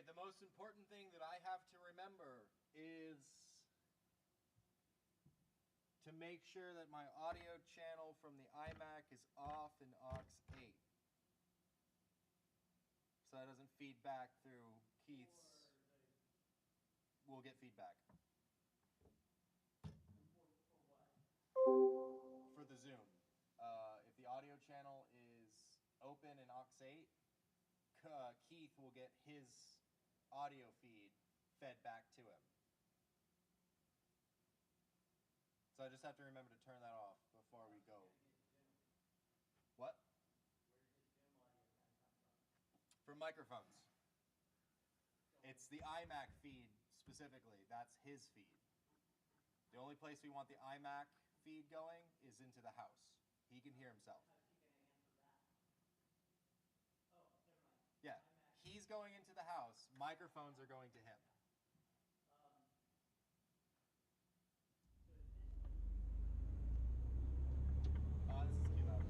the most important thing that I have to remember is to make sure that my audio channel from the iMac is off in aux 8. So that doesn't feed back through Keith's. We'll get feedback. For the Zoom. If the audio channel is open in aux 8, Keith will get his audio feed fed back to him. So I just have to remember to turn that off before we go. What? For microphones. It's the iMac feed specifically. That's his feed. The only place we want the iMac feed going is into the house. He can hear himself. Yeah, he's going into the house. Microphones are going to him. This is too loud.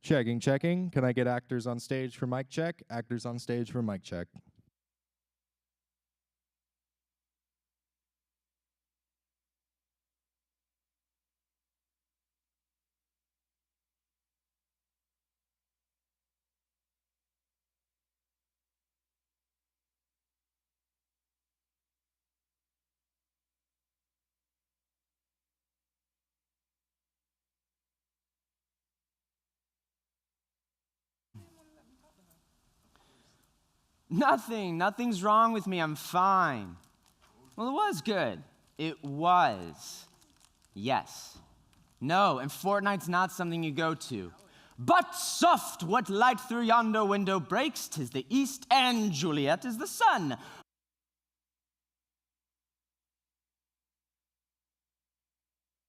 Checking, checking. Can I get actors on stage for mic check? Actors on stage for mic check. Nothing's wrong with me. I'm fine. Well, it was good. It was. Yes. No, and Fortnite's not something you go to. But soft, what light through yonder window breaks? 'Tis the east, and Juliet is the sun.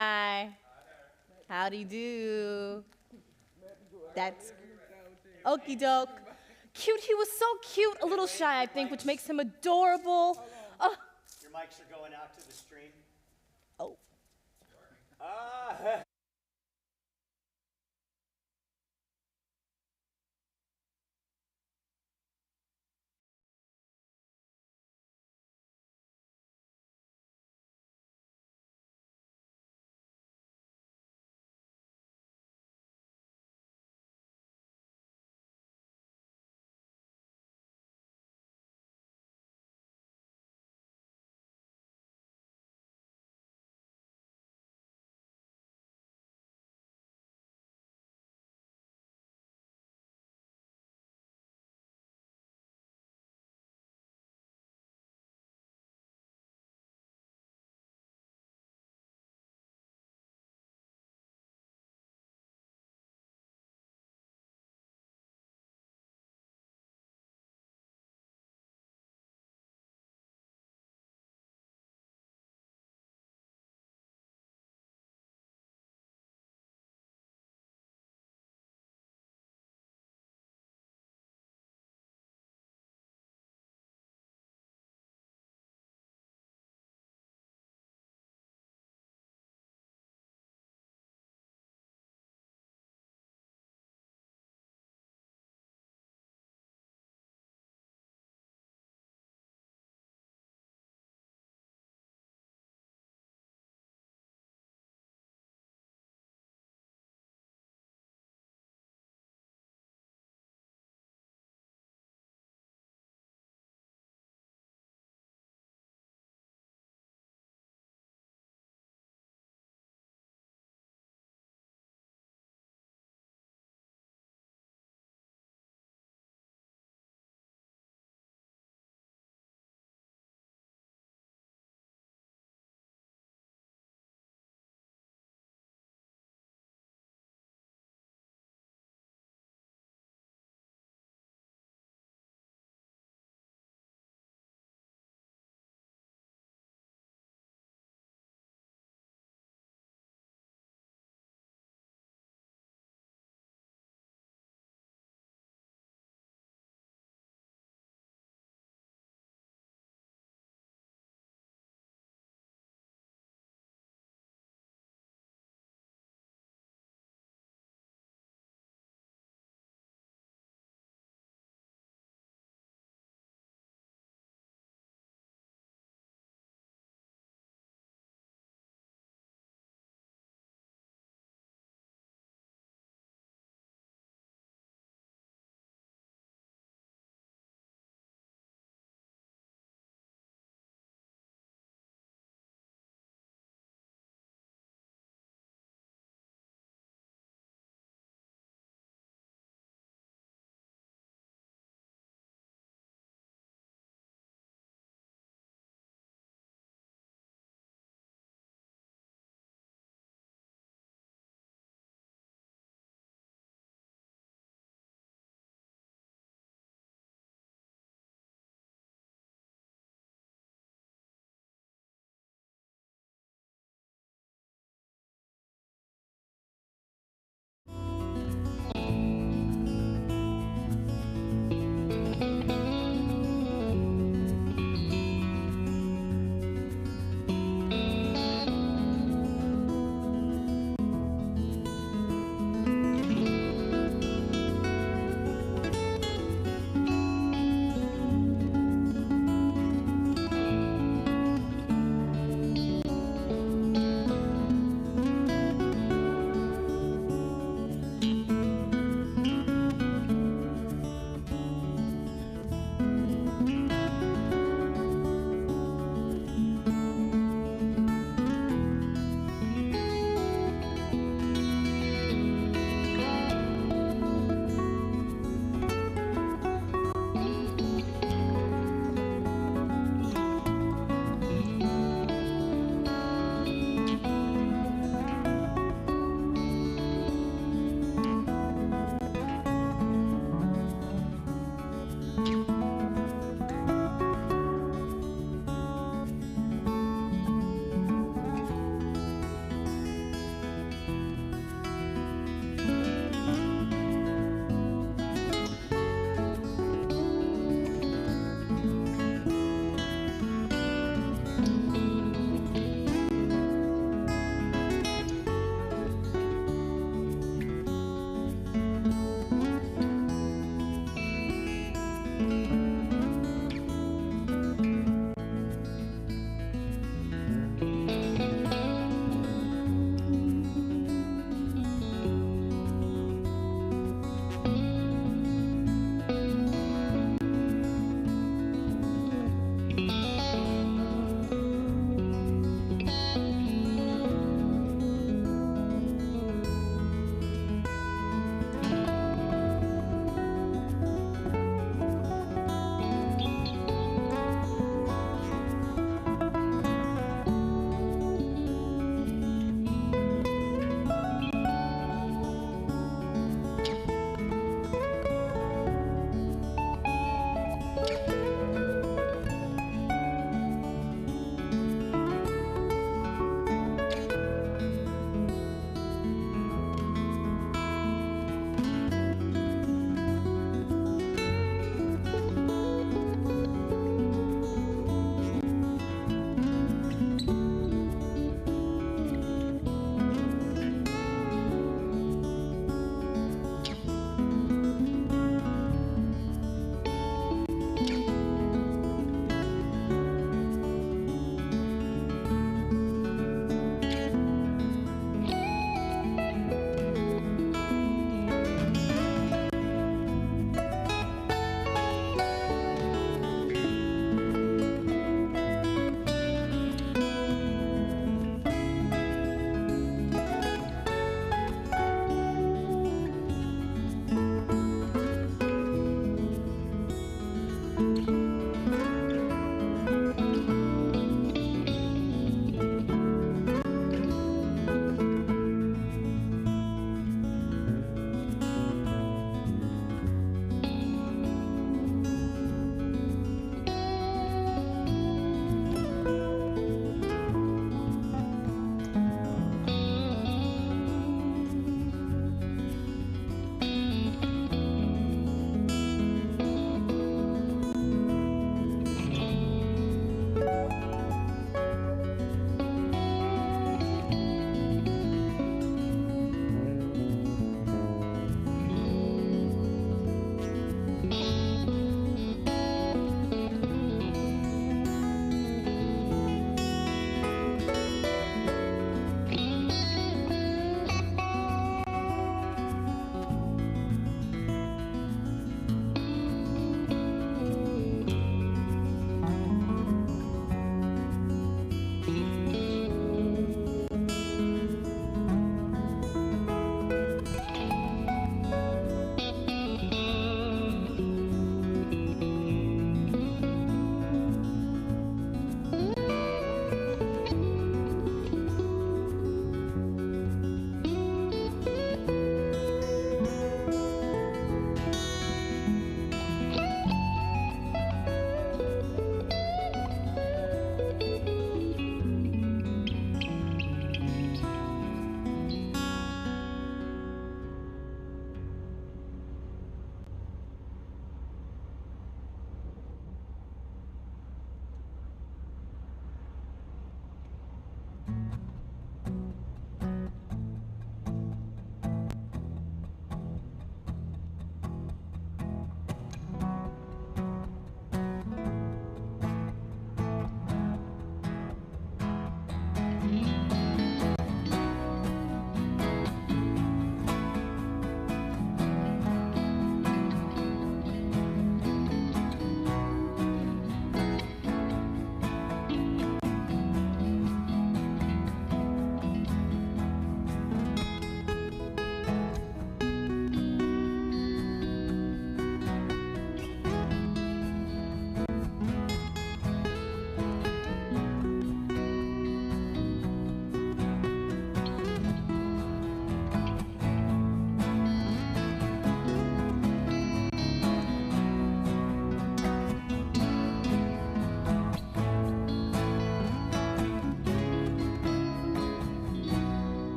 Hi. Howdy do. That's okie doke. Cute, he was so cute. A little shy, I think, which makes him adorable. Oh. Your mics are going out to the stream. Oh.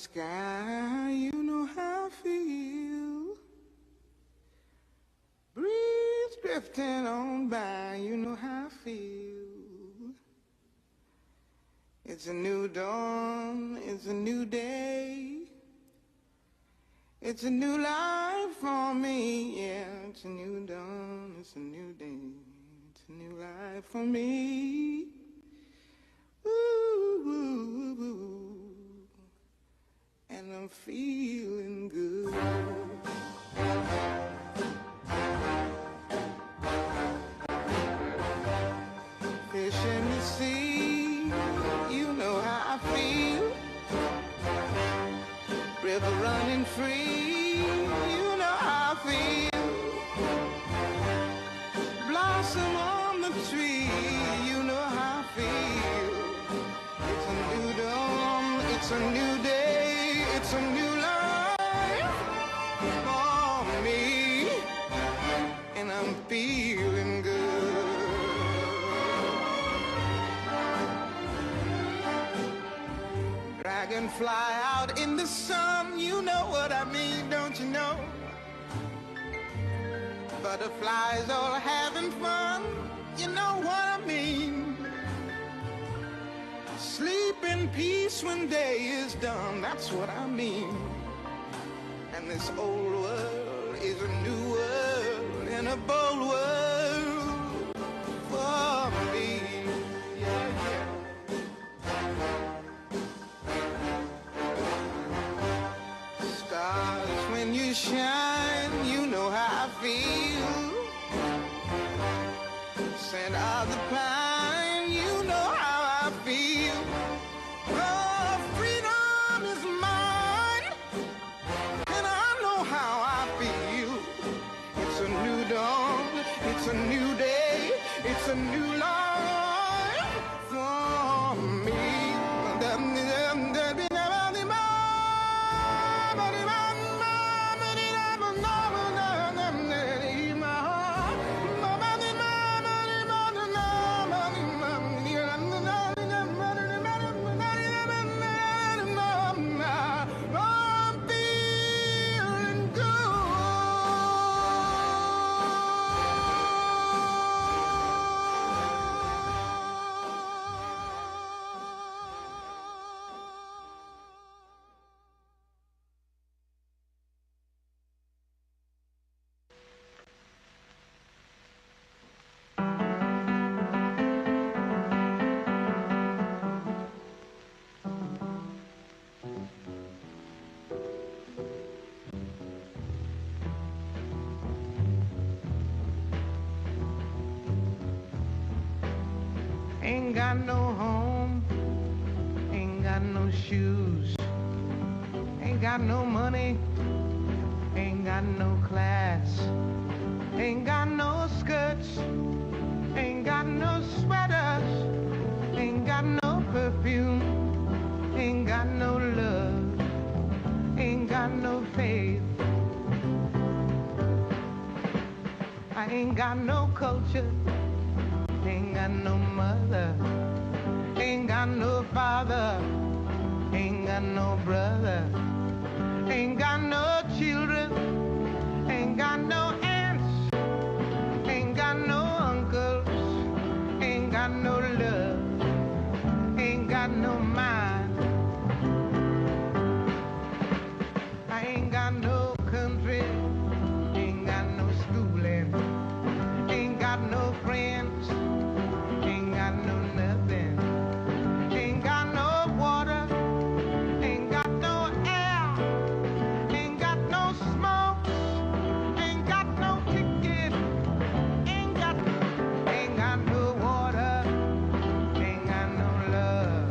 sky, you know how I feel. Breeze drifting on by, you know how I feel. It's a new dawn, it's a new day. It's a new life for me, yeah. It's a new dawn, it's a new day. It's a new life for me. Ooh, ooh, ooh. And I'm feeling good. Fish in the sea, you know how I feel. River running free, you know how I feel. Blossom on the tree, you know how I feel. It's a new dawn, it's a new day, it's a new life for me, and I'm feeling good. Dragonfly out in the sun, you know what I mean, don't you know? Butterflies all having fun, you know what I mean. Sleep in peace when day is done, that's what I mean. And this old world is a new world, and a bold world for me. Yeah, yeah. Stars, when you shine, you know how I feel. Scent of the pine, you know how I feel. Oh, freedom is mine, and I know how I feel. It's a new dawn, it's a new day, it's a new life for me. Ain't got no home, ain't got no shoes, ain't got no money, ain't got no class, ain't got no skirts, ain't got no sweaters, ain't got no perfume, ain't got no love, ain't got no faith. I ain't got no culture, ain't got no mother, ain't got no father, ain't got no brother, ain't got no children, ain't got no aunts, ain't got no uncles, ain't got no love, ain't got no mind. I ain't got no country, ain't got no schooling, ain't got no friends, ain't got no nothing, ain't got no water, ain't got no air, ain't got no smoke, ain't got no ticket, ain't got no water, ain't got no love,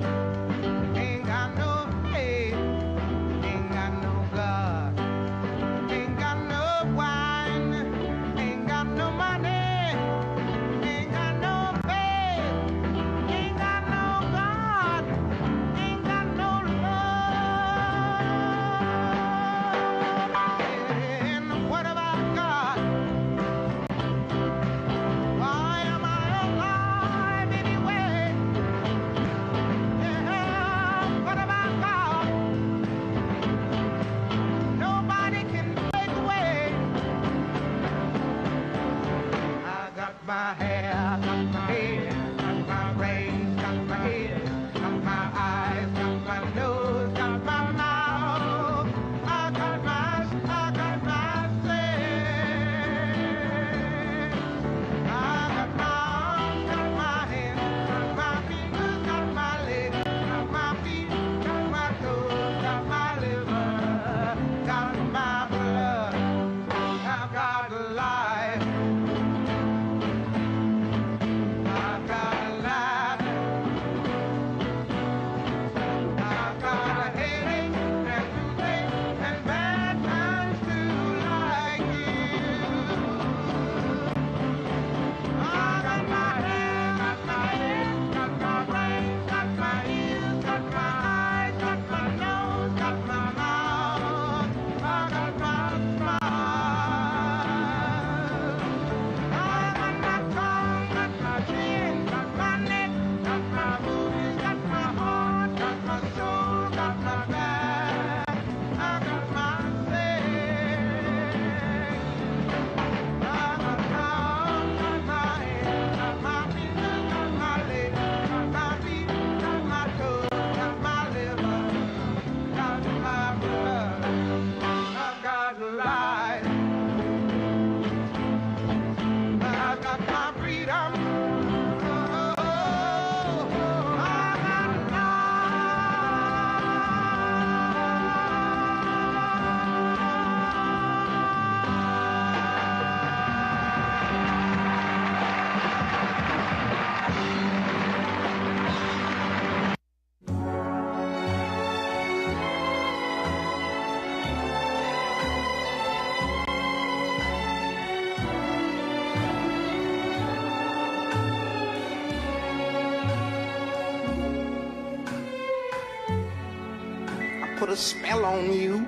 put a spell on you.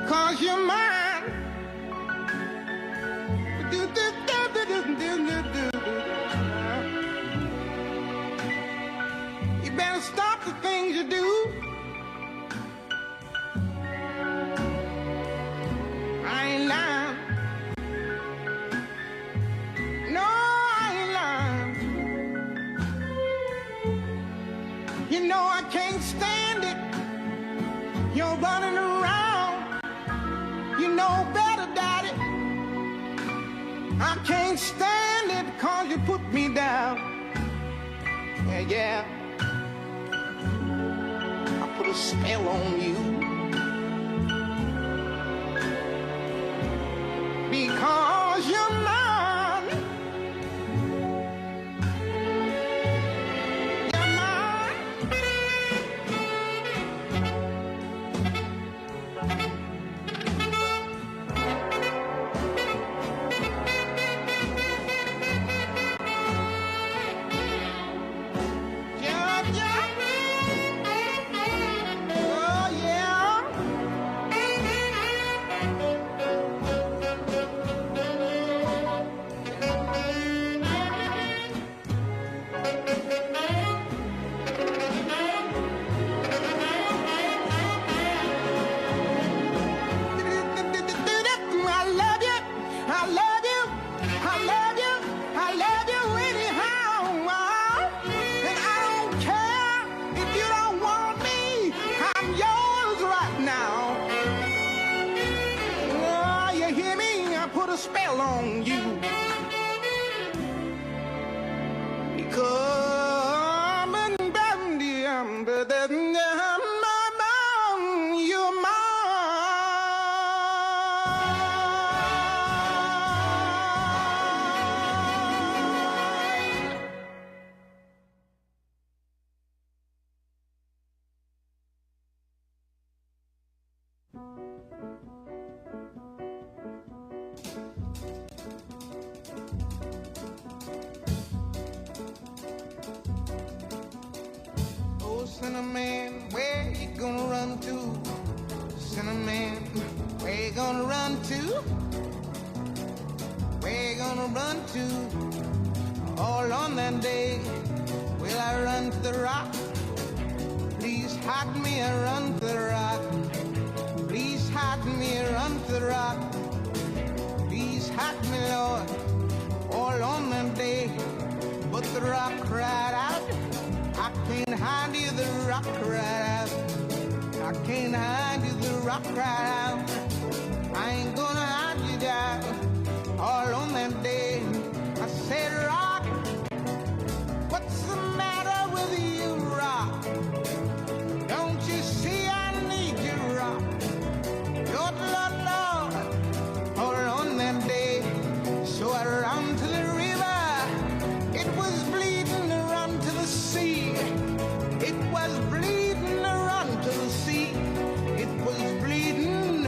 Cause you're mine. You better stop the things you do. I ain't lying. No, I ain't lying. You know I can't stand it. You're running around. You know better, Daddy. I can't stand it 'cause you put me down. Yeah, yeah. I put a spell on you. Because you're mine. You're mine. Yeah, yeah. Oh, yeah. I love you, I love you, I love you, I love you anyhow. And I don't care if you don't want me, I'm yours right now. Oh, you hear me? I put a spell on you. Because you're mine. Oh, Cinnamon, where you gonna run to? Cinnamon, where you gonna run to? Where you gonna run to? All on that day, will I run to the rock? Please hide me and run to the rock. Please hide me and run to the rock. Please hide me, Lord, all on that day. But the rock cried out, I can't hide you, the rock cried out. I can't hide you, the rock cried out. I ain't gonna hide you down. All on that day, I said, rock, what's the matter with you, rock? Don't you see I need you, rock? Lord, Lord, Lord, all on that day. So I ran to the river, it was bleeding to run to the sea. It was bleeding to run to the sea. It was bleeding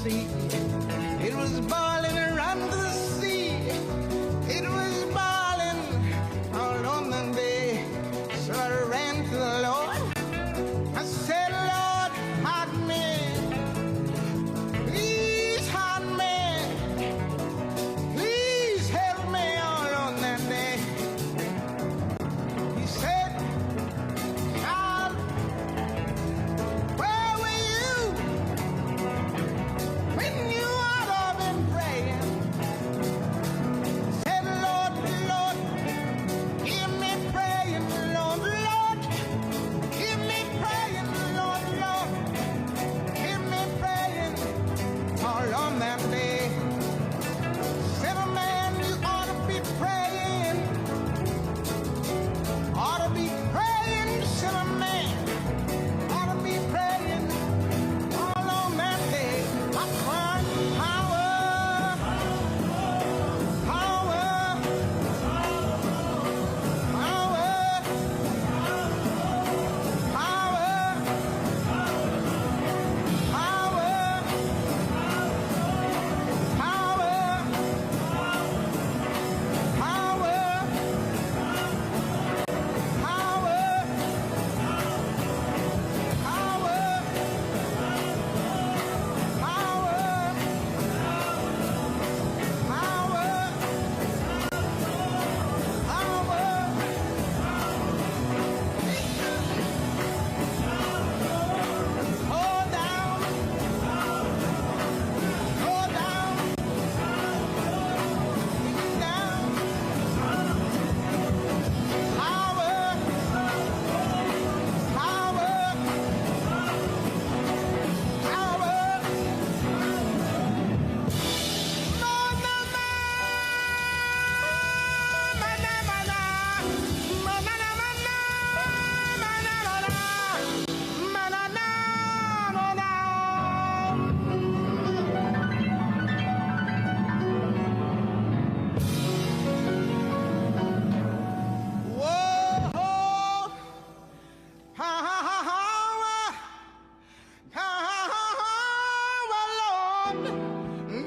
sea. It was boiling around the sea. It was boiling all on the day. So I ran to the Lord. I said, Lord, hide me. Please hide me. Please help me all on that day. He said, child, where were you when you ought to have been praying? Said, Lord, Lord, hear me praying, Lord, Lord, hear me praying, Lord, Lord, hear me praying all on that day. Said, man, you ought to be praying, ought to be praying, said, man, ought to be praying all on that day. I cried, power, power, power,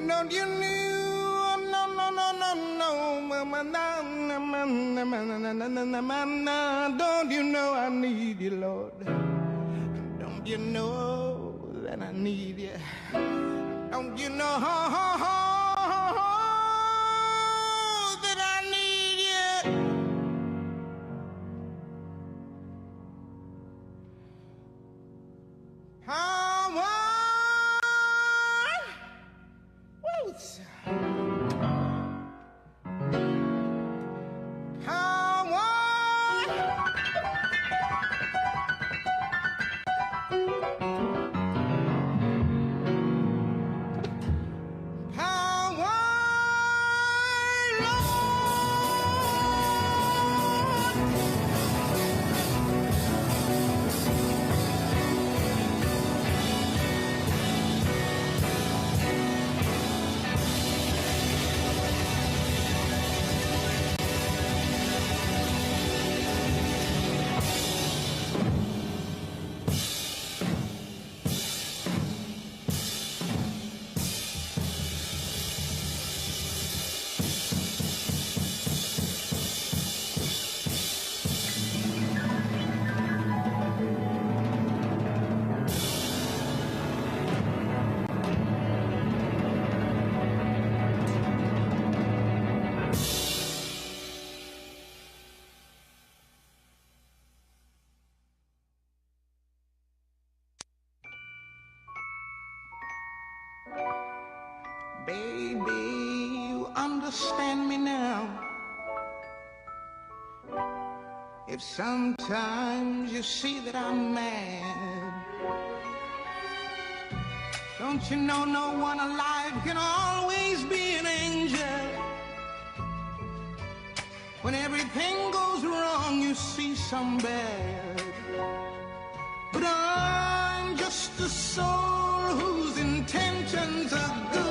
don't you know? No, no, no, no, no, don't you know I need you, Lord? Don't you know that I need you? Don't you know that I need you? Baby, you understand me now. If sometimes you see that I'm mad, don't you know no one alive can always be an angel? When everything goes wrong, you see some bad. But I'm just a soul whose intentions are good.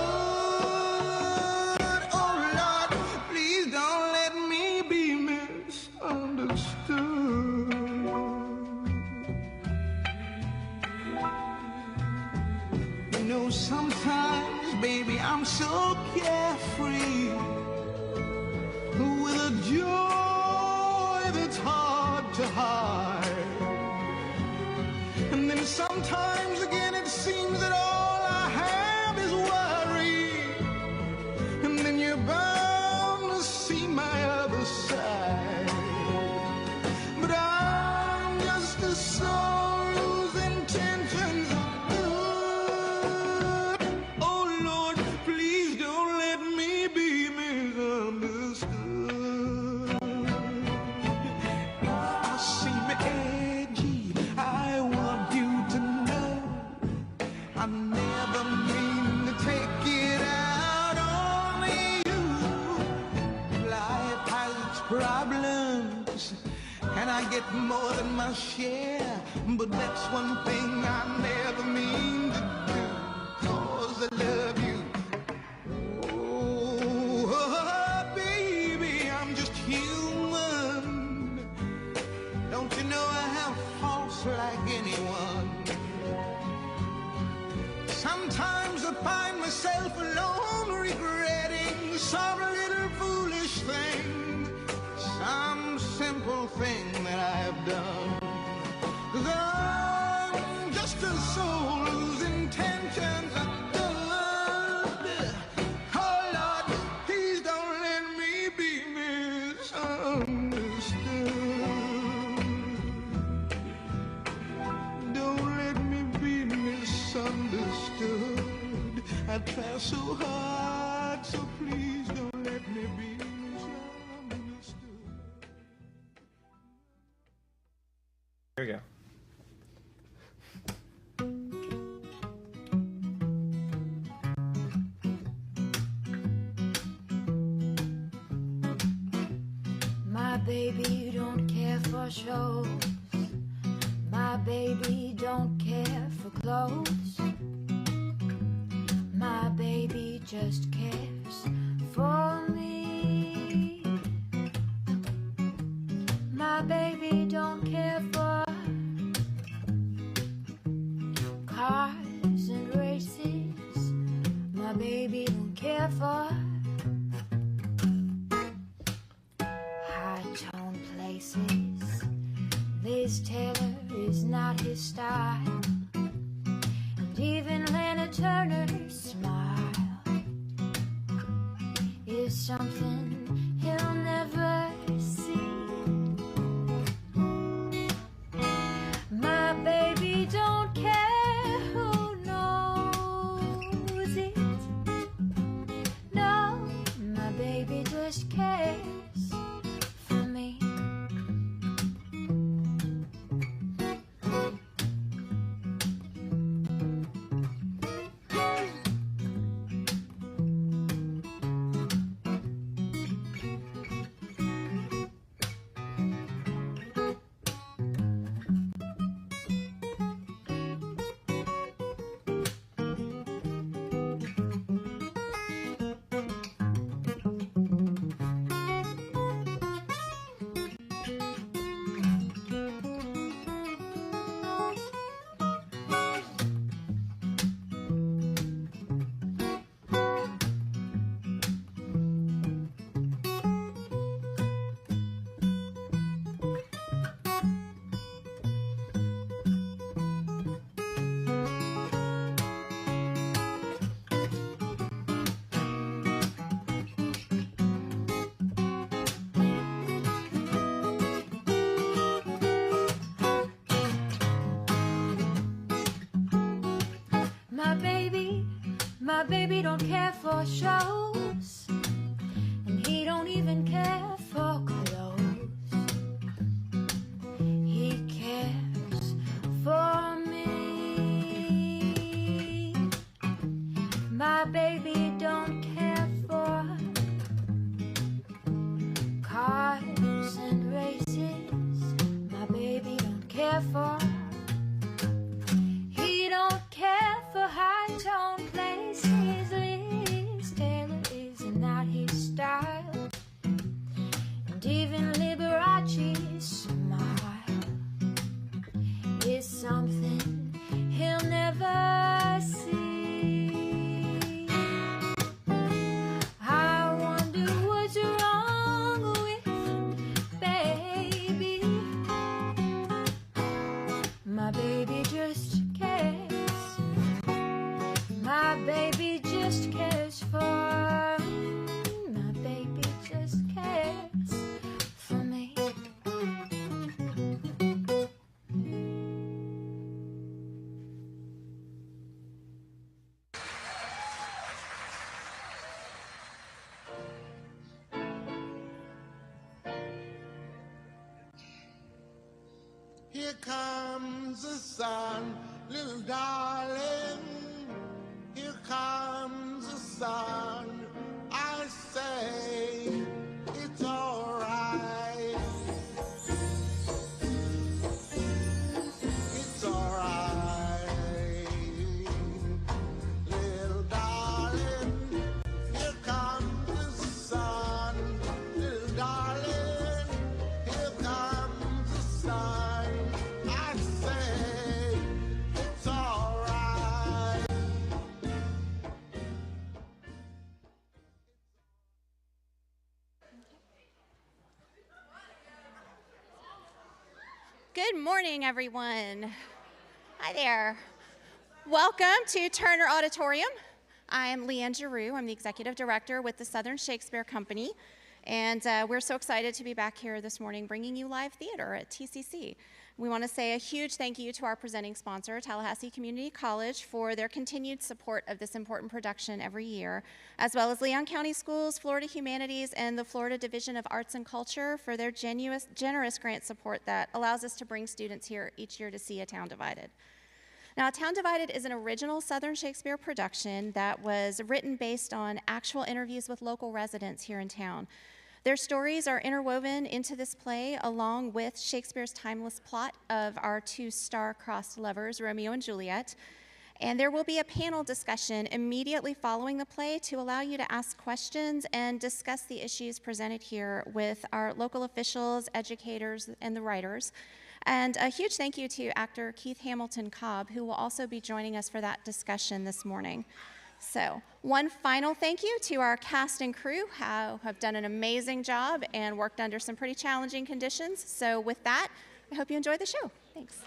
Oh Lord, please don't let me be misunderstood. know, sometimes, baby, I'm so carefree, with a joy that's hard to hide. And then sometimes again it seems that all I have is worry. And then you're bound to see my other side. But I'm just a soul whose intentions are good. Oh Lord, please don't let me be misunderstood. I seem edgy, I want you to know I never mean to take it out on you. Life has its problems, and I get more than my share, but that's one thing I never mean to do, 'cause I love you. Oh, baby, I'm just human. Don't you know I have faults like anyone? Sometimes I find myself alone regretting some little foolish thing, some simple thing that I've done. 'Cause I'm just a soul whose intentions are good. Oh Lord, please don't let me be misunderstood. Don't let me be misunderstood. I try so hard, so please don't let me be misunderstood. Here we go. My baby don't care for shows. My baby don't care for clothes. My baby just cares for me. My baby don't care for cars and races. My baby don't care for high-tone places. Liz Taylor is not his style, and even Lana Turner's smile is something he'll never see. My baby don't care who knows it. No, my baby just cares for me. My baby don't care for shows, and he don't even care for clothes. He cares for me. My baby don't care for cars and races. My baby don't care for. He don't care for high-tone places. Liz Taylor is not his style, and even Liberace's smile is something he'll never see. my baby just cares for. My baby just cares for me. Here comes the sun, little darling. Here comes the sun. I say it's all right. It's all right. Little darling, here comes the sun. Little darling, here comes the sun. I say it's all right. Good morning, everyone. Hi there. Welcome to Turner Auditorium. I am Leanne Giroux. I'm the executive director with the Southern Shakespeare Company, and we're so excited to be back here this morning bringing you live theater at TCC. We want to say a huge thank you to our presenting sponsor, Tallahassee Community College, for their continued support of this important production every year, as well as Leon County Schools, Florida Humanities, and the Florida Division of Arts and Culture for their generous grant support that allows us to bring students here each year to see A Town Divided. Now, A Town Divided is an original Southern Shakespeare production that was written based on actual interviews with local residents here in town. Their stories are interwoven into this play along with Shakespeare's timeless plot of our two star-crossed lovers, Romeo and Juliet. And there will be a panel discussion immediately following the play to allow you to ask questions and discuss the issues presented here with our local officials, educators, and the writers. And a huge thank you to actor Keith Hamilton Cobb, who will also be joining us for that discussion this morning. So, one final thank you to our cast and crew who have done an amazing job and worked under some pretty challenging conditions. So with that, I hope you enjoy the show. Thanks.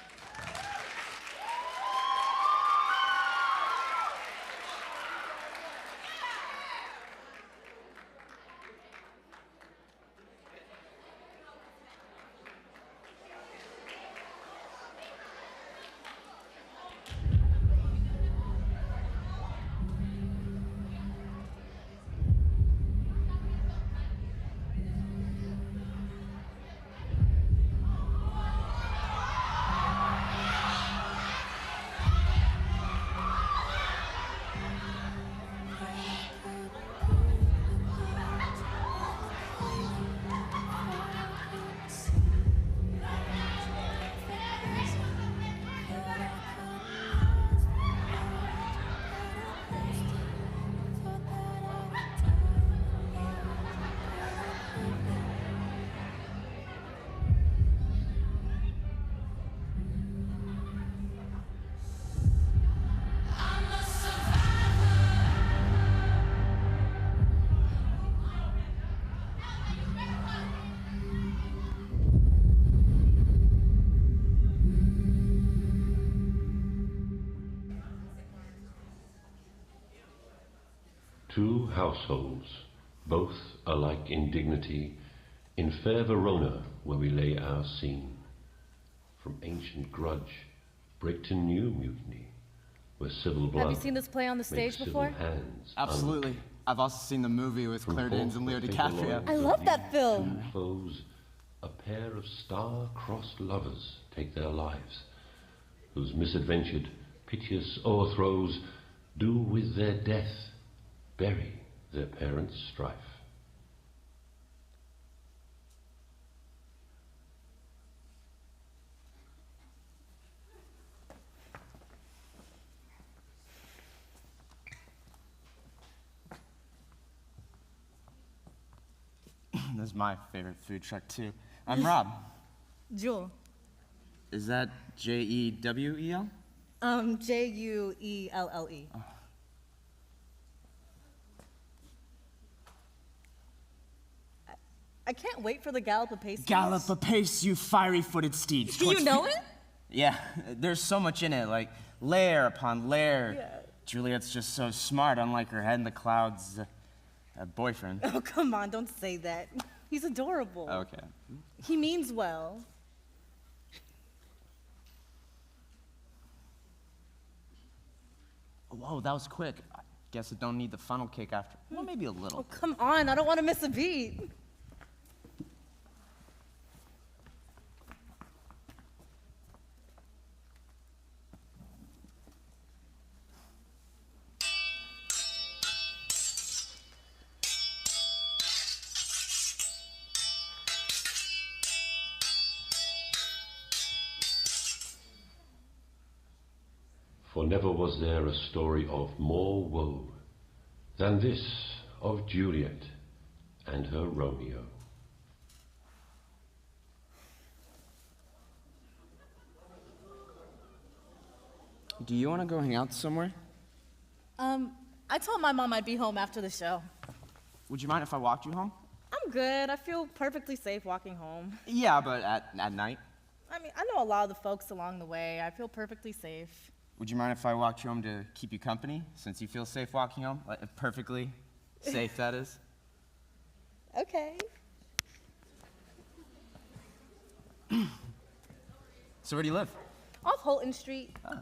Two households, both alike in dignity, in fair Verona, where we lay our scene. From ancient grudge, break to new mutiny, where civil blood. Have you seen this play on the stage before? Absolutely. I've also seen the movie with Claire Danes and Leo DiCaprio. I love that film. Two foes, a pair of star-crossed lovers take their lives, whose misadventured, piteous o'erthrows do with their death bury their parents' strife. This is my favorite food truck, too. I'm Rob. Jewel. Is that Jewel? Juelle. I can't wait for the gallop of pace. Gallop apace, you fiery-footed steeds. Do you know it? Yeah, there's so much in it, like layer upon layer. Yeah. Juliet's just so smart, unlike her head in the clouds boyfriend. Oh, come on, don't say that. He's adorable. Okay. He means well. Whoa, that was quick. I guess it don't need the funnel cake after. Well, maybe a little. Oh, come on, I don't want to miss a beat. For never was there a story of more woe than this of Juliet and her Romeo. Do you want to go hang out somewhere? I told my mom I'd be home after the show. Would you mind if I walked you home? I'm good. I feel perfectly safe walking home. Yeah, but at night? I mean, I know a lot of the folks along the way. I feel perfectly safe. Would you mind if I walked you home to keep you company, since you feel safe walking home? Like, perfectly safe, that is? Okay. So where do you live? Off Holton Street. Oh.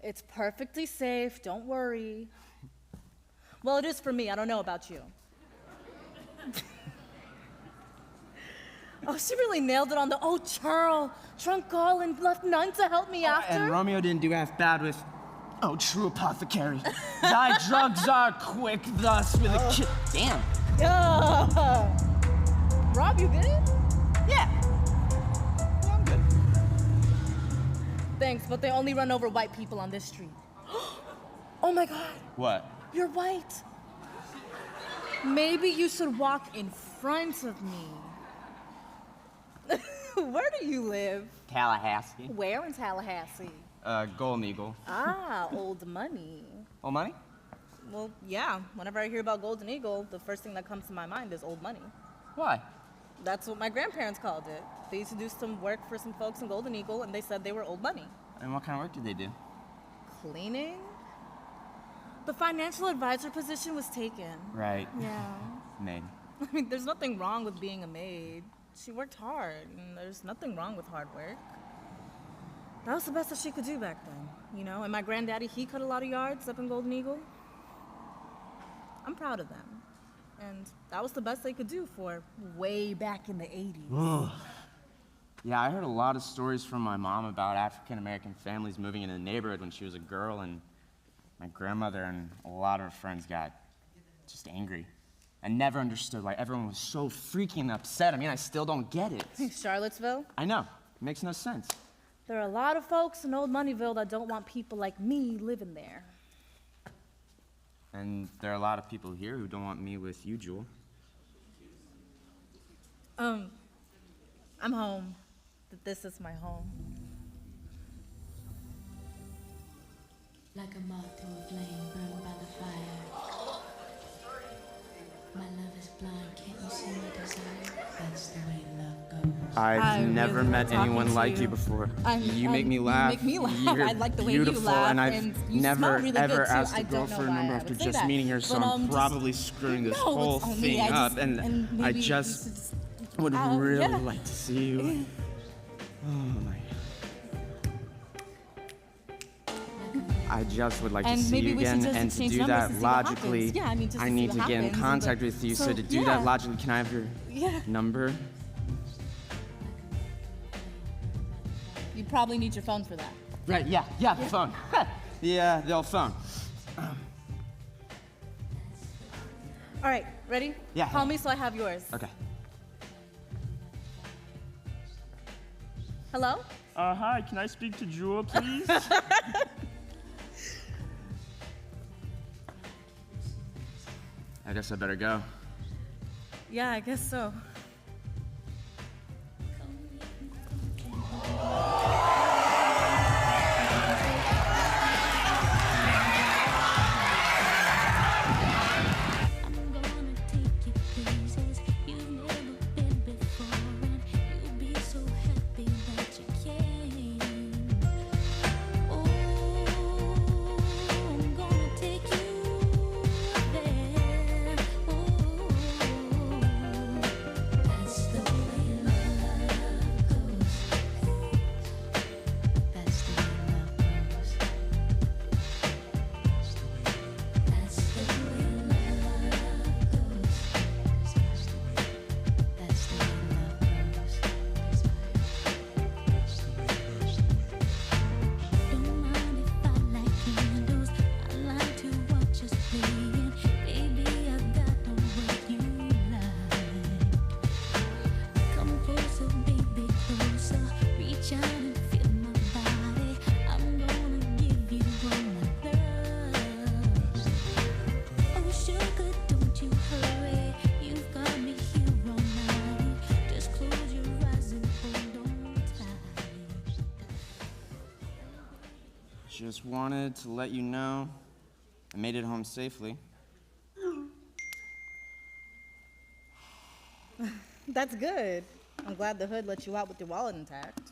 It's perfectly safe, don't worry. Well, it is for me, I don't know about you. Oh, she really nailed it on the, oh, Charles, drunk all and left none to help me after. And Romeo didn't do half bad with, oh, true apothecary. Thy drugs are quick thus with a kid. Damn. Rob, you good? Yeah. I'm good. Thanks, but they only run over white people on this street. Oh my God. What? You're white. Maybe you should walk in front of me. Where do you live? Tallahassee. Where in Tallahassee? Golden Eagle. Ah, old money. Old money? Well, yeah. Whenever I hear about Golden Eagle, the first thing that comes to my mind is old money. Why? That's what my grandparents called it. They used to do some work for some folks in Golden Eagle, and they said they were old money. And what kind of work did they do? Cleaning? The financial advisor position was taken. Right. Yeah. Maid. I mean, there's nothing wrong with being a maid. She worked hard, and there's nothing wrong with hard work. That was the best that she could do back then, you know? And my granddaddy, he cut a lot of yards up in Golden Eagle. I'm proud of them. And that was the best they could do for way back in the 80s. Yeah, I heard a lot of stories from my mom about African-American families moving into the neighborhood when she was a girl, and my grandmother and a lot of her friends got just angry. I never understood why everyone was so freaking upset. I mean, I still don't get it. Charlottesville? I know. It makes no sense. There are a lot of folks in Old Moneyville that don't want people like me living there. And there are a lot of people here who don't want me with you, Jewel. I'm home. This is my home. Like a moth to a flame burned by the fire. My love is blind, can't you see my desire? That's the way love goes. I've never really met love anyone talking to like you. you before. You make me laugh. You make me laugh. You're I like the way you beautiful, laugh. and I've you never, smell really ever good too. asked I a girl don't know for a why number I after would say just that. meeting her, so But, I'm just- probably screwing this No, whole it's only- thing I up, just- and and I maybe just you should just- would really yeah. like to see you. Oh my. I just would like to And see maybe you we should again, just and to exchange do numbers that to see what logically, happens. Yeah, I mean, just I to see need what to get in happens, contact but- with you. So so, to do yeah. that logically, can I have your Yeah. number? You probably need your phone for that. Right, yeah, the phone. Yeah, the old phone. All right, ready? Yeah. Call me so I have yours. Okay. Hello? Hi, can I speak to Jewel, please? I guess I better go. Yeah, I guess so. Oh, Just wanted to let you know I made it home safely. That's good. I'm glad the hood let you out with your wallet intact.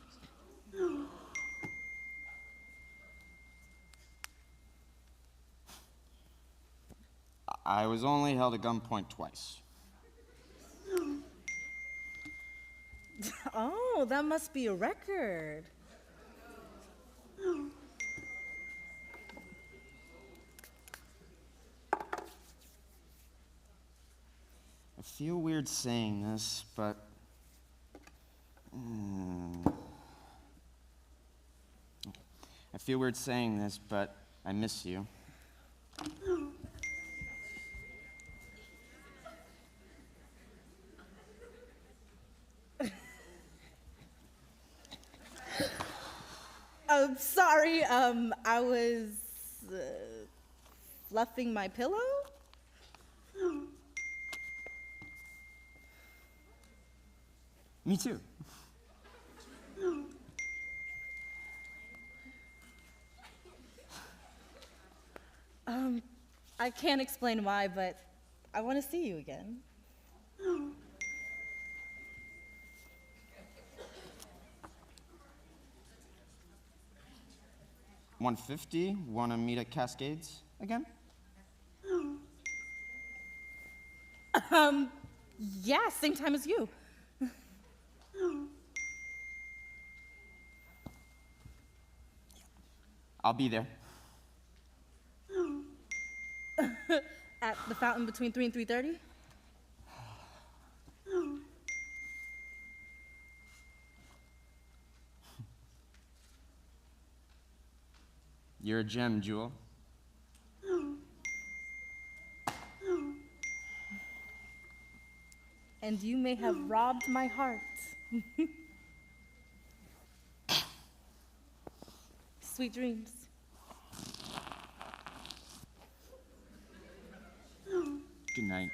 I was only held at gunpoint twice. Oh, that must be a record. I feel weird saying this, but... I feel weird saying this, but I miss you. Sorry, I was fluffing my pillow? Me too. I can't explain why, but I want to see you again. 150, wanna meet at Cascades again? Yeah, same time as you. I'll be there. At the fountain between 3 and 3:30? You're a gem, Jewel. And you may have robbed my heart. Sweet dreams. Good night.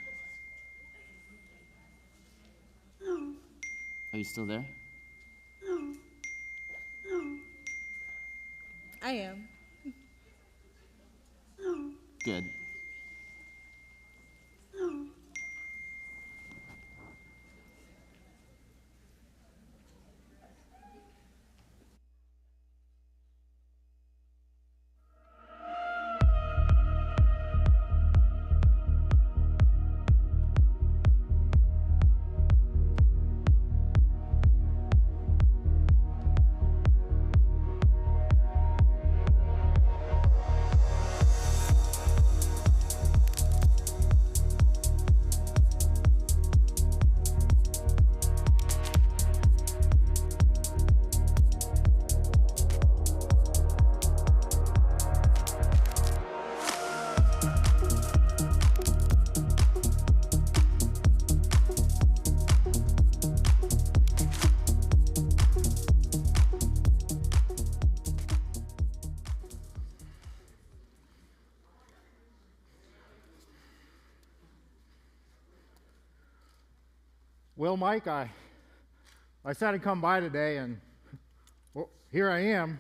Are you still there? I am. Good. Well, Mike, I said I'd come by today, and well, here I am.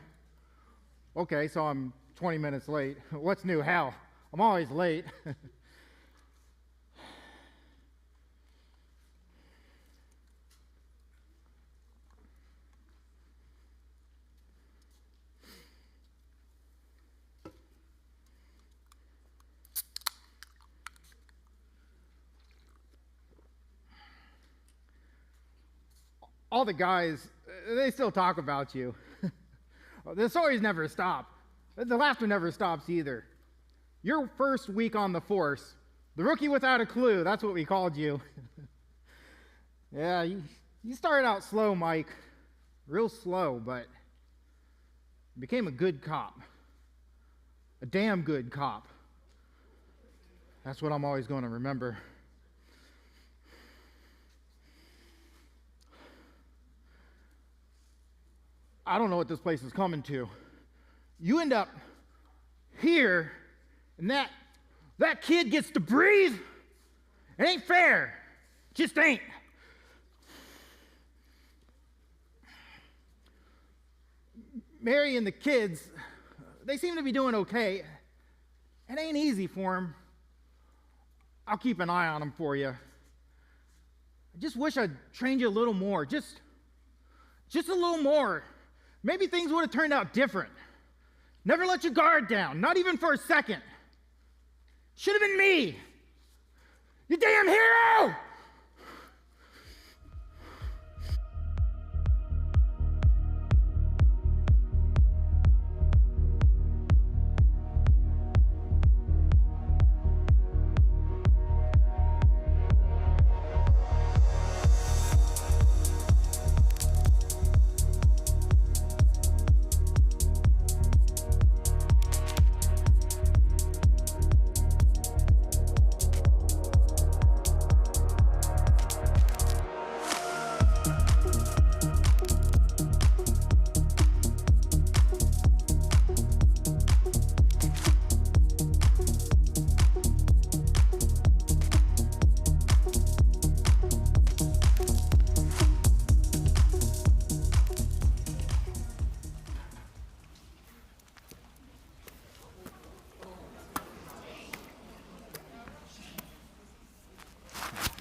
Okay, so I'm 20 minutes late. What's new? Hell, I'm always late. All the guys, they still talk about you. The stories never stop. The laughter never stops either. Your first week on the force, the rookie without a clue, that's what we called you. Yeah, you started out slow, Mike. Real slow, but you became a good cop. A damn good cop. That's what I'm always going to remember. I don't know what this place is coming to. You end up here, and that kid gets to breathe. It ain't fair. Just ain't. Mary and the kids, they seem to be doing okay. It ain't easy for them. I'll keep an eye on them for you. I just wish I'd trained you a little more. Just a little more. Maybe things would have turned out different. Never let your guard down, not even for a second. Should have been me. You damn hero!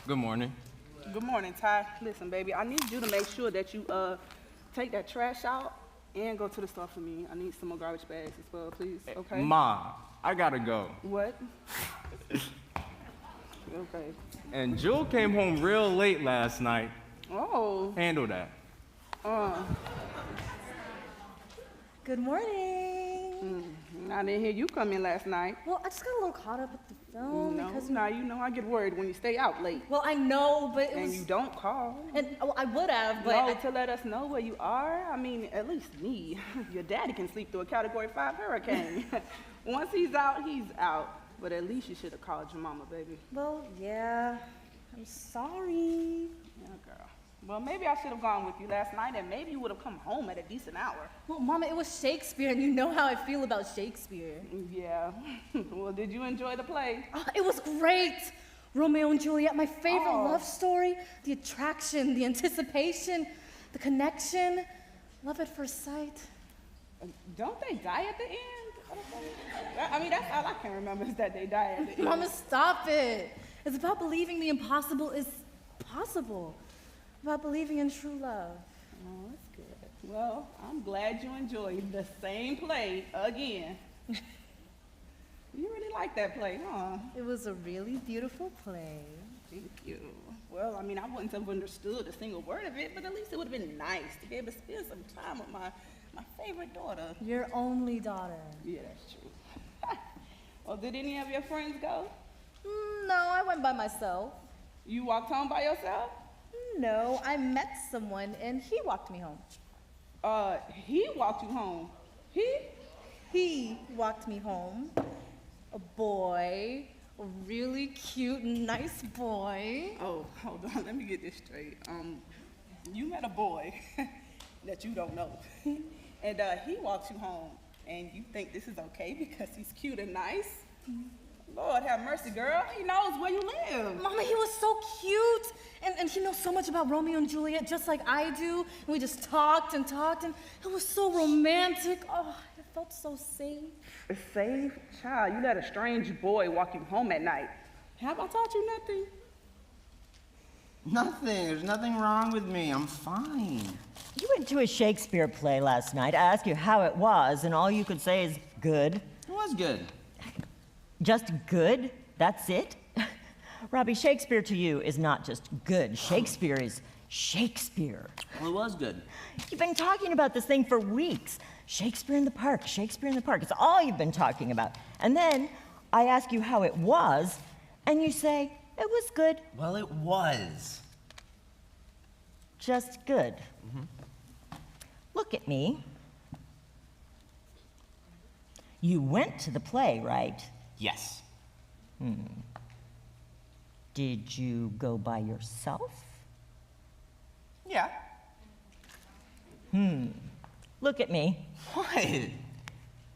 Good morning. Good morning, Ty. Listen, baby, I need you to make sure that you take that trash out and go to the store for me. I need some more garbage bags as well, please. Okay? Ma, I gotta go. What? Okay. And Jewel came home real late last night. Oh. Handle that. Good morning. I didn't hear you come in last night. Well, I just got a little caught up with the film because now you know I get worried when you stay out late. Well, I know, but and you don't call. And I would have, but no, to let us know where you are. I mean, at least me. Your daddy can sleep through a Category 5 hurricane. Once he's out, he's out. But at least you should have called your mama, baby. Well, yeah. I'm sorry. Yeah, girl. Well, maybe I should have gone with you last night, and maybe you would have come home at a decent hour. Well, Mama, it was Shakespeare, and you know how I feel about Shakespeare. Yeah. Well, did you enjoy the play? Oh, it was great. Romeo and Juliet, my favorite love story. The attraction, the anticipation, the connection. Love at first sight. Don't they die at the end? I mean, that's all I can remember is that they die at the end. Mama, stop it. It's about believing the impossible is possible. About believing in true love. Oh, that's good. Well, I'm glad you enjoyed the same play again. You really liked that play, huh? It was a really beautiful play. Thank you. Well, I mean, I wouldn't have understood a single word of it, but at least it would have been nice to be able to spend some time with my favorite daughter. Your only daughter. Yeah, that's true. Well, did any of your friends go? No, I went by myself. You walked home by yourself? No, I met someone and he walked me home. He walked you home? He walked me home. A boy, a really cute, nice boy. Oh, hold on, let me get this straight. You met a boy that you don't know, and he walks you home, and you think this is okay because he's cute and nice? Lord have mercy, girl. He knows where you live. Mama, he was so cute. And he knows so much about Romeo and Juliet, just like I do. And we just talked, and it was so romantic. Oh, it felt so safe. Safe? Child, you let a strange boy walk you home at night. Have I taught you nothing? Nothing. There's nothing wrong with me. I'm fine. You went to a Shakespeare play last night. I asked you how it was, and all you could say is good. It was good. Just good? That's it? Robbie, Shakespeare to you is not just good. Shakespeare is Shakespeare. Well, it was good. You've been talking about this thing for weeks. Shakespeare in the Park, Shakespeare in the Park. It's all you've been talking about. And then I ask you how it was, and you say, it was good. Well, it was. Just good. Look at me. You went to the play, right? Yes. Did you go by yourself? Yeah. Look at me. What?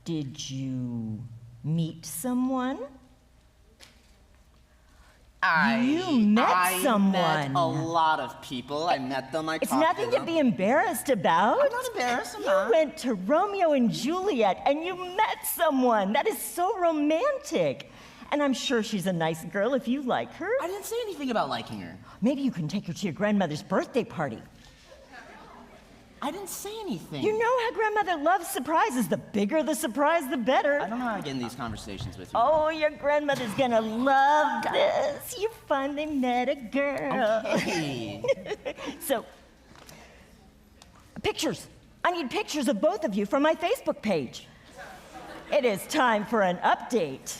Did you meet someone? You met someone. I met a lot of people. I met them. I It's talked nothing to to them. be embarrassed about. I'm not embarrassed. I'm You not. went to Romeo and Juliet and you met someone. That is so romantic. And I'm sure she's a nice girl if you like her. I didn't say anything about liking her. Maybe you can take her to your grandmother's birthday party. I didn't say anything. You know how grandmother loves surprises. The bigger the surprise, the better. I don't know how to get in these conversations with you. Oh, your grandmother's gonna love this. You finally met a girl. Okay. So, pictures. I need pictures of both of you from my Facebook page. It is time for an update.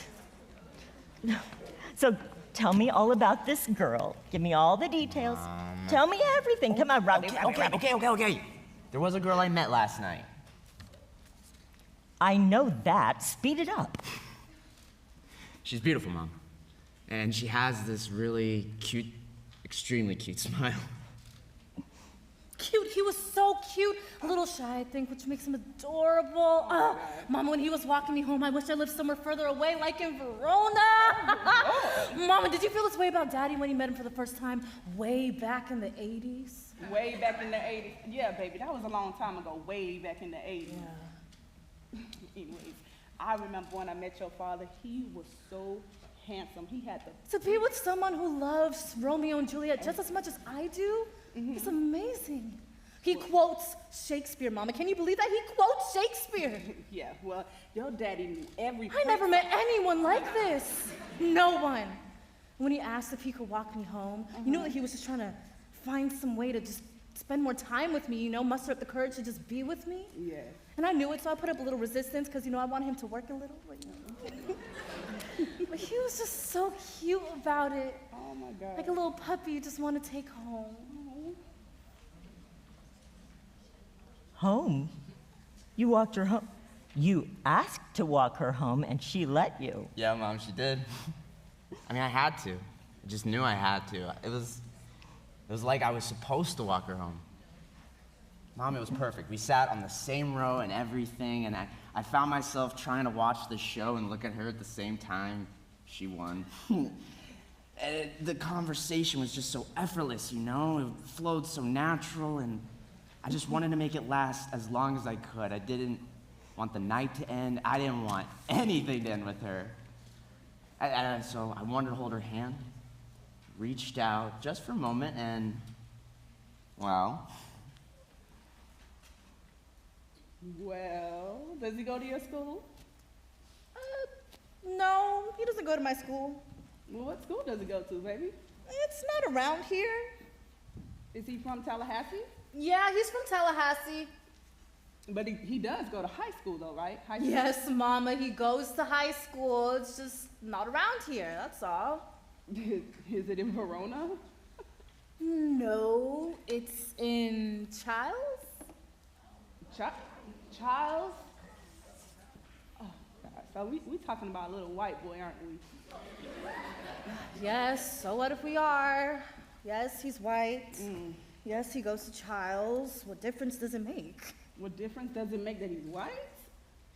So, tell me all about this girl. Give me all the details. Tell me everything. Come on, Robbie. Okay. There was a girl I met last night. I know that. Speed it up. She's beautiful, Mom. And she has this really cute, extremely cute smile. Cute, he was so cute. A little shy, I think, which makes him adorable. Mama, when he was walking me home, I wish I lived somewhere further away, like in Verona. Mama, did you feel this way about Daddy when you met him for the first time way back in the 80s? Way back in the 80s. Yeah, baby, that was a long time ago, way back in the 80s. Yeah. Anyways, I remember when I met your father, he was so handsome. He had the... To be with someone who loves Romeo and Juliet just as much as I do, it's amazing. He quotes Shakespeare, Mama. Can you believe that? He quotes Shakespeare. Yeah, well, your daddy knew every... I never met anyone like this. No one. When he asked if he could walk me home, you knew that he was just trying to find some way to just spend more time with me, you know, muster up the courage to just be with me. Yeah. And I knew it, so I put up a little resistance because, you know, I want him to work a little. But, but he was just so cute about it. Oh, my God. Like a little puppy you just want to take home. Home? You walked her home? You asked to walk her home and she let you. Yeah, Mom, she did. I mean, I had to. I just knew I had to. It was like I was supposed to walk her home. Mom, it was perfect. We sat on the same row and everything, and I found myself trying to watch the show and look at her at the same time. She won. And the conversation was just so effortless, you know? It flowed so natural, and I just wanted to make it last as long as I could. I didn't want the night to end. I didn't want anything to end with her. So I wanted to hold her hand, reached out just for a moment, and, well... Well, does he go to your school? No, he doesn't go to my school. Well, what school does he go to, baby? It's not around here. Is he from Tallahassee? Yeah, he's from Tallahassee. But he does go to high school, though, right? High school? Yes, Mama, he goes to high school. It's just not around here, that's all. Is it in Verona? No, it's in Childs. Charles? Oh, God. So we talking about a little white boy, aren't we? Yes, so what if we are? Yes, he's white. Yes, he goes to Childs. What difference does it make? What difference does it make that he's white?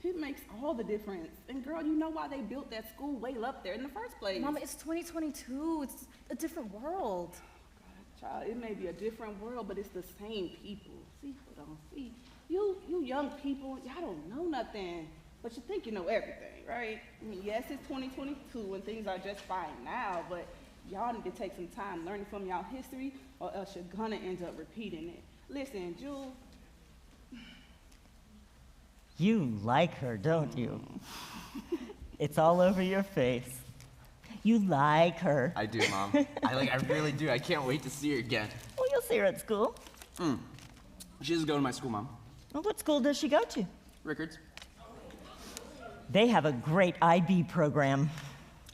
It makes all the difference. And girl, you know why they built that school way up there in the first place. Mama, it's 2022. It's a different world. Oh, God, child, it may be a different world, but it's the same people. See, hold on, see. You young people, y'all don't know nothing, but you think you know everything, right? I mean, yes, it's 2022 and things are just fine now, but y'all need to take some time learning from y'all history or else you're gonna end up repeating it. Listen, Jewel. You like her, don't you? It's all over your face. You like her. I do, Mom. I really do. I can't wait to see her again. Well, you'll see her at school. She doesn't go to my school, Mom. Well, what school does she go to? Rickards. They have a great IB program.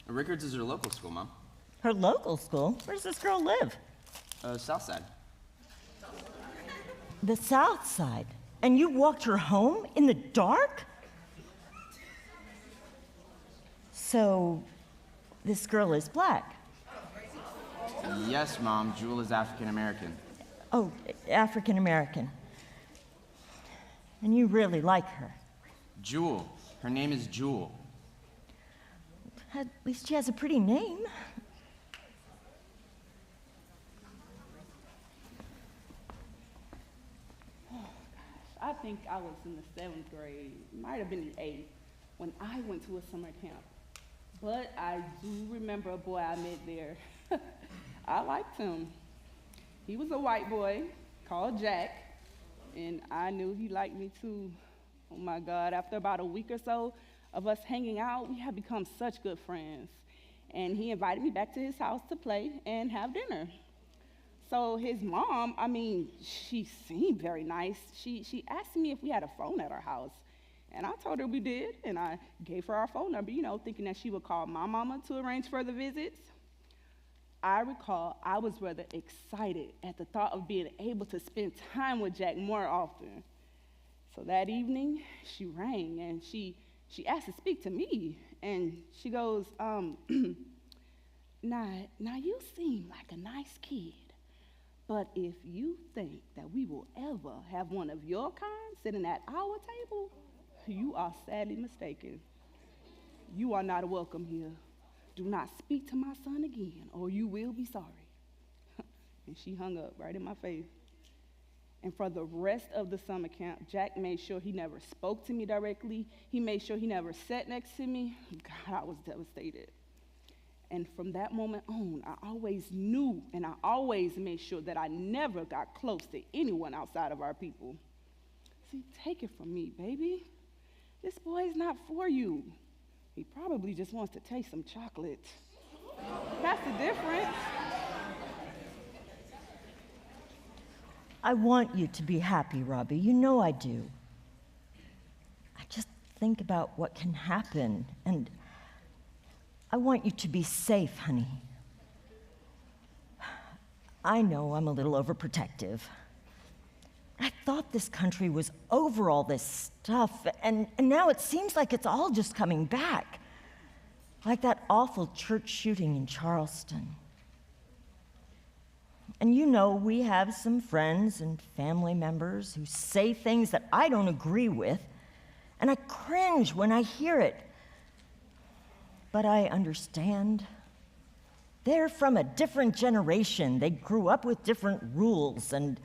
Rickards is her local school, Mom. Her local school? Where does this girl live? South Side. The South Side. And you walked her home in the dark? So, this girl is black? Yes, Mom. Jewel is African American. Oh, African American. And you really like her? Jewel. Her name is Jewel. At least she has a pretty name. think I was in the 7th grade, might have been the 8th, when I went to a summer camp. But I do remember a boy I met there. I liked him. He was a white boy called Jack, and I knew he liked me too. Oh my God, after about a week or so of us hanging out, we had become such good friends. And he invited me back to his house to play and have dinner. So his mom, she seemed very nice. She asked me if we had a phone at our house. And I told her we did, and I gave her our phone number, thinking that she would call my mama to arrange further visits. I recall I was rather excited at the thought of being able to spend time with Jack more often. So that evening, she rang, and she asked to speak to me. And she goes, now you seem like a nice kid, but if you think that we will ever have one of your kind sitting at our table, you are sadly mistaken. You are not welcome here. Do not speak to my son again, or you will be sorry. And she hung up right in my face. And for the rest of the summer camp, Jack made sure he never spoke to me directly. He made sure he never sat next to me. God, I was devastated. And from that moment on, I always knew and I always made sure that I never got close to anyone outside of our people. See, take it from me, baby. This boy is not for you. He probably just wants to taste some chocolate. That's the difference. I want you to be happy, Robbie. You know I do. I just think about what can happen, and I want you to be safe, honey. I know I'm a little overprotective. I thought this country was over all this stuff, and now it seems like it's all just coming back. Like that awful church shooting in Charleston. And you know, we have some friends and family members who say things that I don't agree with, and I cringe when I hear it. But I understand. They're from a different generation. They grew up with different rules, and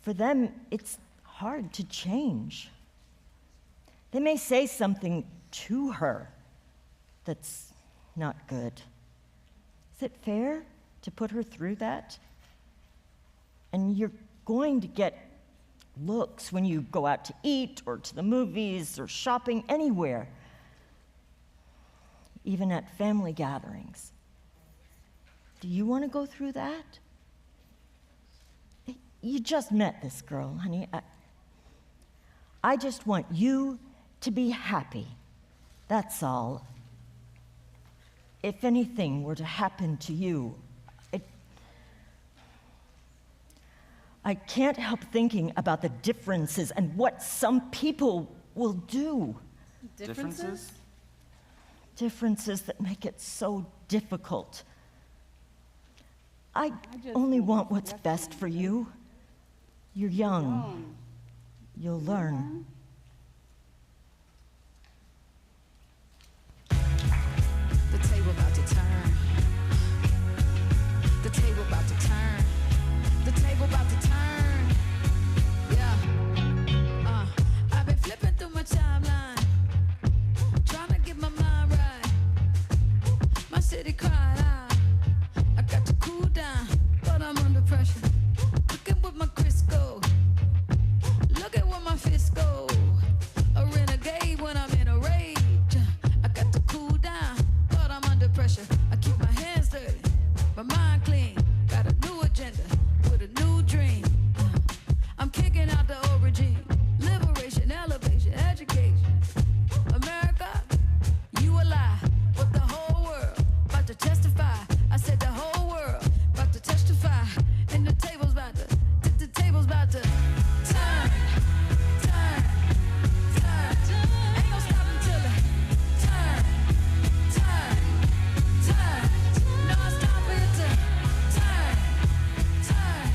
for them, it's hard to change. They may say something to her that's not good. Is it fair to put her through that? And you're going to get looks when you go out to eat or to the movies or shopping anywhere, even at family gatherings. Do you want to go through that? You just met this girl, honey. I just want you to be happy. That's all. If anything were to happen to you, I can't help thinking about the differences and what some people will do. Differences? Differences that make it so difficult. I only want what's best for you. You're young. You'll learn. The table about to turn. The table about to turn. The table about to turn. Yeah. I've been flipping through my timeline, trying to get my mind right. My city cried out. I got to cool down, but I'm under pressure. Looking with my Crisco. Look at where my fists go. A renegade when I'm in a rage. I got to cool down, but I'm under pressure. I keep my hands dirty, my mind clean. Got a new agenda with a new dream. I'm kicking out the old regime. Liberation, elevation, education. America, you a lie, but the whole world about to testify. I said the whole world about to testify. And the table's about to, the table's about to turn, turn, turn. Ain't no stopping till it turn, turn, turn. No, it's time for it to turn, turn,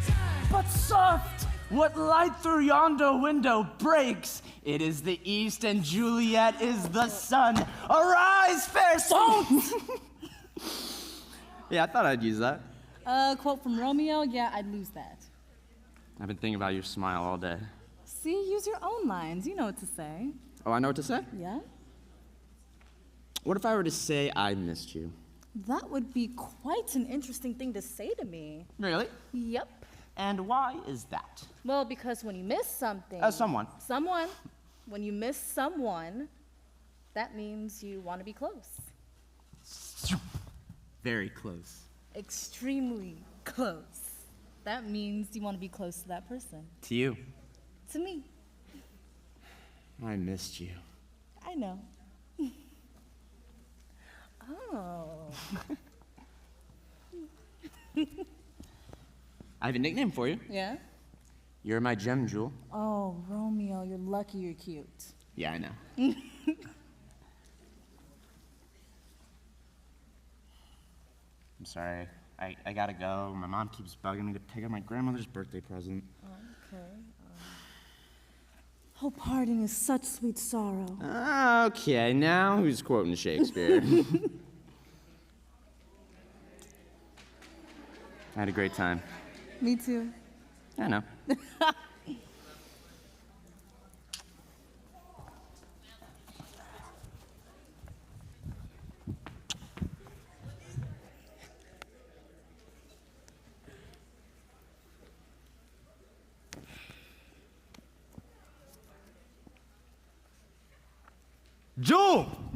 turn. But soft! What light through yonder window breaks? It is the east, and Juliet is the sun. Arise, fair souls! Yeah, I thought I'd use that. Quote from Romeo, yeah, I'd lose that. I've been thinking about your smile all day. See, use your own lines. You know what to say. Oh, I know what to say? Yeah? What if I were to say I missed you? That would be quite an interesting thing to say to me. Really? Yep. And why is that? Well, because when you miss something... Someone. When you miss someone, that means you want to be close. Very close. Extremely close. That means you want to be close to that person. To you. To me. I missed you. I know. Oh. I have a nickname for you. Yeah? You're my gem, Jewel. Oh, Romeo, you're lucky you're cute. Yeah, I know. I'm sorry. I gotta go. My mom keeps bugging me to pick up my grandmother's birthday present. Okay. Oh, parting is such sweet sorrow. Okay, now who's quoting Shakespeare? I had a great time. Me too. I know.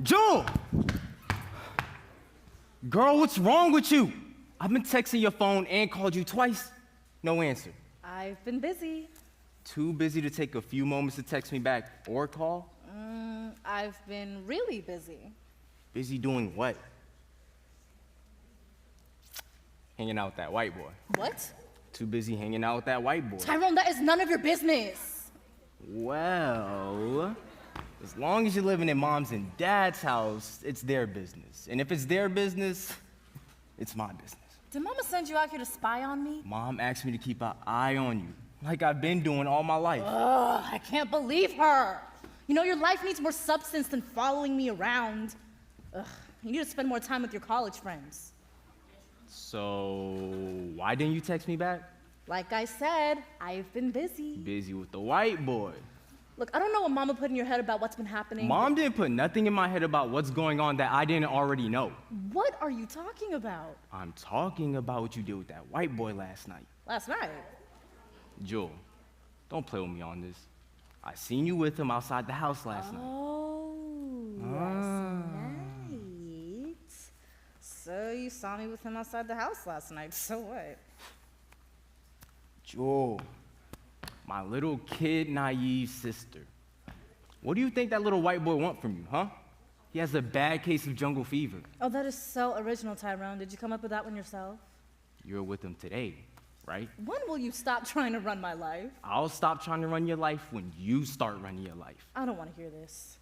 Jewel! Girl, what's wrong with you? I've been texting your phone and called you twice. No answer. I've been busy. Too busy to take a few moments to text me back or call? I've been really busy. Busy doing what? Hanging out with that white boy. What? Too busy hanging out with that white boy. Tyrone, that is none of your business. Well, as long as you're living in mom's and dad's house, it's their business. And if it's their business, it's my business. Did Mama send you out here to spy on me? Mom asked me to keep an eye on you, like I've been doing all my life. Ugh, I can't believe her. You know, your life needs more substance than following me around. Ugh, you need to spend more time with your college friends. So, why didn't you text me back? Like I said, I've been busy. Busy with the white boy. Look, I don't know what Mama put in your head about what's been happening. Mom didn't put nothing in my head about what's going on that I didn't already know. What are you talking about? I'm talking about what you did with that white boy last night. Last night? Jewel, don't play with me on this. I seen you with him outside the house last night. Oh, last night. So you saw me with him outside the house last night. So what? Jewel, my little kid naive sister. What do you think that little white boy want from you, huh? He has a bad case of jungle fever. Oh, that is so original, Tyrone. Did you come up with that one yourself? You're with him today, right? When will you stop trying to run my life? I'll stop trying to run your life when you start running your life. I don't want to hear this.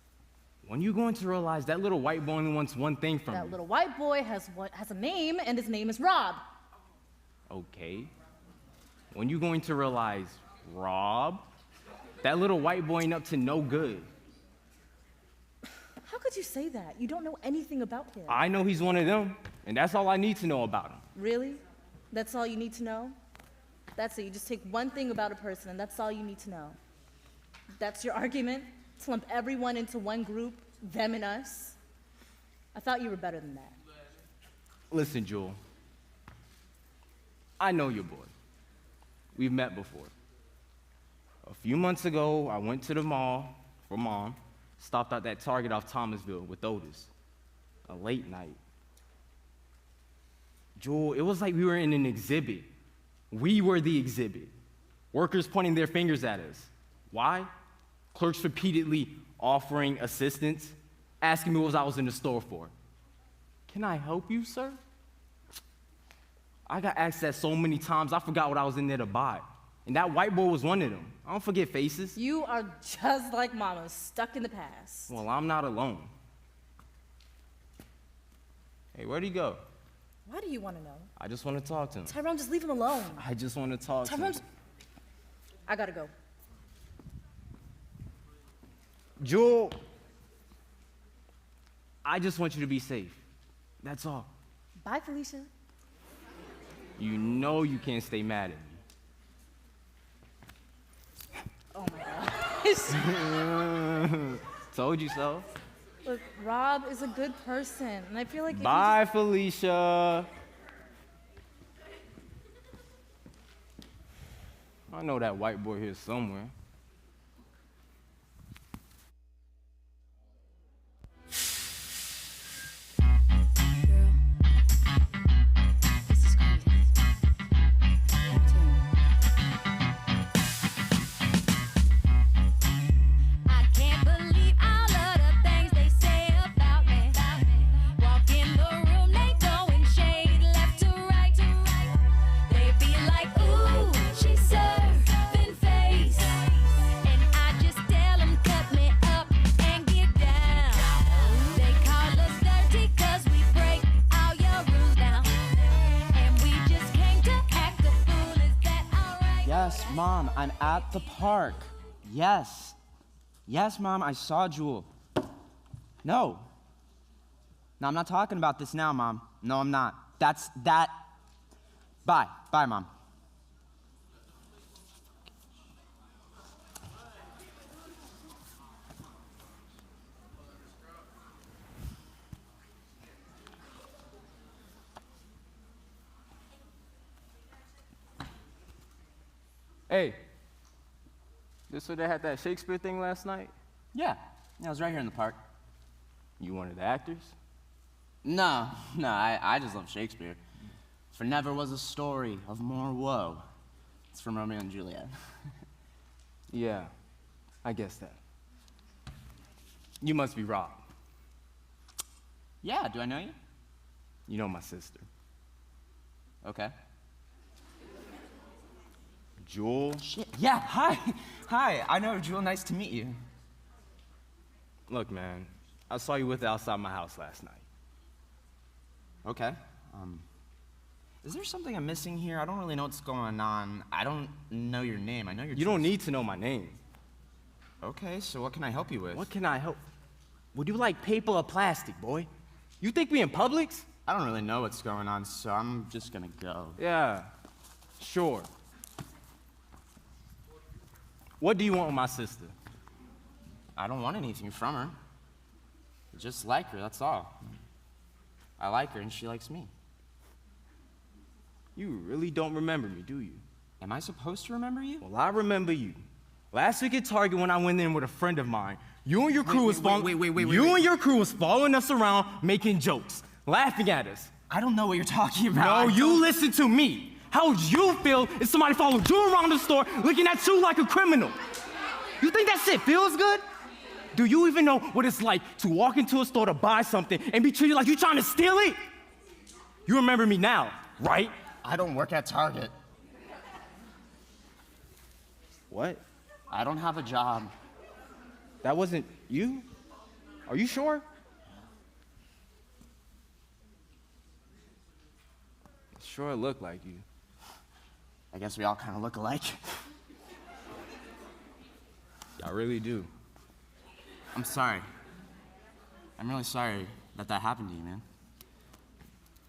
When you going to realize that little white boy only wants one thing from you? That little white boy has a name, and his name is Rob. Okay. When you going to realize, Rob, that little white boy ain't up to no good. How could you say that? You don't know anything about him. I know he's one of them, and that's all I need to know about him. Really? That's all you need to know? That's it. You just take one thing about a person, and that's all you need to know. That's your argument? To lump everyone into one group, them and us? I thought you were better than that. Listen, Jewel. I know your boy. We've met before. A few months ago, I went to the mall for Mom, stopped out that Target off Thomasville with Otis. A late night. Jewel, it was like we were in an exhibit. We were the exhibit. Workers pointing their fingers at us. Why? Clerks repeatedly offering assistance, asking me what I was in the store for. Can I help you, sir? I got asked that so many times, I forgot what I was in there to buy. And that white boy was one of them. I don't forget faces. You are just like Mama, stuck in the past. Well, I'm not alone. Hey, where'd he go? Why do you want to know? I just want to talk to him. Tyrone, just leave him alone. I just want to talk to him. I gotta go. Jewel, I just want you to be safe. That's all. Bye, Felicia. You know you can't stay mad at me. Oh my God. Told you so. Look, Rob is a good person, and I feel like if Bye, Felicia. I know that white boy here somewhere. Yes, Mom, I'm at the park. Yes. Yes, Mom, I saw Jewel. No. No, I'm not talking about this now, Mom. No, I'm not. That's that. Bye. Bye, Mom. Hey, this where they had that Shakespeare thing last night? Yeah, I was right here in the park. You one of the actors? No, I just love Shakespeare. For never was a story of more woe. It's from Romeo and Juliet. Yeah, I guess that. You must be Rob. Yeah, do I know you? You know my sister. Okay. Jewel? Shit, yeah, hi. Hi, I know Jewel, nice to meet you. Look, man, I saw you with her outside my house last night. Okay. Is there something I'm missing here? I don't really know what's going on. I don't know your name. I know your. You don't need to know my name. Okay, so what can I help you with? What can I help? Would you like paper or plastic, boy? You think we in Publix? I don't really know what's going on, so I'm just gonna go. Yeah, sure. What do you want with my sister? I don't want anything from her. I just like her, that's all. I like her and she likes me. You really don't remember me, do you? Am I supposed to remember you? Well, I remember you. Last week at Target when I went in with a friend of mine, you and your crew was following us around making jokes, laughing at us. I don't know what you're talking about. No, you listen to me. How would you feel if somebody followed you around the store looking at you like a criminal? You think that shit feels good? Do you even know what it's like to walk into a store to buy something and be treated like you're trying to steal it? You remember me now, right? I don't work at Target. What? I don't have a job. That wasn't you? Are you sure? Sure looked like you. I guess we all kind of look alike. I really do. I'm sorry. I'm really sorry that happened to you, man.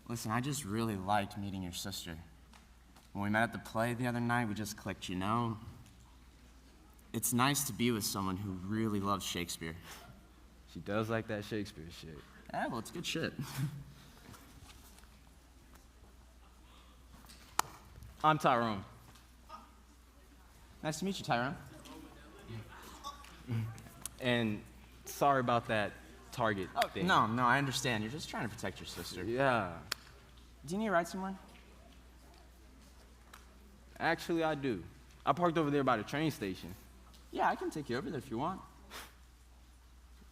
Listen, I just really liked meeting your sister. When we met at the play the other night, we just clicked, you know? It's nice to be with someone who really loves Shakespeare. She does like that Shakespeare shit. Yeah, well, it's good shit. I'm Tyrone. Nice to meet you, Tyrone. And sorry about that Target thing. No, I understand. You're just trying to protect your sister. Yeah. Do you need a ride somewhere? Actually, I do. I parked over there by the train station. Yeah, I can take you over there if you want.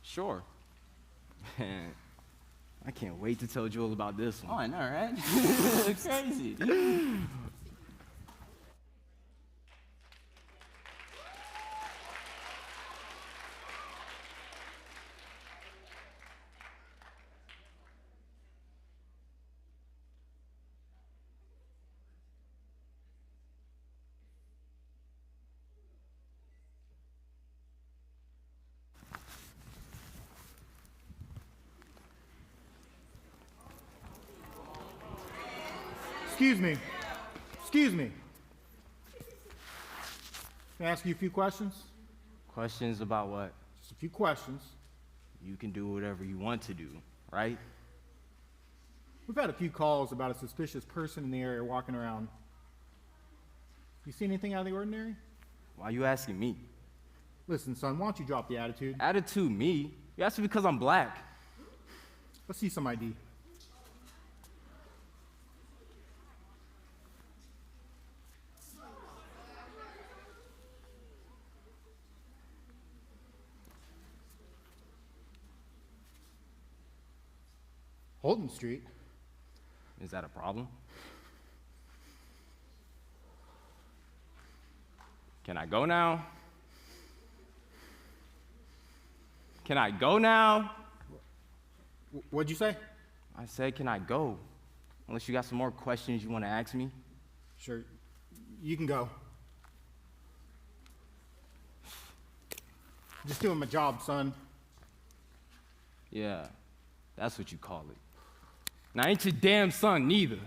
Sure. Man, I can't wait to tell Joel about this one. Oh, I know, right? It's crazy. Excuse me. Can I ask you a few questions? Questions about what? Just a few questions. You can do whatever you want to do, right? We've had a few calls about a suspicious person in the area walking around. You see anything out of the ordinary? Why are you asking me? Listen, son, why don't you drop the attitude? Attitude, me? You asked me because I'm black. Let's see some ID. Holden Street. Is that a problem? Can I go now? Can I go now? What'd you say? I said, can I go? Unless you got some more questions you want to ask me. Sure, you can go. Just doing my job, son. Yeah, that's what you call it. And I ain't your damn son, neither.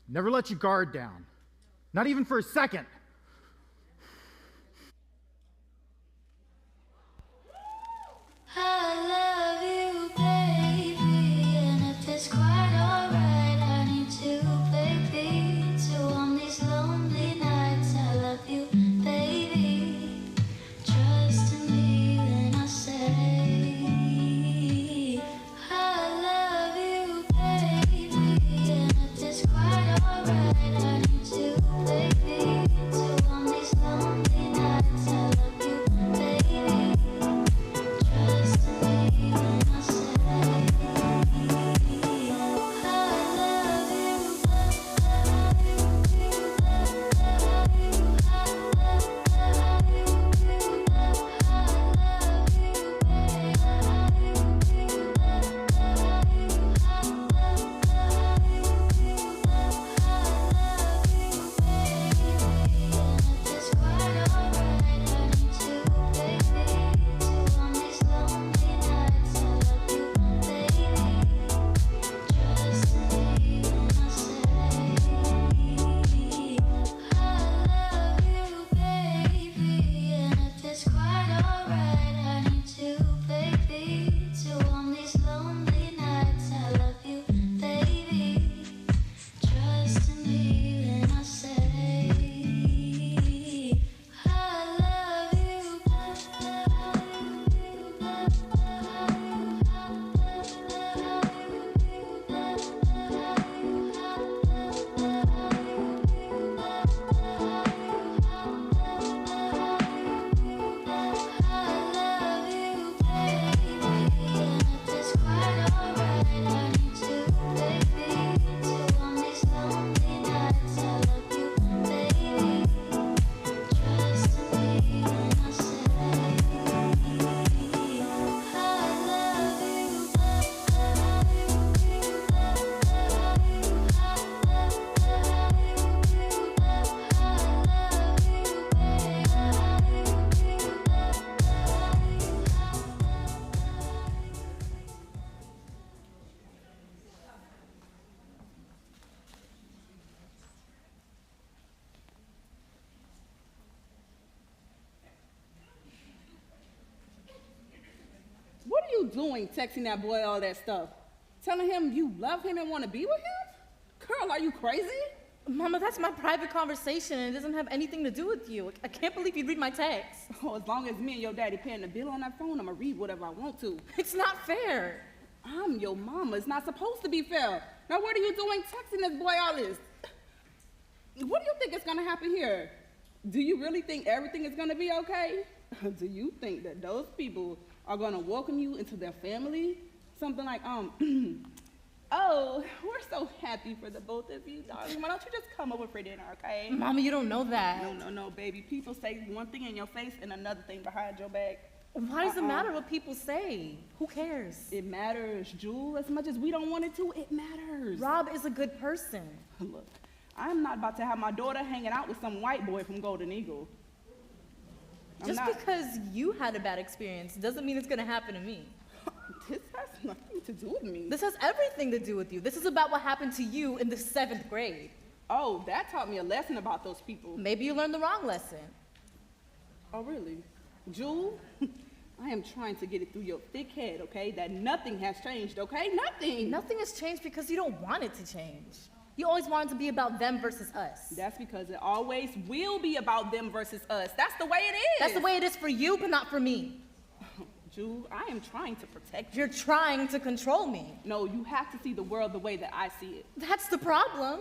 Never let your guard down. Not even for a second. I love you, baby, and if it's quite alright, I need to, baby, to on these lonely nights. I love you, baby. Trust in me when I say I love you, baby, and if it's quite alright, I need to, baby, to on these lonely nights. I love you, baby. Trust in me when I say What are you doing texting that boy all that stuff? Telling him you love him and want to be with him? Girl, are you crazy? Mama, that's my private conversation and it doesn't have anything to do with you. I can't believe you'd read my text. Oh, as long as me and your daddy paying the bill on that phone, I'm gonna read whatever I want to. It's not fair. I'm your mama. It's not supposed to be fair. Now what are you doing texting this boy all this? What do you think is gonna happen here? Do you really think everything is gonna be okay? Do you think that those people are gonna welcome you into their family? Something like, oh, we're so happy for the both of you, darling. Why don't you just come over for dinner, okay? Mama, you don't know that. No, baby. People say one thing in your face and another thing behind your back. Why does it matter what people say? Who cares? It matters, Jewel. As much as we don't want it to, it matters. Rob is a good person. Look, I'm not about to have my daughter hanging out with some white boy from Golden Eagle. Just because you had a bad experience doesn't mean it's gonna happen to me. This has nothing to do with me. This has everything to do with you. This is about what happened to you in the 7th grade. Oh, that taught me a lesson about those people. Maybe you learned the wrong lesson. Oh, really? Jewel, I am trying to get it through your thick head, okay, that nothing has changed, okay? Nothing. Nothing has changed because you don't want it to change. You always want it to be about them versus us. That's because it always will be about them versus us. That's the way it is. That's the way it is for you, but not for me. Jewel, I am trying to protect you. You're trying to control me. No, you have to see the world the way that I see it. That's the problem.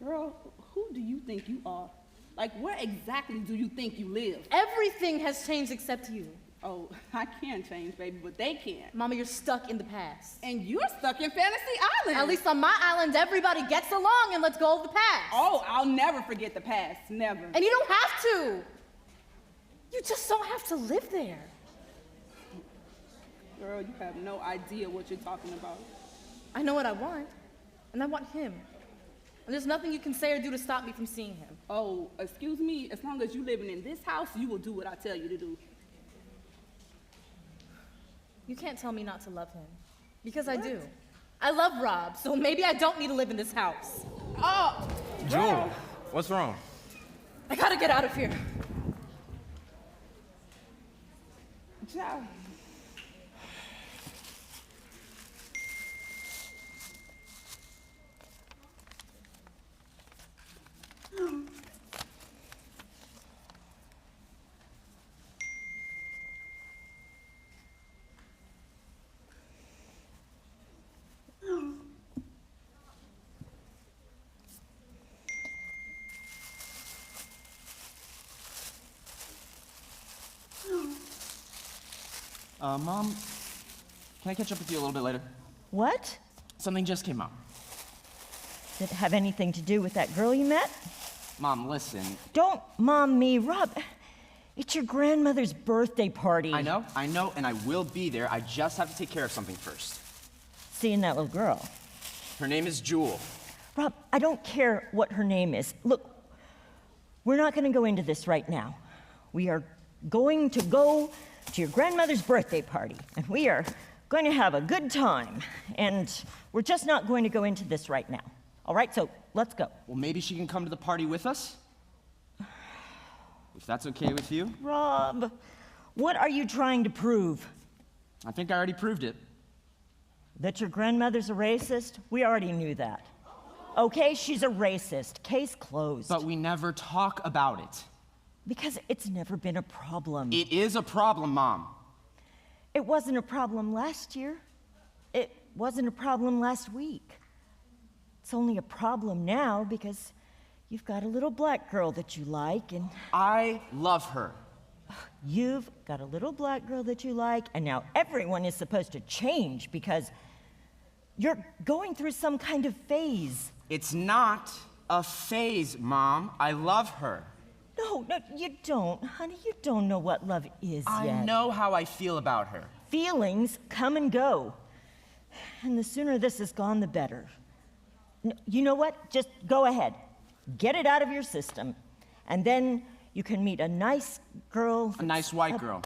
Girl, who do you think you are? Like, where exactly do you think you live? Everything has changed except you. Oh, I can change, baby, but they can't. Mama, you're stuck in the past. And you're stuck in Fantasy Island. At least on my island, everybody gets along and lets go of the past. Oh, I'll never forget the past, never. And you don't have to. You just don't have to live there. Girl, you have no idea what you're talking about. I know what I want, and I want him. And there's nothing you can say or do to stop me from seeing him. Oh, excuse me, as long as you're living in this house, you will do what I tell you to do. You can't tell me not to love him, because I do. I love Rob, so maybe I don't need to live in this house. Oh, Jewel, what's wrong? I gotta get out of here. Ciao. Mom, can I catch up with you a little bit later? What? Something just came up. Did it have anything to do with that girl you met? Mom, listen. Don't mom me, Rob. It's your grandmother's birthday party. I know, and I will be there. I just have to take care of something first. Seeing that little girl. Her name is Jewel. Rob, I don't care what her name is. Look, we're not going to go into this right now. We are going to go to your grandmother's birthday party, and we are going to have a good time, and we're just not going to go into this right now. All right, so let's go. Well, maybe she can come to the party with us? If that's okay with you. Rob, what are you trying to prove? I think I already proved it. That your grandmother's a racist? We already knew that. Okay, she's a racist. Case closed. But we never talk about it. Because it's never been a problem. It is a problem, Mom. It wasn't a problem last year. It wasn't a problem last week. It's only a problem now because you've got a little black girl that you like and... I love her. You've got a little black girl that you like, and now everyone is supposed to change because you're going through some kind of phase. It's not a phase, Mom. I love her. No, you don't. Honey, you don't know what love is yet. I know how I feel about her. Feelings come and go. And the sooner this is gone, the better. You know what? Just go ahead. Get it out of your system. And then you can meet a nice girl. A nice white girl.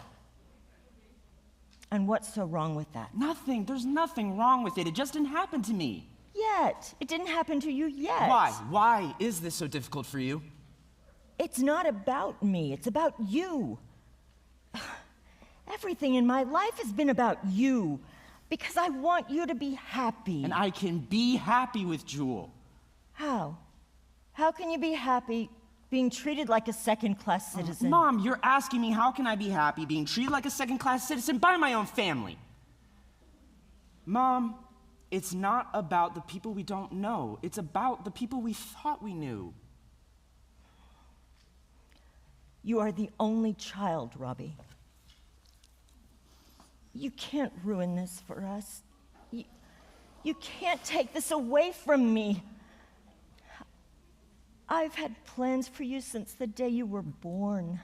And what's so wrong with that? Nothing. There's nothing wrong with it. It just didn't happen to me. Yet. It didn't happen to you yet. Why? Why is this so difficult for you? It's not about me. It's about you. Everything in my life has been about you. Because I want you to be happy. And I can be happy with Jewel. How? How can you be happy being treated like a second-class citizen? Mom, you're asking me how can I be happy being treated like a second-class citizen by my own family? Mom, it's not about the people we don't know. It's about the people we thought we knew. You are the only child, Robbie. You can't ruin this for us. You can't take this away from me. I've had plans for you since the day you were born.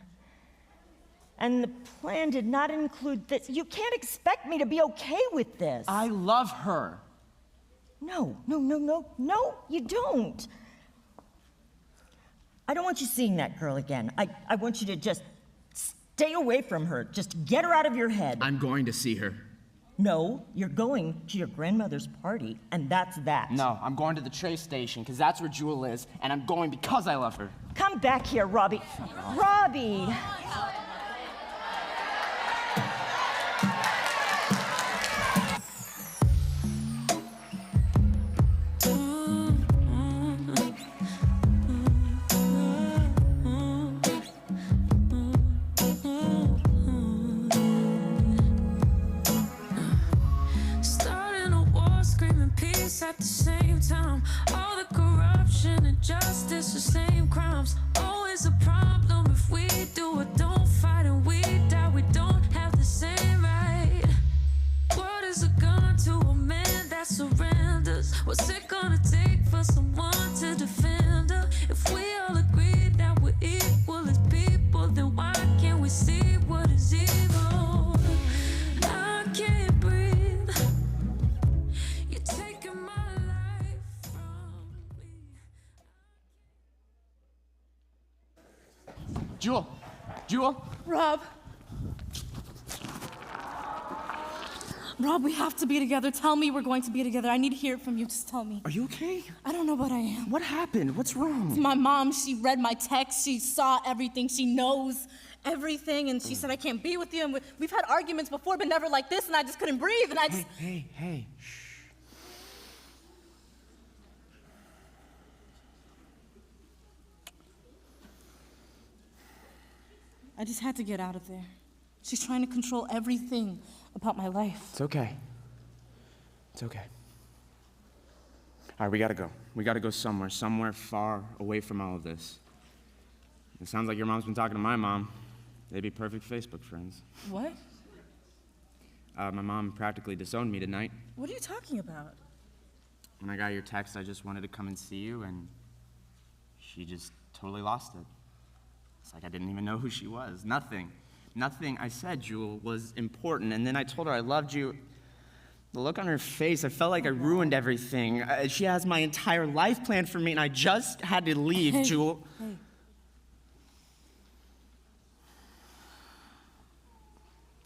And the plan did not include this. You can't expect me to be okay with this. I love her. No, you don't. I don't want you seeing that girl again. I want you to just stay away from her. Just get her out of your head. I'm going to see her. No, you're going to your grandmother's party, and that's that. No, I'm going to the train station, because that's where Jewel is, and I'm going because I love her. Come back here, Robbie. Robbie! At the same time, all the corruption and justice, the same crimes. Always a problem if we do or don't fight and we die. We don't have the same right. What is a gun to a man that surrenders? What's it gonna take for someone to defend her? If we all agree that we're equal as people, then why can't we see what is evil? I can't breathe. You're taking my life from me. Jewel! Jewel! Rob, we have to be together. Tell me we're going to be together. I need to hear it from you. Just tell me. Are you okay? I don't know what I am. What happened? What's wrong? My mom, she read my text. She saw everything. She knows everything. And she said, I can't be with you. And we've had arguments before, but never like this. And I just couldn't breathe. And I just... Hey. Shh. I just had to get out of there. She's trying to control everything about my life. It's okay. It's okay. All right, we gotta go. We gotta go somewhere far away from all of this. It sounds like your mom's been talking to my mom. They'd be perfect Facebook friends. What? My mom practically disowned me tonight. What are you talking about? When I got your text, I just wanted to come and see you, and she just totally lost it. It's like I didn't even know who she was. Nothing I said, Jewel, was important. And then I told her I loved you. The look on her face, I felt like I ruined everything. She has my entire life planned for me, and I just had to leave, Jewel. Hey.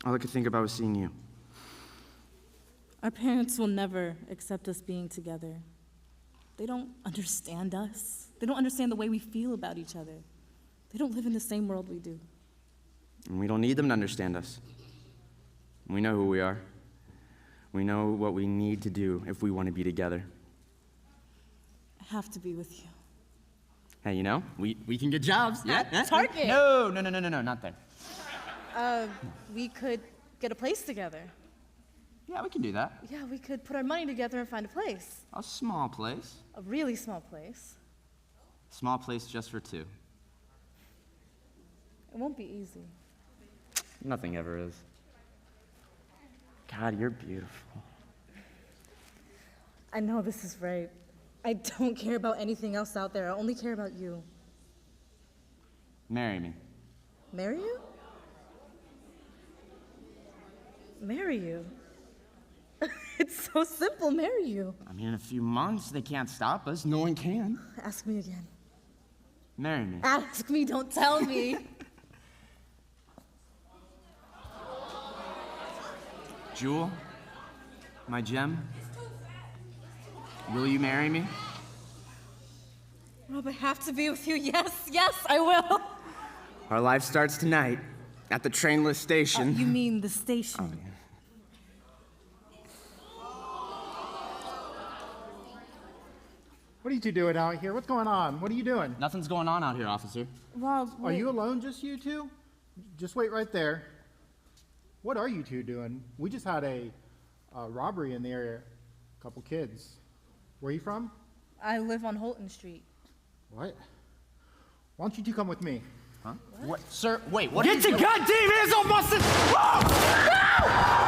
All I could think about was seeing you. Our parents will never accept us being together. They don't understand us. They don't understand the way we feel about each other. They don't live in the same world we do. And we don't need them to understand us. We know who we are. We know what we need to do if we want to be together. I have to be with you. Hey, you know, we can get jobs. At Target. No, not there. We could get a place together. Yeah, we can do that. Yeah, we could put our money together and find a place. A small place. A really small place. Small place just for two. It won't be easy. Nothing ever is. God, you're beautiful. I know this is right. I don't care about anything else out there. I only care about you. Marry me. Marry you? Marry you? It's so simple, marry you. I mean, in a few months, they can't stop us. No one can. Ask me again. Marry me. Ask me, don't tell me. Jewel, my gem, will you marry me? Rob, I have to be with you. Yes, I will. Our life starts tonight at the trainless station. You mean the station? Oh, yeah. What are you two doing out here? What's going on? What are you doing? Nothing's going on out here, officer. Rob, Are you alone, just you two? Just wait right there. What are you two doing? We just had a robbery in the area. A couple kids. Where are you from? I live on Holton Street. What? Why don't you two come with me? Huh? What? Sir, wait, what? Get your goddamn hands off my sister! Whoa!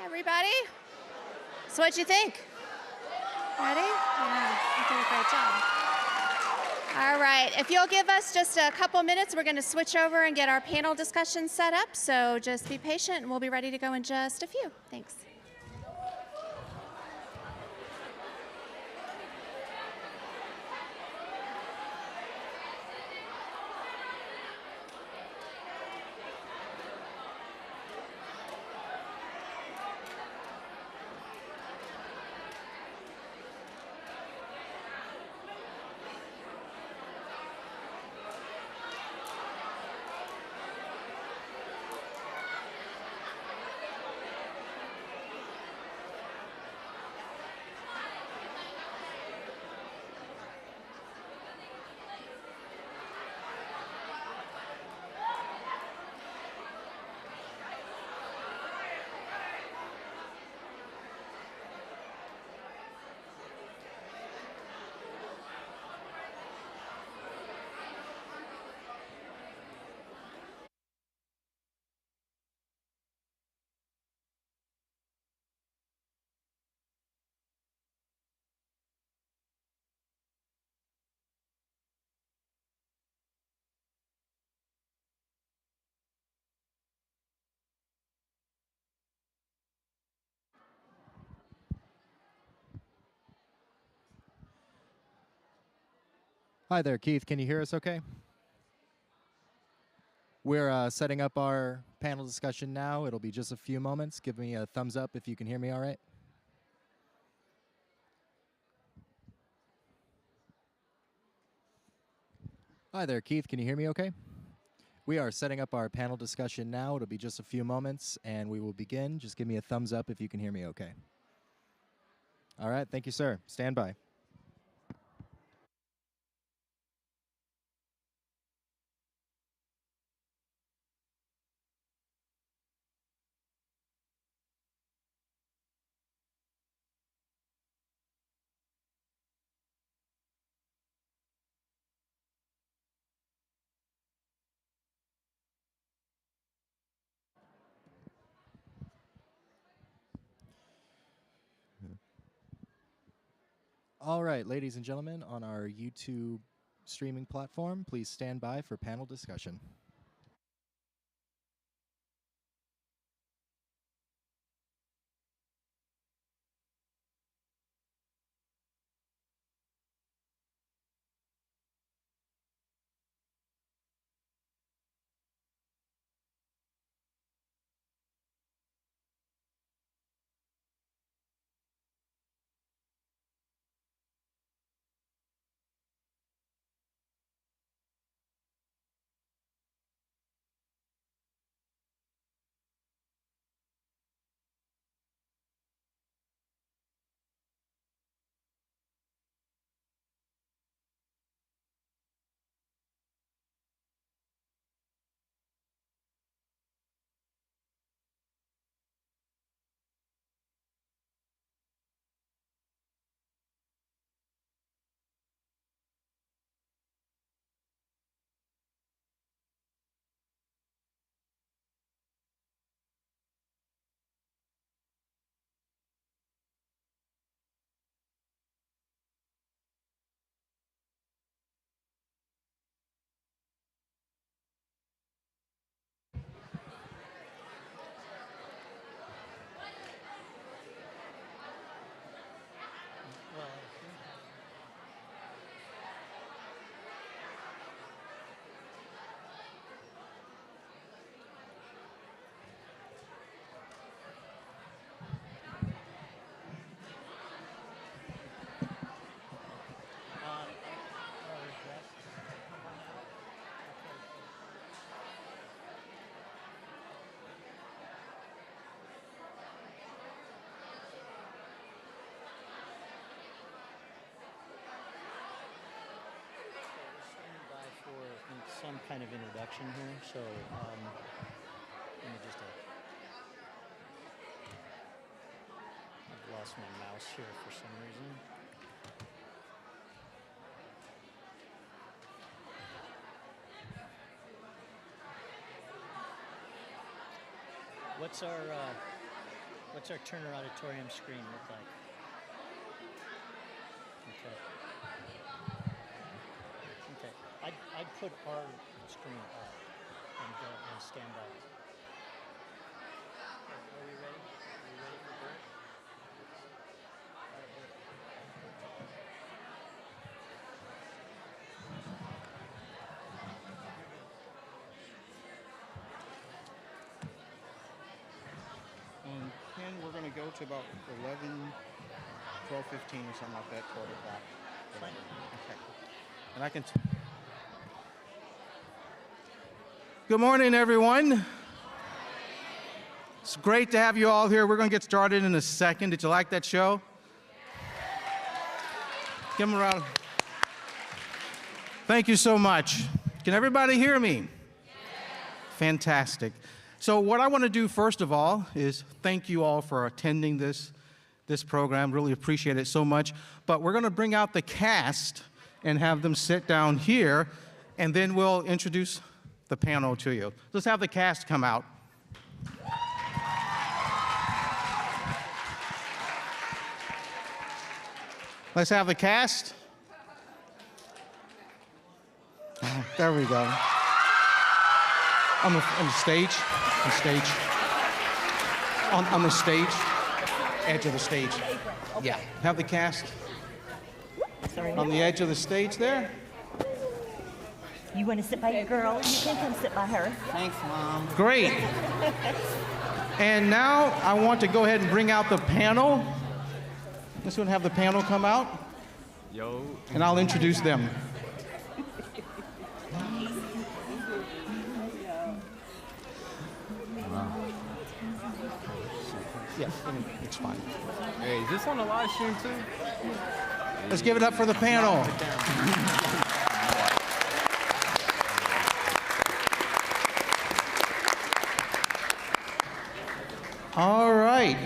Everybody? So what'd you think? Ready? Yeah, you did a great job. All right, if you'll give us just a couple minutes, we're going to switch over and get our panel discussion set up. So just be patient and we'll be ready to go in just a few. Thanks. Hi there, Keith. Can you hear us okay? We're setting up our panel discussion now. It'll be just a few moments. Give me a thumbs up if you can hear me all right. Hi there, Keith. Can you hear me okay? We are setting up our panel discussion now. It'll be just a few moments, and we will begin. Just give me a thumbs up if you can hear me okay. All right. Thank you, sir. Stand by. All right, ladies and gentlemen, on our YouTube streaming platform, please stand by for panel discussion. Some kind of introduction here, so let me just. I've lost my mouse here for some reason. What's our What's our Turner Auditorium screen look like? Okay. Okay. I'd put our screen up and stand by. Are we ready? Are we ready for Bert? Ken, we're going to go to about 11, 12, 15 or something like that, 12 o'clock. Fine. Okay. And I can... Good morning, everyone. It's great to have you all here. We're going to get started in a second. Did you like that show? Give them a round. Thank you so much. Can everybody hear me? Fantastic. So what I want to do first of all is thank you all for attending this program. Really appreciate it so much. But we're going to bring out the cast and have them sit down here, and then we'll introduce the panel to you. Let's have the cast come out. Let's have the cast. There we go. On the stage. On the stage. Edge of the stage. Yeah. Have the cast on the edge of the stage there. You want to sit by your girl? You can come sit by her. Thanks, Mom. Great. And now I want to go ahead and bring out the panel. Let's go and have the panel come out. Yo. And I'll introduce them. Yeah, it's fine. Hey, is this on the live stream too? Let's give it up for the panel. All right.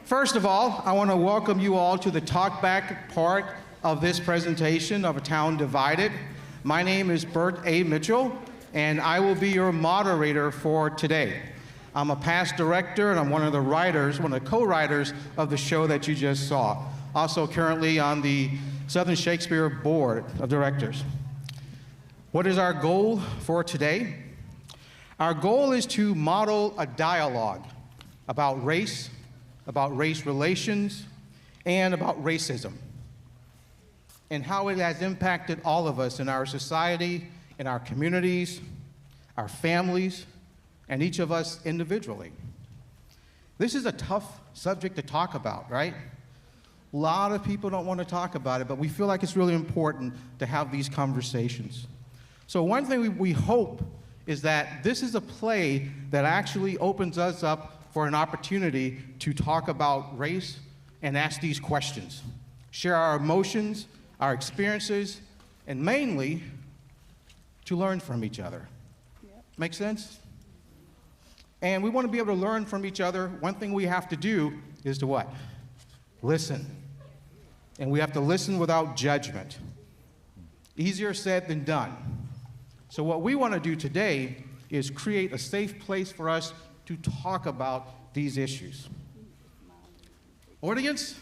First of all, I want to welcome you all to the talkback part of this presentation of A Town Divided. My name is Bert A. Mitchell, and I will be your moderator for today. I'm a past director, and I'm one of the writers, one of the co-writers of the show that you just saw. Also currently on the Southern Shakespeare Board of Directors. What is our goal for today? Our goal is to model a dialogue about race relations, and about racism, and how it has impacted all of us in our society, in our communities, our families, and each of us individually. This is a tough subject to talk about, right? A lot of people don't want to talk about it, but we feel like it's really important to have these conversations. So one thing we hope is that this is a play that actually opens us up for an opportunity to talk about race and ask these questions, share our emotions, our experiences, and mainly to learn from each other. Yep. Make sense? And we want to be able to learn from each other. One thing we have to do is to what? Listen. And we have to listen without judgment. Easier said than done. So what we want to do today is create a safe place for us to talk about these issues. Audience,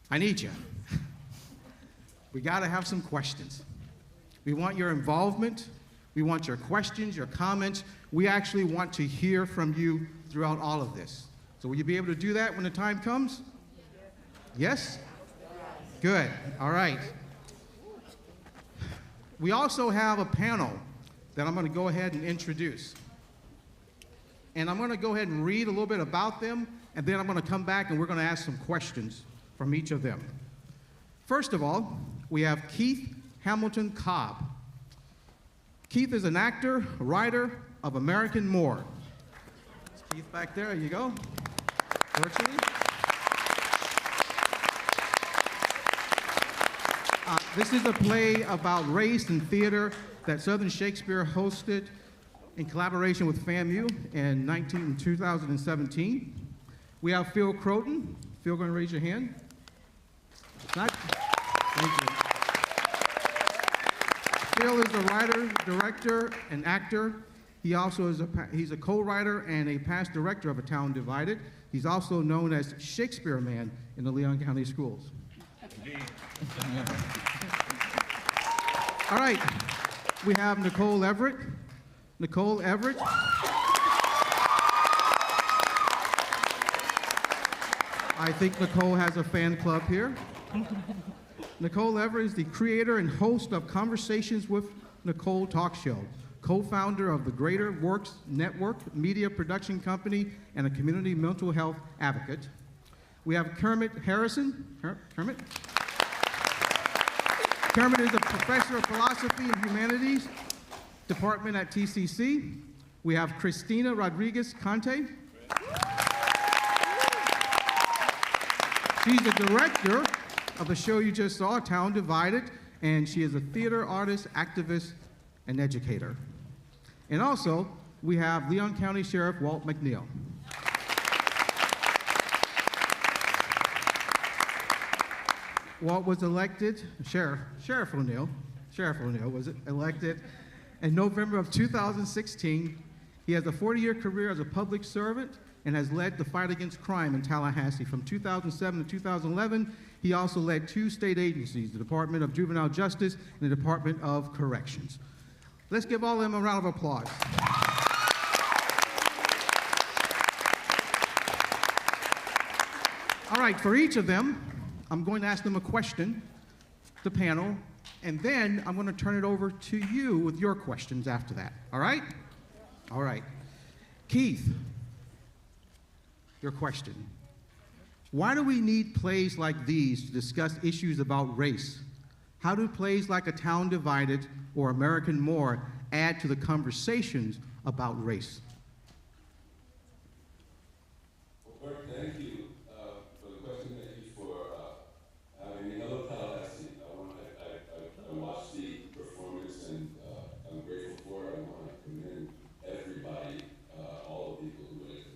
I need you. We got to have some questions. We want your involvement. We want your questions, your comments. We actually want to hear from you throughout all of this. So will you be able to do that when the time comes? Yes? Good. All right. We also have a panel that I'm going to go ahead and introduce. And I'm going to go ahead and read a little bit about them, and then I'm going to come back and we're going to ask some questions from each of them. First of all, we have Keith Hamilton Cobb. Keith is an actor, writer of American More. It's Keith back there, you go, virtually. This is a play about race and theater that Southern Shakespeare hosted in collaboration with FAMU in 2017. We have Phil Croton. Phil, going to raise your hand? Thank you. Phil is a writer, director, and actor. He also is he's a co-writer and a past director of A Town Divided. He's also known as Shakespeare Man in the Leon County Schools. All right, we have Nicole Everett. Nicole Everett. I think Nicole has a fan club here. Nicole Everett is the creator and host of Conversations with Nicole Talk Show, co-founder of the Greater Works Network media production company and a community mental health advocate. We have Kermit Harrison. Kermit? Kermit is a professor of philosophy and humanities department at TCC. We have Christina Rodriguez Conte. She's the director of the show you just saw, Town Divided, and she is a theater artist, activist, and educator. And also, we have Leon County Sheriff Walt McNeil. Walt was elected, Sheriff O'Neill was elected in November of 2016. He has a 40-year career as a public servant and has led the fight against crime in Tallahassee. From 2007 to 2011, he also led 2 state agencies, the Department of Juvenile Justice and the Department of Corrections. Let's give all of them a round of applause. All right, for each of them, I'm going to ask them a question, the panel, and then I'm going to turn it over to you with your questions after that. All right? All right. Keith, your question. Why do we need plays like these to discuss issues about race? How do plays like A Town Divided or American More add to the conversations about race? Well, Bert, thank you for the question. Thank you for having me. Hello, Tallahassee. I watched the performance and I'm grateful for it. I want to commend everybody, all the people who went to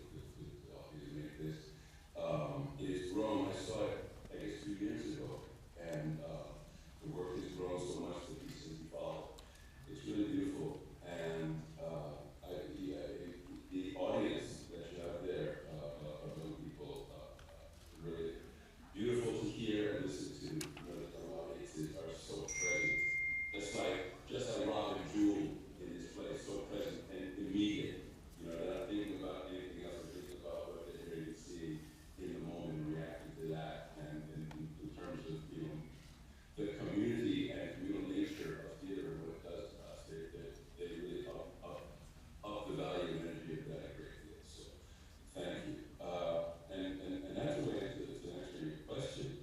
make this. It has grown. I saw it, I guess, 2 years ago, and the work has grown so much, the pieces evolved. It's really beautiful, and the audience that you have there of young people, really beautiful to hear and listen to. The audiences are so present. Just like Rob and Jewel in this place, so present and immediate. They're not thinking about anything else, they're thinking about what they're hearing and seeing in the moment and reacting to that. And in terms of the community and communal nature of theater and what it does to us, they really up the value and energy of that a great deal. So thank you. And that's a way to answer your question.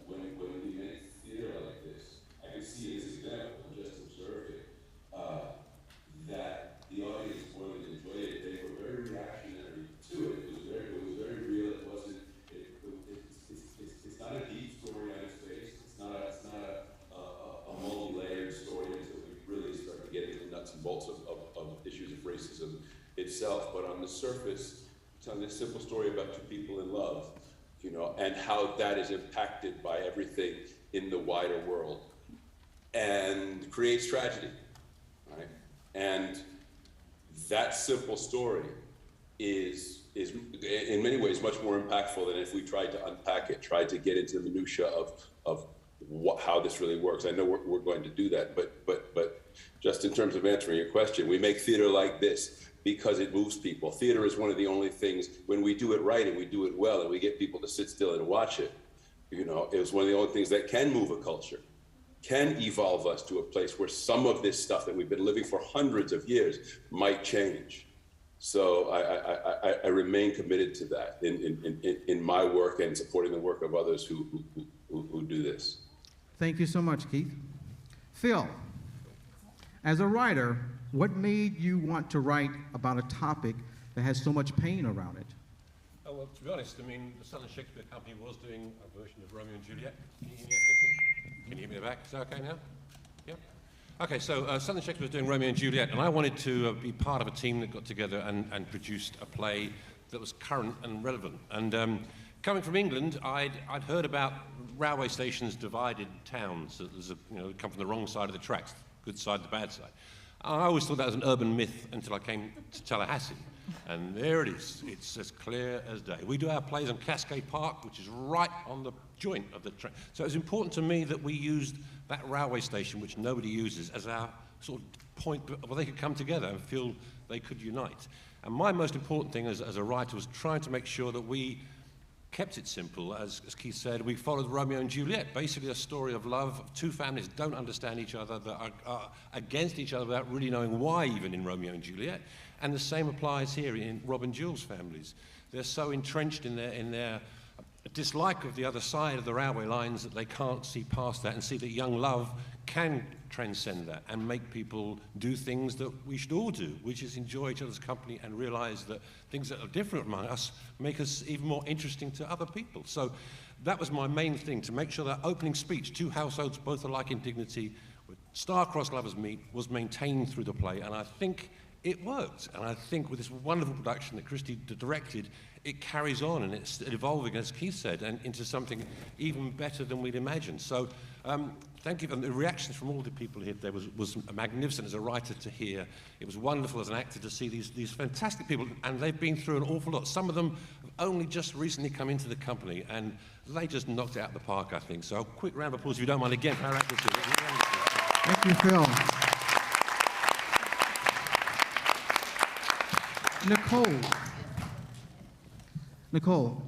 When we make theater like this, I can see this example and just observe it, that the audience more than enjoyed it. They were very reactionary to it. It was very real. It wasn't. It's not a deep story on its face. It's not a multi-layered story until we really start to get into the nuts and bolts of issues of racism itself. But on the surface, it's on this simple story about 2 people in love, and how that is impacted by everything in the wider world, and creates tragedy, right? And that simple story is in many ways much more impactful than if we tried to unpack it, tried to get into the minutia of how this really works. I know we're going to do that, but just in terms of answering your question, we make theater like this because it moves people. Theater is one of the only things, when we do it right and we do it well and we get people to sit still and watch it, it's one of the only things that can move a culture, can evolve us to a place where some of this stuff that we've been living for hundreds of years might change. So I remain committed to that in my work and supporting the work of others who do this. Thank you so much, Keith. Phil, as a writer, what made you want to write about a topic that has so much pain around it? Oh, well, to be honest, the Southern Shakespeare Company was doing a version of Romeo and Juliet. Can you hear me? Can you hear me in the back? Is that okay now? Yeah? Okay, so Southern Shakespeare was doing Romeo and Juliet, and I wanted to be part of a team that got together and produced a play that was current and relevant. And coming from England, I'd heard about railway stations divided towns. That there's come from the wrong side of the tracks, good side, the bad side. I always thought that was an urban myth until I came to Tallahassee. And there it is. It's as clear as day. We do our plays on Cascade Park, which is right on the joint of the train. So it's important to me that we used that railway station, which nobody uses, as our sort of point where they could come together and feel they could unite. And my most important thing as a writer was trying to make sure that we kept it simple. As Keith said, we followed Romeo and Juliet, basically a story of love, of two families that don't understand each other, that are against each other without really knowing why, even in Romeo and Juliet. And the same applies here in Rob and Jules' families. They're so entrenched in their dislike of the other side of the railway lines that they can't see past that and see that young love can transcend that and make people do things that we should all do, which is enjoy each other's company and realize that things that are different among us make us even more interesting to other people. So that was my main thing, to make sure that opening speech, two households both alike in dignity, with star-crossed lovers meet, was maintained through the play, and I think it worked. And I think with this wonderful production that Christy directed, it carries on and it's evolving, as Keith said, and into something even better than we'd imagined. So thank you. And the reactions from all the people here today was magnificent as a writer to hear. It was wonderful as an actor to see these fantastic people, and they've been through an awful lot. Some of them have only just recently come into the company, and they just knocked it out of the park, I think. So a quick round of applause, if you don't mind, again, for our actors here. Thank you, Phil. Nicole,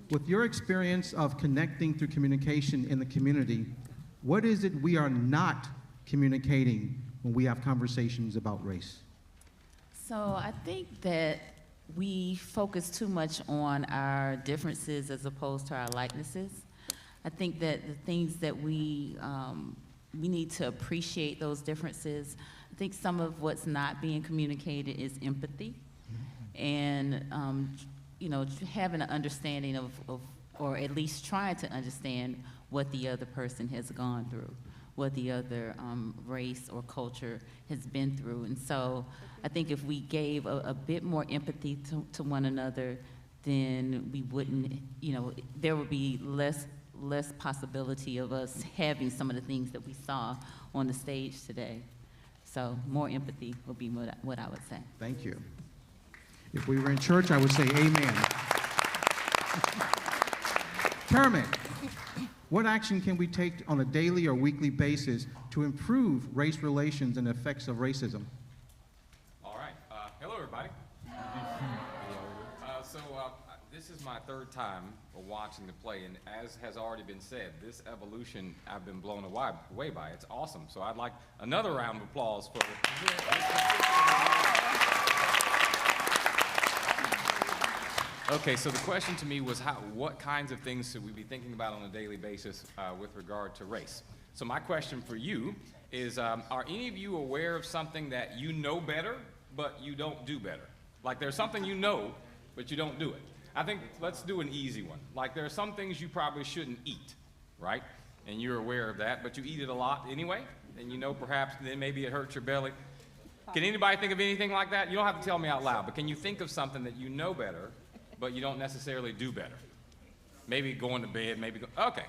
with your experience of connecting through communication in the community, what is it we are not communicating when we have conversations about race? So I think that we focus too much on our differences as opposed to our likenesses. I think that the things that we need to appreciate those differences. I think some of what's not being communicated is empathy. And having an understanding of, or at least trying to understand what the other person has gone through, what the other race or culture has been through. And so I think if we gave a bit more empathy to one another, then we wouldn't, there would be less possibility of us having some of the things that we saw on the stage today. So more empathy would be what I would say. Thank you. If we were in church, I would say amen. Kermit, what action can we take on a daily or weekly basis to improve race relations and effects of racism? All right. Hello, everybody. This is my third time watching the play, and as has already been said, this evolution I've been blown away by. It's awesome. So I'd like another round of applause for Okay, so the question to me was what kinds of things should we be thinking about on a daily basis with regard to race? So my question for you is, are any of you aware of something that you know better, but you don't do better? Like there's something you know, but you don't do it. I think let's do an easy one. Like there are some things you probably shouldn't eat, right? And you're aware of that, but you eat it a lot anyway, and you know perhaps then maybe it hurts your belly. Can anybody think of anything like that? You don't have to tell me out loud, but can you think of something that you know better, but you don't necessarily do better? Maybe going to bed, okay.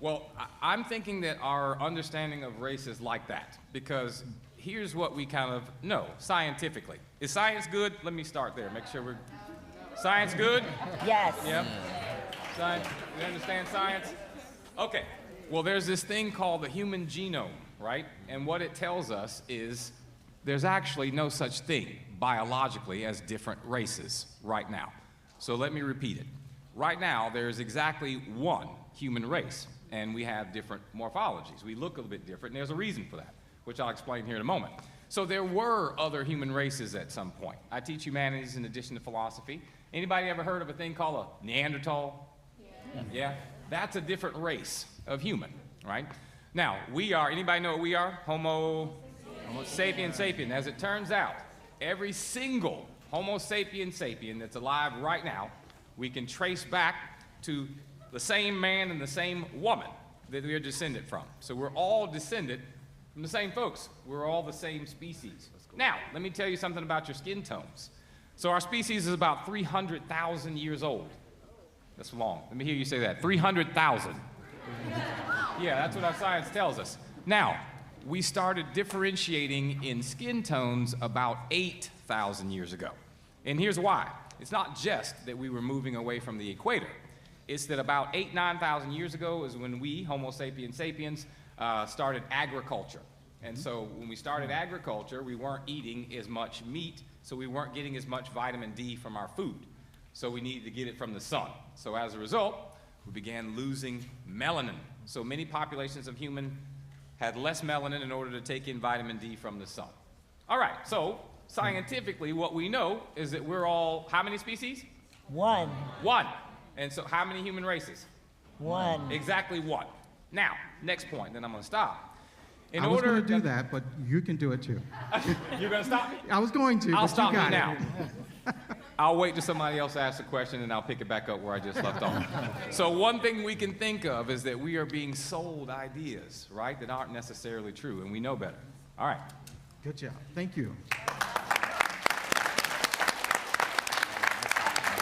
Well, I'm thinking that our understanding of race is like that, because here's what we kind of know scientifically. Is science good? Let me start there, make sure science good? Yes. Yep. Science, you understand science? Okay, well there's this thing called the human genome, right? And what it tells us is there's actually no such thing biologically as different races right now. So let me repeat it. Right now, there's exactly one human race, and we have different morphologies. We look a little bit different, and there's a reason for that, which I'll explain here in a moment. So there were other human races at some point. I teach humanities in addition to philosophy. Anybody ever heard of a thing called a Neanderthal? Yeah? That's a different race of human, right? Now, anybody know what we are? Homo sapien sapien. As it turns out, every single Homo sapien sapien that's alive right now, we can trace back to the same man and the same woman that we are descended from. So we're all descended from the same folks. We're all the same species. Now, let me tell you something about your skin tones. So our species is about 300,000 years old. That's long. Let me hear you say that. 300,000. Yeah, that's what our science tells us. Now, we started differentiating in skin tones about 8,000 years ago. And here's why. It's not just that we were moving away from the equator. It's that about 9,000 years ago is when we, Homo sapiens sapiens, started agriculture. And so when we started agriculture, we weren't eating as much meat, so we weren't getting as much vitamin D from our food. So we needed to get it from the sun. So as a result, we began losing melanin. So many populations of human had less melanin in order to take in vitamin D from the sun. All right, so scientifically, what we know is that we're all, how many species? One. One. And so how many human races? One. Exactly one. Now, next point, then I'm gonna stop. I was going to do that, but you can do it too. You're gonna stop me? I was going to, I'll but stop you you got now. it. I'll wait till somebody else asks a question and I'll pick it back up where I just left off. So one thing we can think of is that we are being sold ideas, right, that aren't necessarily true, and we know better. All right. Good job. Thank you.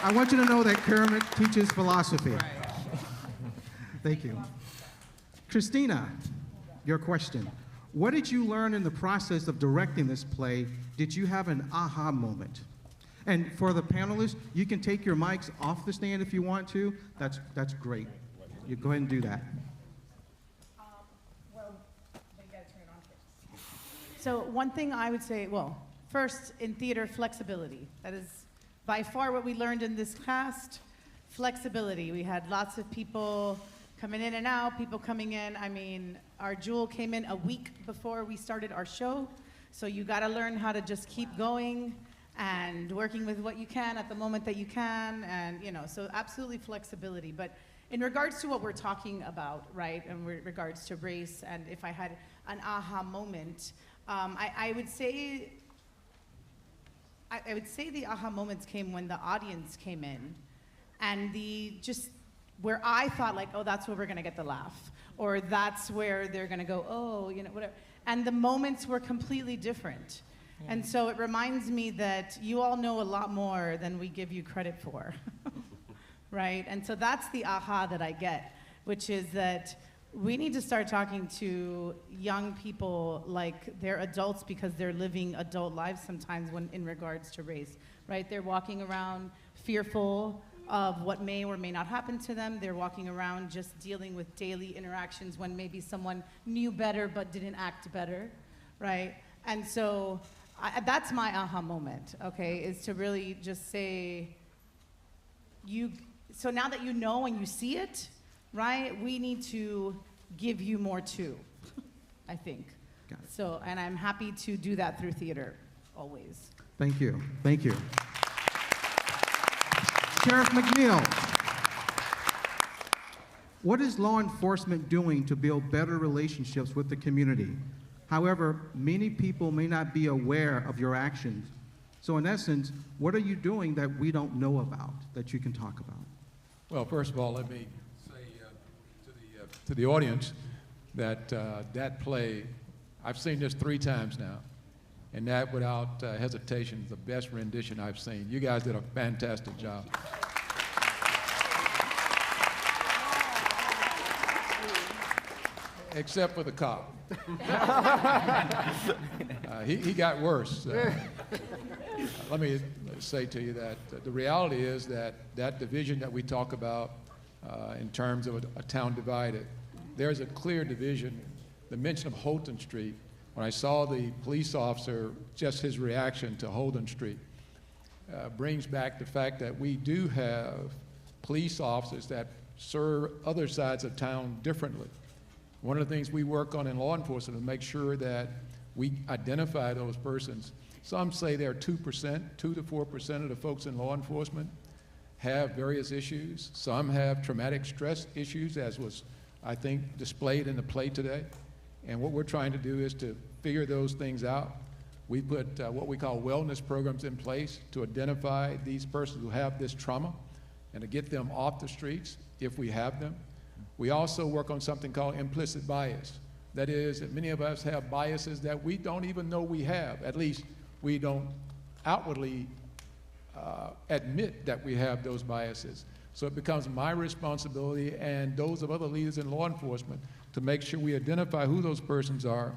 I want you to know that Kermit teaches philosophy. Thank you. Christina, your question. What did you learn in the process of directing this play? Did you have an aha moment? And for the panelists, you can take your mics off the stand if you want to. That's great. You go ahead and do that. So one thing I would say, well, first in theater, flexibility. That is by far what we learned in this cast, flexibility. We had lots of people coming in and out, people coming in. I mean, our Jewel came in a week before we started our show, so you gotta learn how to just keep going and working with what you can at the moment that you can, and so absolutely flexibility. But in regards to what we're talking about, right, in regards to race, and if I had an aha moment, I would say the aha moments came when the audience came in, and where I thought like, oh, that's where we're gonna get the laugh, or that's where they're gonna go, oh, whatever. And the moments were completely different. Yeah. And so it reminds me that you all know a lot more than we give you credit for, right? And so that's the aha that I get, which is that we need to start talking to young people like they're adults, because they're living adult lives sometimes when in regards to race, right? They're walking around fearful of what may or may not happen to them. They're walking around just dealing with daily interactions when maybe someone knew better but didn't act better, right? And so that's my aha moment, okay, is to really just say, so now that you know and you see it, right, we need to give you more too, I think. Got it. So, and I'm happy to do that through theater, always. Thank you. Thank you. Sheriff McNeil, what is law enforcement doing to build better relationships with the community? However, many people may not be aware of your actions. So in essence, what are you doing that we don't know about, that you can talk about? Well, first of all, let me say to the audience that that play, I've seen this 3 times now, and that, without hesitation, is the best rendition I've seen. You guys did a fantastic job. Except for the cop. He got worse. Let me say to you that the reality is that that division that we talk about in terms of a town divided, there's a clear division. The mention of Holton Street, when I saw the police officer, just his reaction to Holden Street, brings back the fact that we do have police officers that serve other sides of town differently. One of the things we work on in law enforcement is make sure that we identify those persons. Some say they're 2%, 2 to 4% of the folks in law enforcement have various issues. Some have traumatic stress issues, as was, I think, displayed in the play today. And what we're trying to do is to figure those things out. We put what we call wellness programs in place to identify these persons who have this trauma and to get them off the streets if we have them. We also work on something called implicit bias. That is, that many of us have biases that we don't even know we have. At least we don't outwardly admit that we have those biases. So it becomes my responsibility and those of other leaders in law enforcement to make sure we identify who those persons are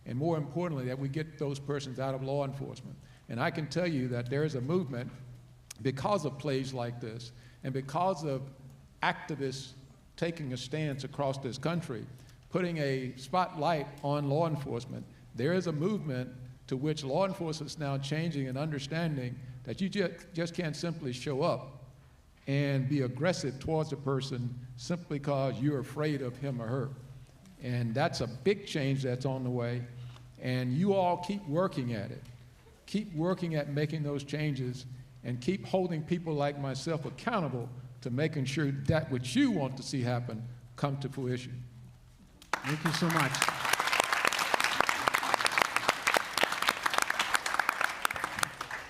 and more importantly, that we get those persons out of law enforcement. And I can tell you that there is a movement because of plays like this and because of activists taking a stance across this country, putting a spotlight on law enforcement. There is a movement to which law enforcement is now changing and understanding that you just can't simply show up and be aggressive towards a person simply because you're afraid of him or her. And that's a big change that's on the way. And you all keep working at it. Keep working at making those changes and keep holding people like myself accountable to making sure that what you want to see happen come to fruition. Thank you so much.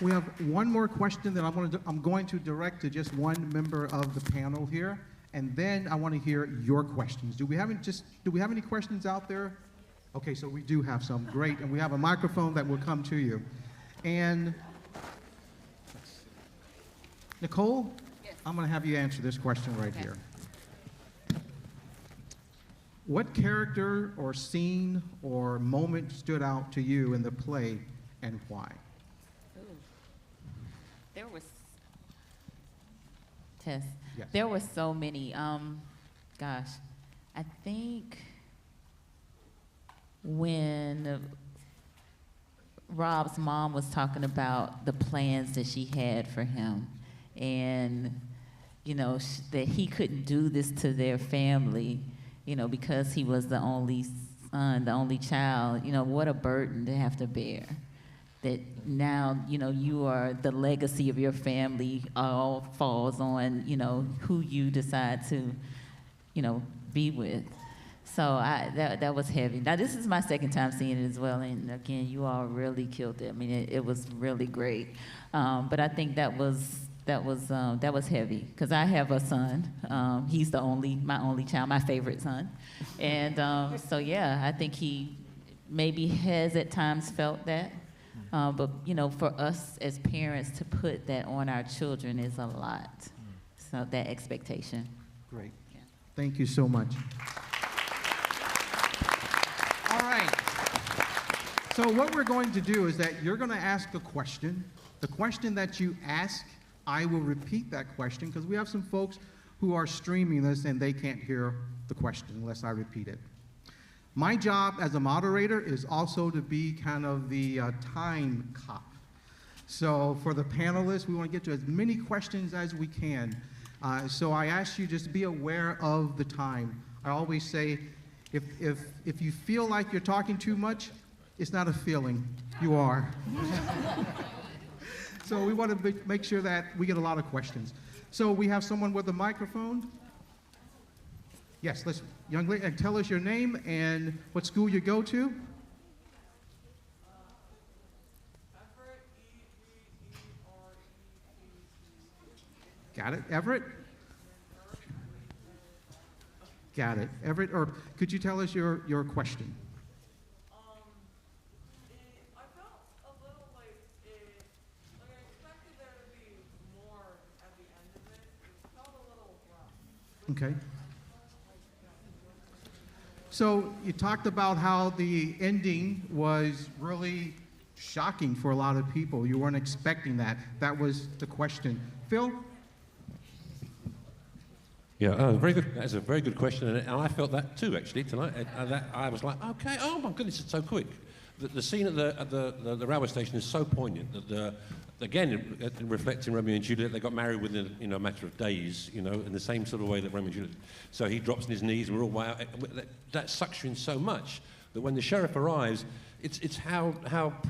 We have one more question that I'm going to direct to just one member of the panel here, and then I want to hear your questions. Do we have any questions out there? Okay, so we do have some. Great, and we have a microphone that will come to you. And Nicole, yes. I'm going to have you answer this question right here. What character or scene or moment stood out to you in the play, and why? There was, Tess, yes. There were so many. Gosh, I think when Rob's mom was talking about the plans that she had for him, and, you know, that he couldn't do this to their family, you know, because he was the only son, the only child, you know, what a burden to have to bear. That now, you know, you are the legacy of your family all falls on, you know, who you decide to, you know, be with. So that was heavy. Now, this is my second time seeing it as well, and again, you all really killed it. I mean, it was really great. But I think that was heavy, because I have a son. He's my only child, my favorite son. And so, yeah, I think he maybe has at times felt that. But, you know, for us as parents to put that on our children is a lot. So that expectation. Great. Yeah. Thank you so much. All right. So what we're going to do is that you're going to ask a question. The question that you ask, I will repeat that question, because we have some folks who are streaming this and they can't hear the question unless I repeat it. My job as a moderator is also to be kind of the time cop. So for the panelists, we want to get to as many questions as we can. So I ask you just be aware of the time. I always say, if you feel like you're talking too much, it's not a feeling, you are. So we want to make sure that we get a lot of questions. So we have someone with a microphone. Yes, let's, young lady, and tell us your name and what school you go to. Got it, Everett? Got it, Everett, or could you tell us your question? I felt a little like I expected there to be more at the end of it. It felt a little rough. Okay. So you talked about how the ending was really shocking for a lot of people. You weren't expecting that. That was the question. Phil? Yeah, very good. That's a very good question, and I felt that too actually tonight. I was like, okay, oh my goodness, it's so quick. The scene at the railway station is so poignant that again, reflecting Romeo and Juliet, they got married within a matter of days, you know, in the same sort of way that Romeo and Juliet. So he drops on his knees, and we're all wow. That sucks you in so much that when the sheriff arrives, it's how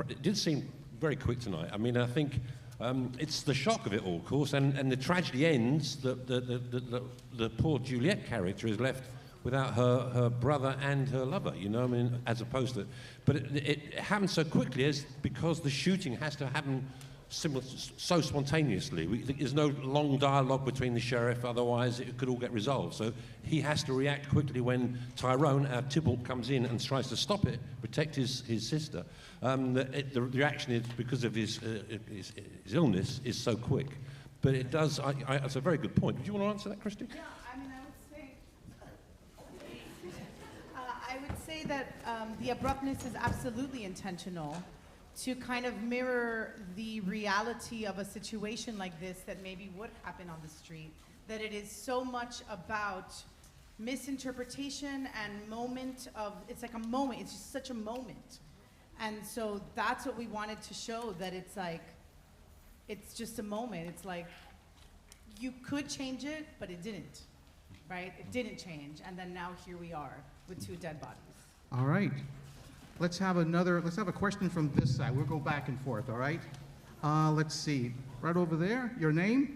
it did seem very quick tonight. I mean, I think. It's the shock of it all, of course, and the tragedy ends that the poor Juliet character is left without her brother and her lover, you know, I mean, as opposed to... But it happens so quickly as because the shooting has to happen so spontaneously. There's no long dialogue between the sheriff, otherwise it could all get resolved. So he has to react quickly when Tyrone, our Tybalt, comes in and tries to stop it, protect his sister. The reaction is, because of his illness, is so quick. But it does, it's a very good point. Do you want to answer that, Christy? Yeah, I mean, I would say that the abruptness is absolutely intentional to kind of mirror the reality of a situation like this that maybe would happen on the street. That it is so much about misinterpretation and moment of, it's like a moment, it's just such a moment. And so that's what we wanted to show, that it's like, it's just a moment. It's like, you could change it, but it didn't, right? It didn't change, and then now here we are with 2 dead bodies. All right. Let's have a question from this side. We'll go back and forth, all right? Let's see. Right over there, your name?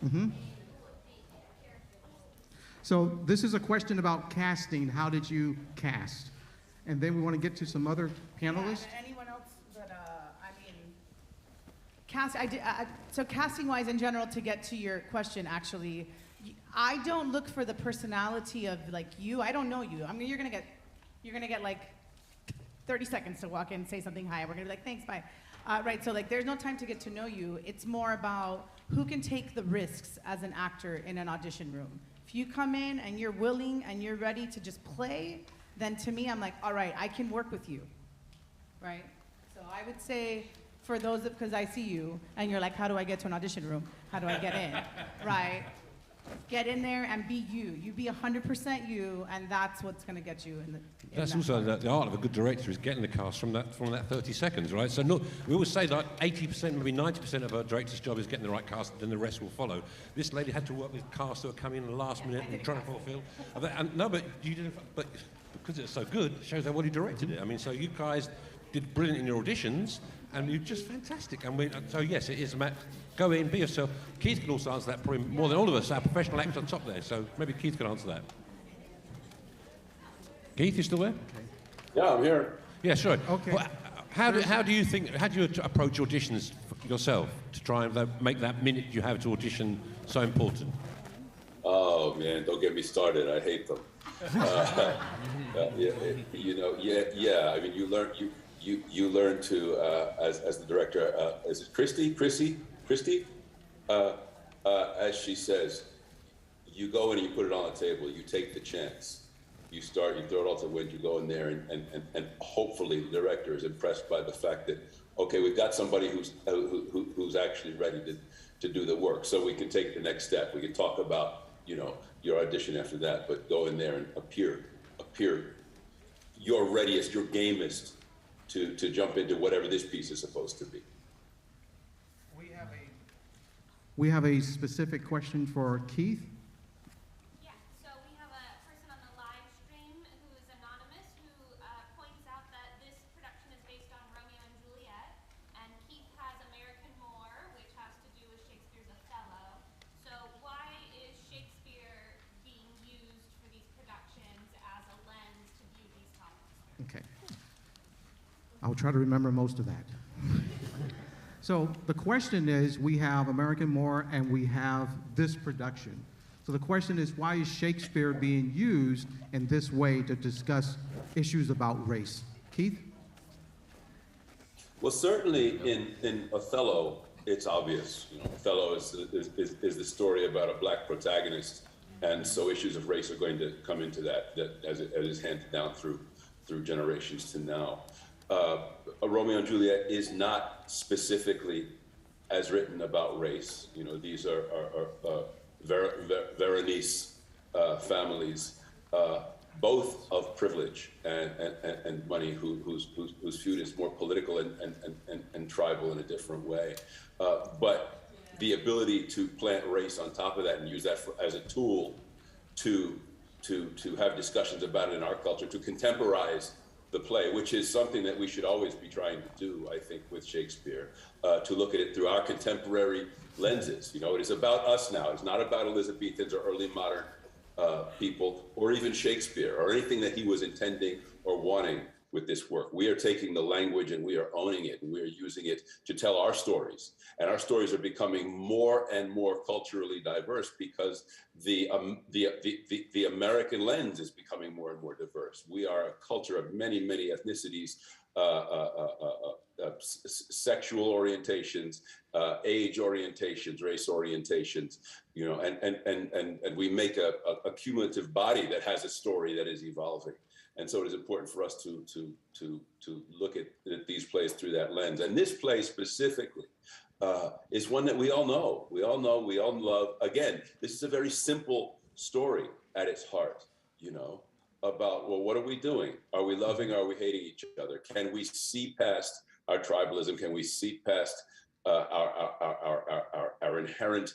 Mm-hmm. So this is a question about casting. How did you cast? And then we want to get to some other panelists. Yeah, anyone else that, I mean, so casting-wise in general, to get to your question, actually, I don't look for the personality of like you. I don't know you. I mean, you're gonna get like 30 seconds to walk in and say something hi. We're gonna be like, thanks, bye. Right, so like there's no time to get to know you. It's more about who can take the risks as an actor in an audition room. If you come in and you're willing and you're ready to just play, then to me, I'm like, all right, I can work with you, right? So I would say for those, because I see you and you're like, how do I get to an audition room? How do I get in, right? Get in there and be you. You be 100% you, and that's what's going to get you in That's also the art of a good director, is getting the cast from that 30 seconds, right? So no, we always say that 80%, maybe 90% of a director's job is getting the right cast, then the rest will follow. This lady had to work with casts that were coming in the last minute and trying to fulfill. No, but you didn't. But because it's so good, it shows how well you directed it. I mean, so you guys did brilliant in your auditions, and you're just fantastic. And so yes, it is, Matt. Go in, be yourself. Keith can also answer that probably more than all of us, our professional actor on top there. So maybe Keith can answer that. Keith, you still there? Okay. Yeah, I'm here. Yeah, sure. Okay. Well, how do you approach auditions yourself to try and make that minute you have to audition so important? Oh man, don't get me started. I hate them. Yeah. I mean, you learn to as the director. Is it Chrissy? As she says, you go in and you put it on the table. You take the chance. You throw it all to the wind. You go in there, and hopefully the director is impressed by the fact that, okay, we've got somebody who's actually ready to do the work. So we can take the next step. We can talk about, your audition after that, but go in there and appear your readiest, your gamest to jump into whatever this piece is supposed to be. We have a specific question for Keith. Yeah, so we have a person on the live stream who is anonymous who points out that this production is based on Romeo and Juliet, and Keith has American Moor, which has to do with Shakespeare's Othello. So why is Shakespeare being used for these productions as a lens to view these topics? Okay. I'll try to remember most of that. So the question is, we have American Moor and we have this production. So the question is, why is Shakespeare being used in this way to discuss issues about race? Keith? Well, certainly in Othello, it's obvious. Othello is the story about a black protagonist, and so issues of race are going to come into that as it is handed down through generations to now. A Romeo and Juliet is not specifically as written about race. These are Veronese families, both of privilege and money, whose feud is more political and tribal in a different way. But the ability to plant race on top of that and use that as a tool to have discussions about it in our culture, to contemporize the play, which is something that we should always be trying to do, I think, with Shakespeare, to look at it through our contemporary lenses. It is about us now. It's not about Elizabethans or early modern people, or even Shakespeare, or anything that he was intending or wanting with this work. We are taking the language and we are owning it, and we are using it to tell our stories. And our stories are becoming more and more culturally diverse because the American lens is becoming more and more diverse. We are a culture of many, many ethnicities, sexual orientations, age orientations, race orientations, you know, and we make a cumulative body that has a story that is evolving. And so it is important for us to look at these plays through that lens. And this play specifically is one that we all know, we all love. Again, this is a very simple story at its heart, you know, about, well, what are we doing? Are we loving? Are we hating each other? Can we see past our tribalism? Can we see past our inherent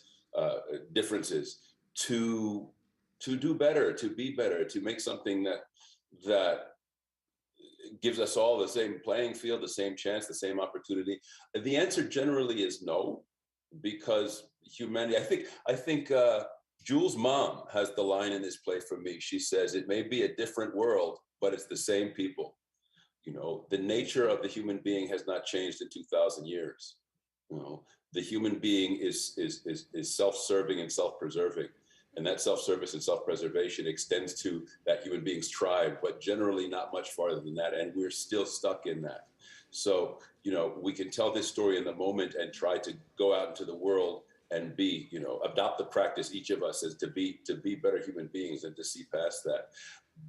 differences to do better, to be better, to make something that gives us all the same playing field, the same chance, the same opportunity? The answer generally is no, because humanity, I think Jules' mom has the line in this play for me. She says, it may be a different world, but it's the same people. You know, the nature of the human being has not changed in 2,000 years. You know, the human being is self-serving and self-preserving. And that self-service and self-preservation extends to that human being's tribe, but generally not much farther than that. And we're still stuck in that. So, you know, we can tell this story in the moment and try to go out into the world and be, you know, adopt the practice, each of us, as to be better human beings and to see past that.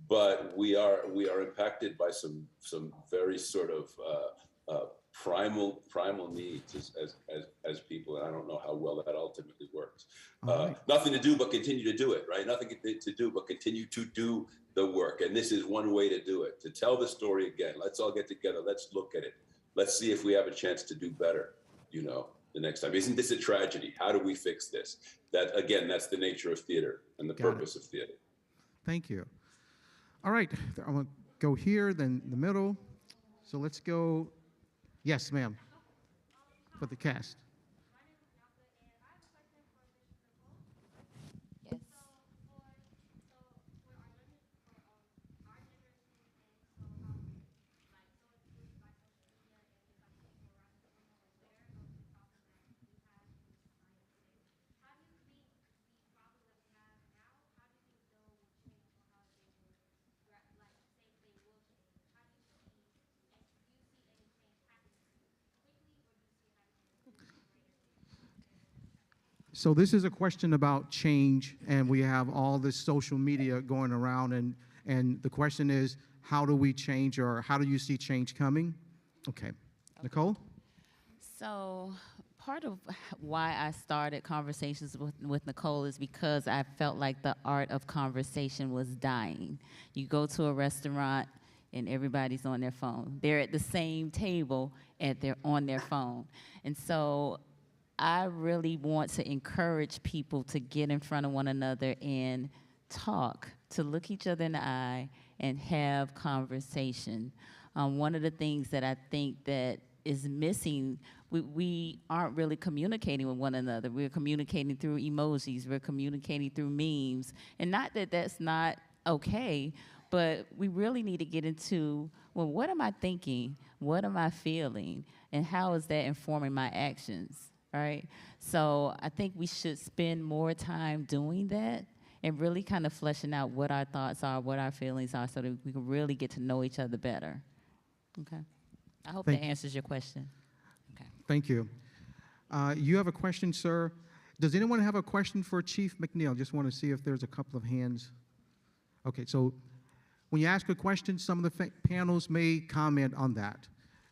But we are impacted by some very sort of primal needs as people, and I don't know how well that ultimately works. Nothing to do but continue to do it, right? Nothing to do but continue to do the work, and this is one way to do it, to tell the story again. Let's all get together, let's look at it, let's see if we have a chance to do better, you know, the next time. Isn't this a tragedy? How do we fix this? That, again, that's the nature of theater and the purpose of theater. Thank you. All right, I'm going to go here, then the middle. So let's go. Yes, ma'am. For the cast. Yes. So this is a question about change, and we have all this social media going around, and the question is, how do we change, or how do you see change coming? Okay. Nicole? So part of why I started Conversations with Nicole is because I felt like the art of conversation was dying. You go to a restaurant and everybody's on their phone. They're at the same table and they're on their phone. And so I really want to encourage people to get in front of one another and talk, to look each other in the eye and have conversation. One of the things that I think that is missing, we aren't really communicating with one another. We're communicating through emojis, we're communicating through memes. And not that that's not okay, but we really need to get into, well, what am I thinking? What am I feeling? And how is that informing my actions? Right? So I think we should spend more time doing that and really kind of fleshing out what our thoughts are, what our feelings are, so that we can really get to know each other better. Okay? I hope that answers your question. Okay. Thank you. You have a question, sir. Does anyone have a question for Chief McNeil? Just want to see if there's a couple of hands. Okay, so when you ask a question, some of the panels may comment on that.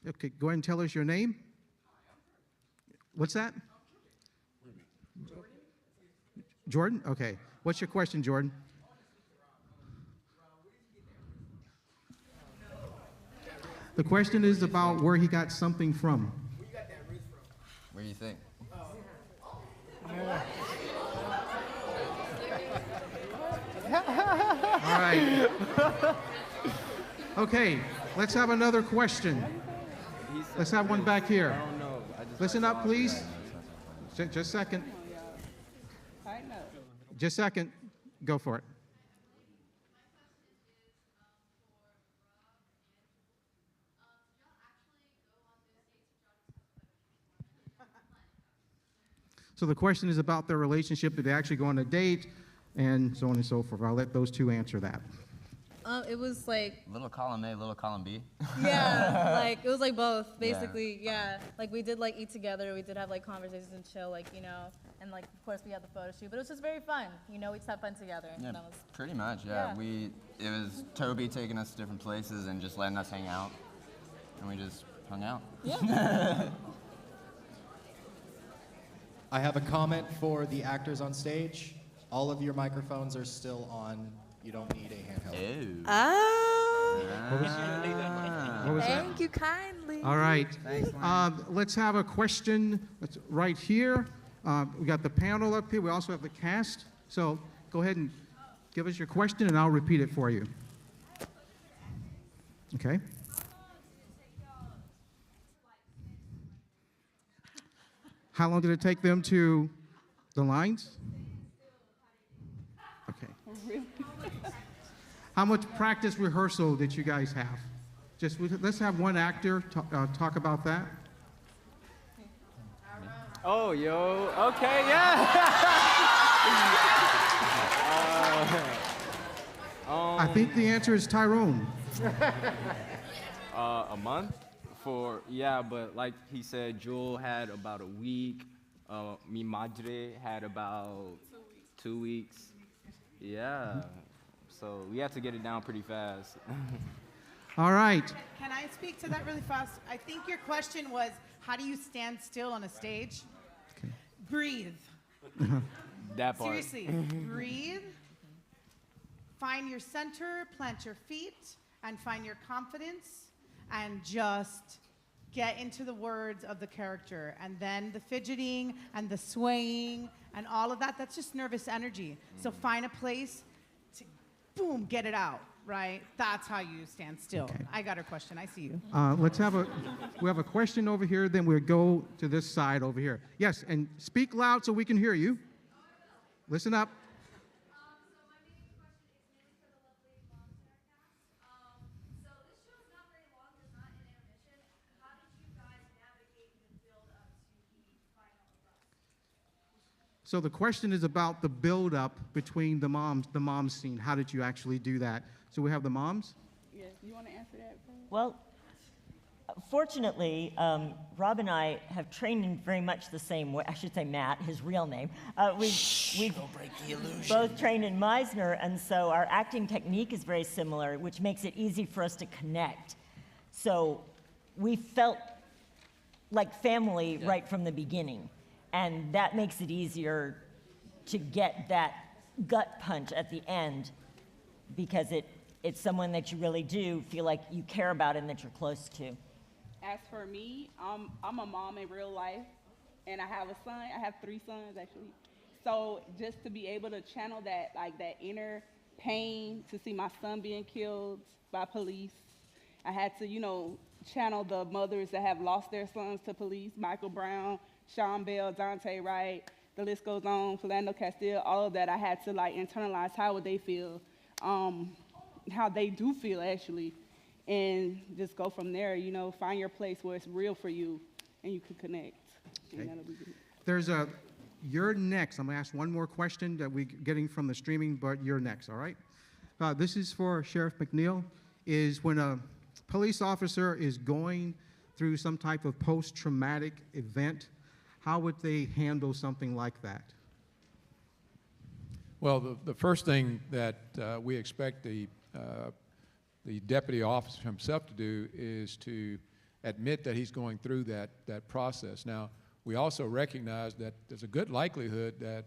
Okay, go ahead and tell us your name. What's that? Jordan? Okay. What's your question, Jordan? The question is about where he got something from. Where do you think? All right. Okay, let's have another question. Let's have one back here. Listen up, please. Just a second. Just a second. Go for it. So the question is about their relationship. Did they actually go on a date? And so on and so forth. I'll let those two answer that. It was like, Little column A, little column B. yeah, like it was like both, basically. Yeah, like we did like eat together. We did have like conversations and chill, like and like of course we had the photo shoot. But it was just very fun. We just had fun together. Yeah, And that was, pretty much, yeah. It was Toby taking us to different places and just letting us hang out. And we just hung out. Yeah. I have a comment for the actors on stage. All of your microphones are still on. You don't need a handheld. What was that? Thank you kindly. All right. Let's have a question right here. We got the panel up here. We also have the cast. So go ahead and give us your question, and I'll repeat it for you. Okay. How long did it take them to the lines? Okay. How much practice rehearsal did you guys have? Let's have one actor talk about that. Oh, yo, okay, yeah. I think the answer is Tyrone. A month but like he said, Jewel had about a week. Mi Madre had about 2 weeks. Yeah, so we had to get it down pretty fast. All right. Can I speak to that really fast? I think your question was, how do you stand still on a stage? Okay. Breathe. That part. Seriously, breathe. Find your center, plant your feet, and find your confidence, and just get into the words of the character. And then the fidgeting and the swaying and all of that, that's just nervous energy. So find a place to, boom, get it out, right? That's how you stand still. Okay. I got a question. I see you. We have a question over here, then we'll go to this side over here. Yes, and speak loud so we can hear you. Listen up. So the question is about the build-up between the mom scene. How did you actually do that? So we have the moms. Yes, you want to answer that first? Well, fortunately, Rob and I have trained in very much the same way. I should say Matt, his real name. We've Don't break the illusion. both trained in Meisner, and so our acting technique is very similar, which makes it easy for us to connect. So we felt like family right from the beginning, and that makes it easier to get that gut punch at the end, because it's someone that you really do feel like you care about and that you're close to. As for me, I'm a mom in real life, and I have a son. I have 3 sons, actually. So just to be able to channel that, like that inner pain, to see my son being killed by police, I had to, channel the mothers that have lost their sons to police, Michael Brown, Sean Bell, Dante Wright, the list goes on, Philando Castile, all of that. I had to internalize how would they feel, how they do feel actually, and just go from there, find your place where it's real for you and you can connect. Okay. And that'll be good. There's you're next. I'm gonna ask one more question that we're getting from the streaming, but you're next, all right? This is for Sheriff McNeil. Is when a police officer is going through some type of post-traumatic event, how would they handle something like that? Well, the first thing that we expect the deputy officer himself to do is to admit that he's going through that process. Now, we also recognize that there's a good likelihood that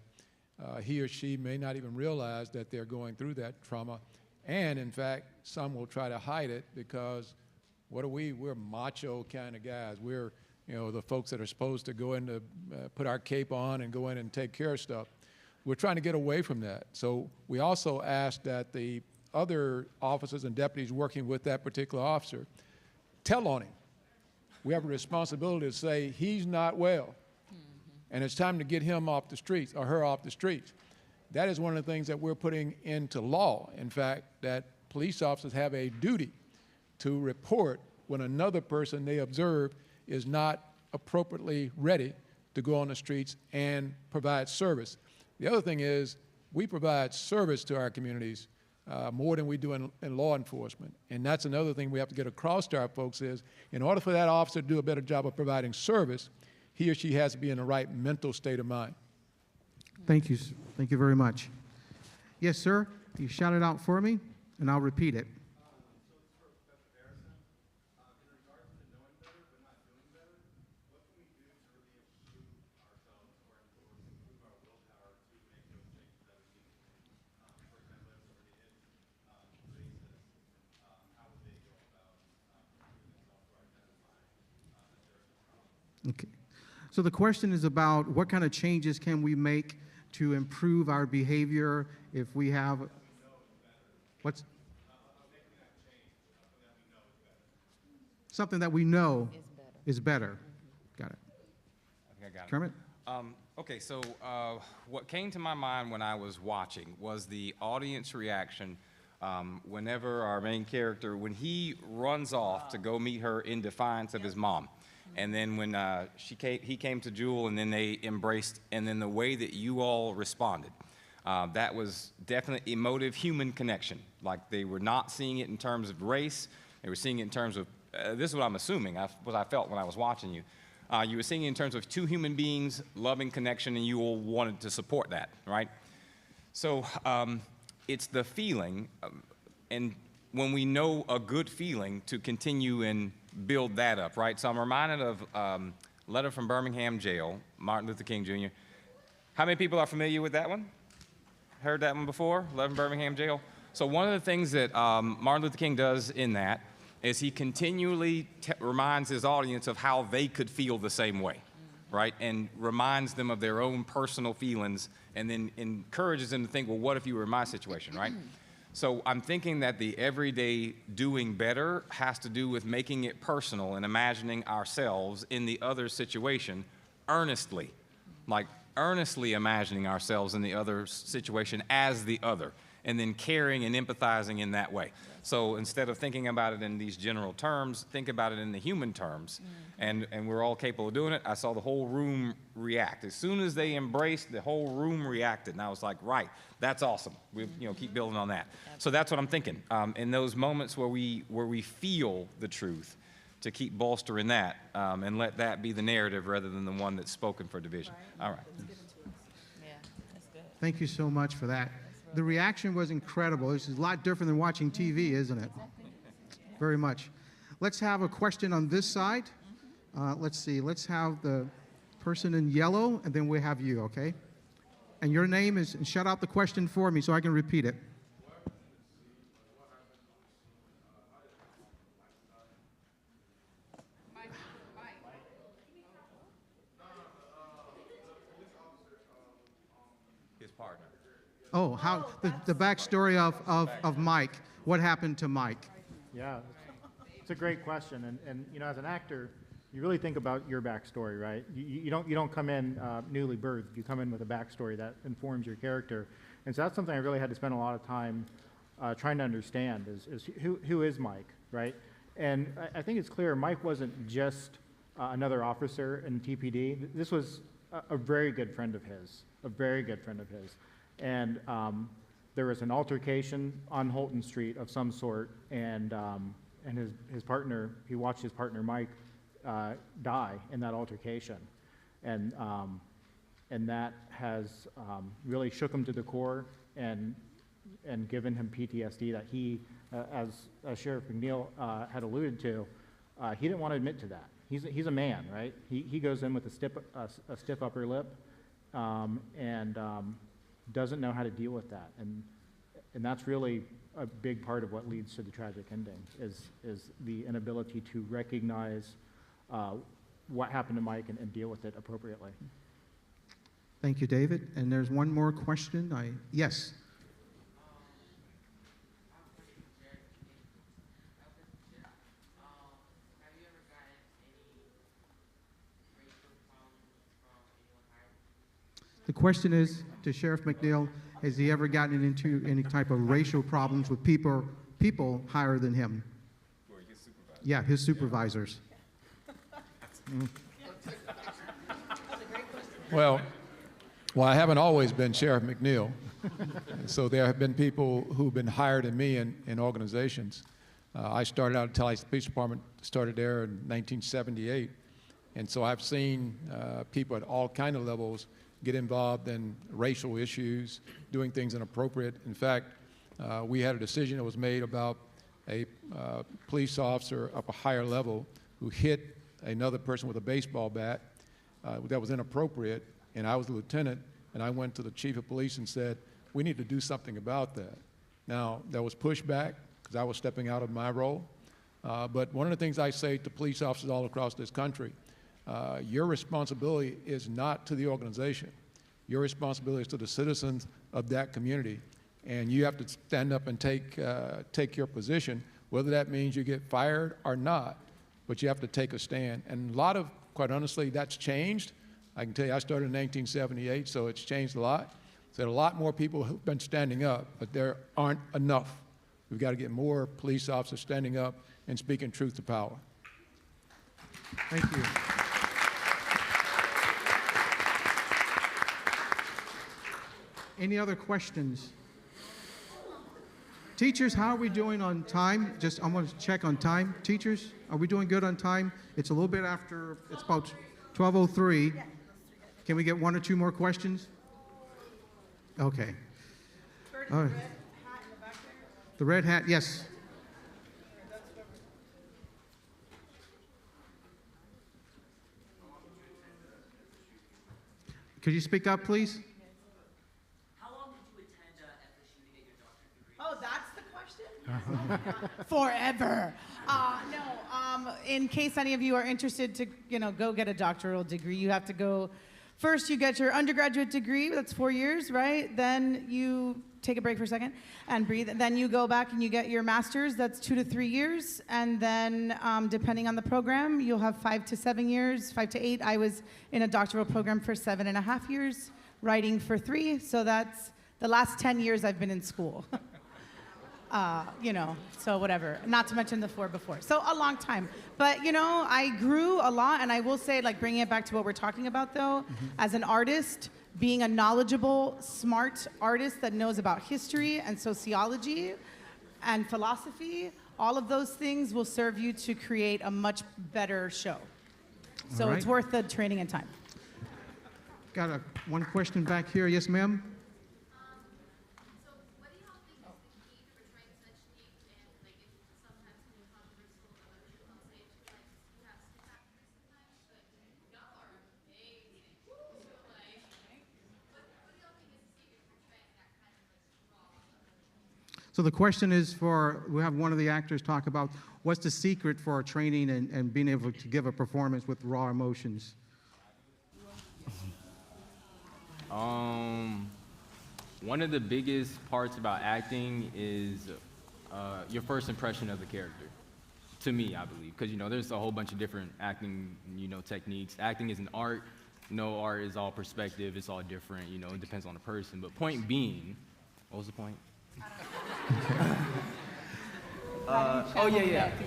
he or she may not even realize that they're going through that trauma. And in fact, some will try to hide it because what are we? We're macho kind of guys. We're, the folks that are supposed to go in to put our cape on and go in and take care of stuff. We're trying to get away from that. So we also ask that the other officers and deputies working with that particular officer tell on him. We have a responsibility to say he's not well, and it's time to get him off the streets or her off the streets. That is one of the things that we're putting into law, in fact, that police officers have a duty to report when another person they observe is not appropriately ready to go on the streets and provide service. The other thing is we provide service to our communities more than we do in law enforcement. And that's another thing we have to get across to our folks is in order for that officer to do a better job of providing service, he or she has to be in the right mental state of mind. Thank you. Thank you very much. Yes, sir. You shout it out for me, and I'll repeat it. Okay. So the question is about what kind of changes can we make to improve our behavior if we have what's something that we know is better. Got it. I think I got it. Kermit? Okay, so what came to my mind when I was watching was the audience reaction whenever our main character, when he runs off to go meet her in defiance of his mom. And then when he came to Jewel and then they embraced, and then the way that you all responded, that was definitely emotive human connection. Like they were not seeing it in terms of race, they were seeing it in terms of, this is what I'm assuming, what I felt when I was watching you. You were seeing it in terms of two human beings, loving connection, and you all wanted to support that, right? So it's the feeling, and when we know a good feeling, to continue and build that up, right? So I'm reminded of Letter from Birmingham Jail, Martin Luther King Jr. How many people are familiar with that one? Heard that one before? Letter from Birmingham Jail? So one of the things that Martin Luther King does in that is he continually reminds his audience of how they could feel the same way, right? And reminds them of their own personal feelings and then encourages them to think, well, what if you were in my situation, right? So I'm thinking that the everyday doing better has to do with making it personal and imagining ourselves in the other situation earnestly, like earnestly imagining ourselves in the other situation as the other, and then caring and empathizing in that way. So instead of thinking about it in these general terms, think about it in the human terms. And we're all capable of doing it. I saw the whole room react. As soon as they embraced, the whole room reacted. And I was like, right, that's awesome. We keep building on that. So that's what I'm thinking. In those moments where we feel the truth, to keep bolstering that and let that be the narrative rather than the one that's spoken for division. All right. Thank you so much for that. The reaction was incredible. This is a lot different than watching TV, isn't it? Very much. Let's have a question on this side. Let's see. Let's have the person in yellow, and then we'll have you, okay? And your name is, and shout out the question for me so I can repeat it. His partner. Oh, how the backstory of Mike. What happened to Mike? Yeah, it's a great question, and as an actor, you really think about your backstory, right? You don't come in newly birthed. You come in with a backstory that informs your character, and so that's something I really had to spend a lot of time trying to understand is who is Mike, right? And I think it's clear Mike wasn't just another officer in TPD. This was a very good friend of his, and there was an altercation on Holton Street of some sort, and his partner, he watched his partner Mike die in that altercation, and that has really shook him to the core and given him PTSD that he, as Sheriff McNeil had alluded to, he didn't want to admit to that. He's a man, right? He goes in with a stiff upper lip, and doesn't know how to deal with that, and that's really a big part of what leads to the tragic ending is the inability to recognize what happened to Mike and deal with it appropriately. Thank you, David. And there's one more question. Yes. The question is to Sheriff McNeil, has he ever gotten into any type of racial problems with people higher than him? His supervisor. Yeah, his supervisors. That's a great Well, I haven't always been Sheriff McNeil. So there have been people who've been higher than me in organizations. I started out at Tallahassee Police Department, started there in 1978. And so I've seen people at all kind of levels get involved in racial issues, doing things inappropriate. In fact, we had a decision that was made about a police officer up a higher level who hit another person with a baseball bat that was inappropriate, and I was the lieutenant, and I went to the chief of police and said, we need to do something about that. Now, there was pushback because I was stepping out of my role, but one of the things I say to police officers all across this country, your responsibility is not to the organization. Your responsibility is to the citizens of that community, and you have to stand up and take your position, whether that means you get fired or not, but you have to take a stand. And a lot of, quite honestly, that's changed. I can tell you, I started in 1978, so it's changed a lot. So there are a lot more people who've been standing up, but there aren't enough. We've got to get more police officers standing up and speaking truth to power. Thank you. Any other questions? Teachers, how are we doing on time? I want to check on time. Teachers, are we doing good on time? It's a little bit after, it's about 12:03. Can we get one or two more questions? Okay. All right. The red hat, yes. Could you speak up, please? Oh, that's the question? Forever. No, in case any of you are interested to, go get a doctoral degree, you have to go, first you get your undergraduate degree, that's 4 years, right? Then you take a break for a second and breathe. Then you go back and you get your master's, that's 2 to 3 years. And then depending on the program, you'll have 5 to 7 years, 5 to 8. I was in a doctoral program for 7.5 years, writing for 3. So that's the last 10 years I've been in school. So whatever, not to mention the 4 before. So a long time. But, I grew a lot, and I will say, bringing it back to what we're talking about, though, as an artist, being a knowledgeable, smart artist that knows about history and sociology and philosophy, all of those things will serve you to create a much better show. So it's worth the training and time. Got one question back here. Yes, ma'am? So the question is we have one of the actors talk about what's the secret for training and being able to give a performance with raw emotions? One of the biggest parts about acting is your first impression of the character. To me, I believe, because there's a whole bunch of different acting techniques. Acting is an art. No art is all perspective. It's all different. It depends on the person. But point being, what was the point? To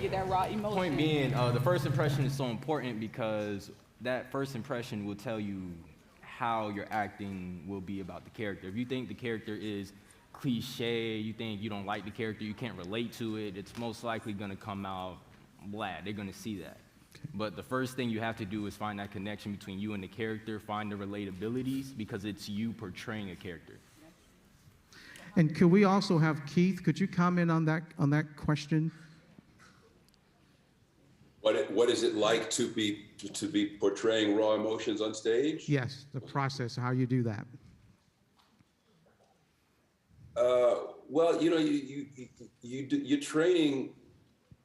get that raw emotion. Point being, the first impression is so important because that first impression will tell you how your acting will be about the character. If you think the character is cliche, you think you don't like the character, you can't relate to it, it's most likely going to come out blah. They're going to see that. But the first thing you have to do is find that connection between you and the character, find the relatabilities, because it's you portraying a character. And could we also have Keith? Could you comment on that question? What is it like to be portraying raw emotions on stage? Yes, the process, how you do that. Well, your training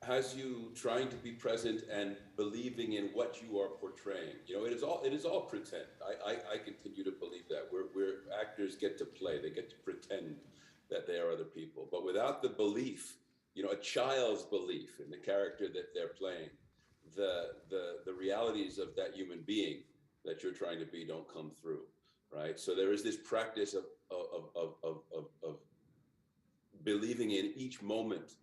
has you trying to be present and believing in what you are portraying. It is all pretend. I continue to believe that. Where actors get to play, they get to pretend that they are other people. But without the belief, a child's belief in the character that they're playing, the realities of that human being that you're trying to be don't come through, right? So there is this practice of believing in each moment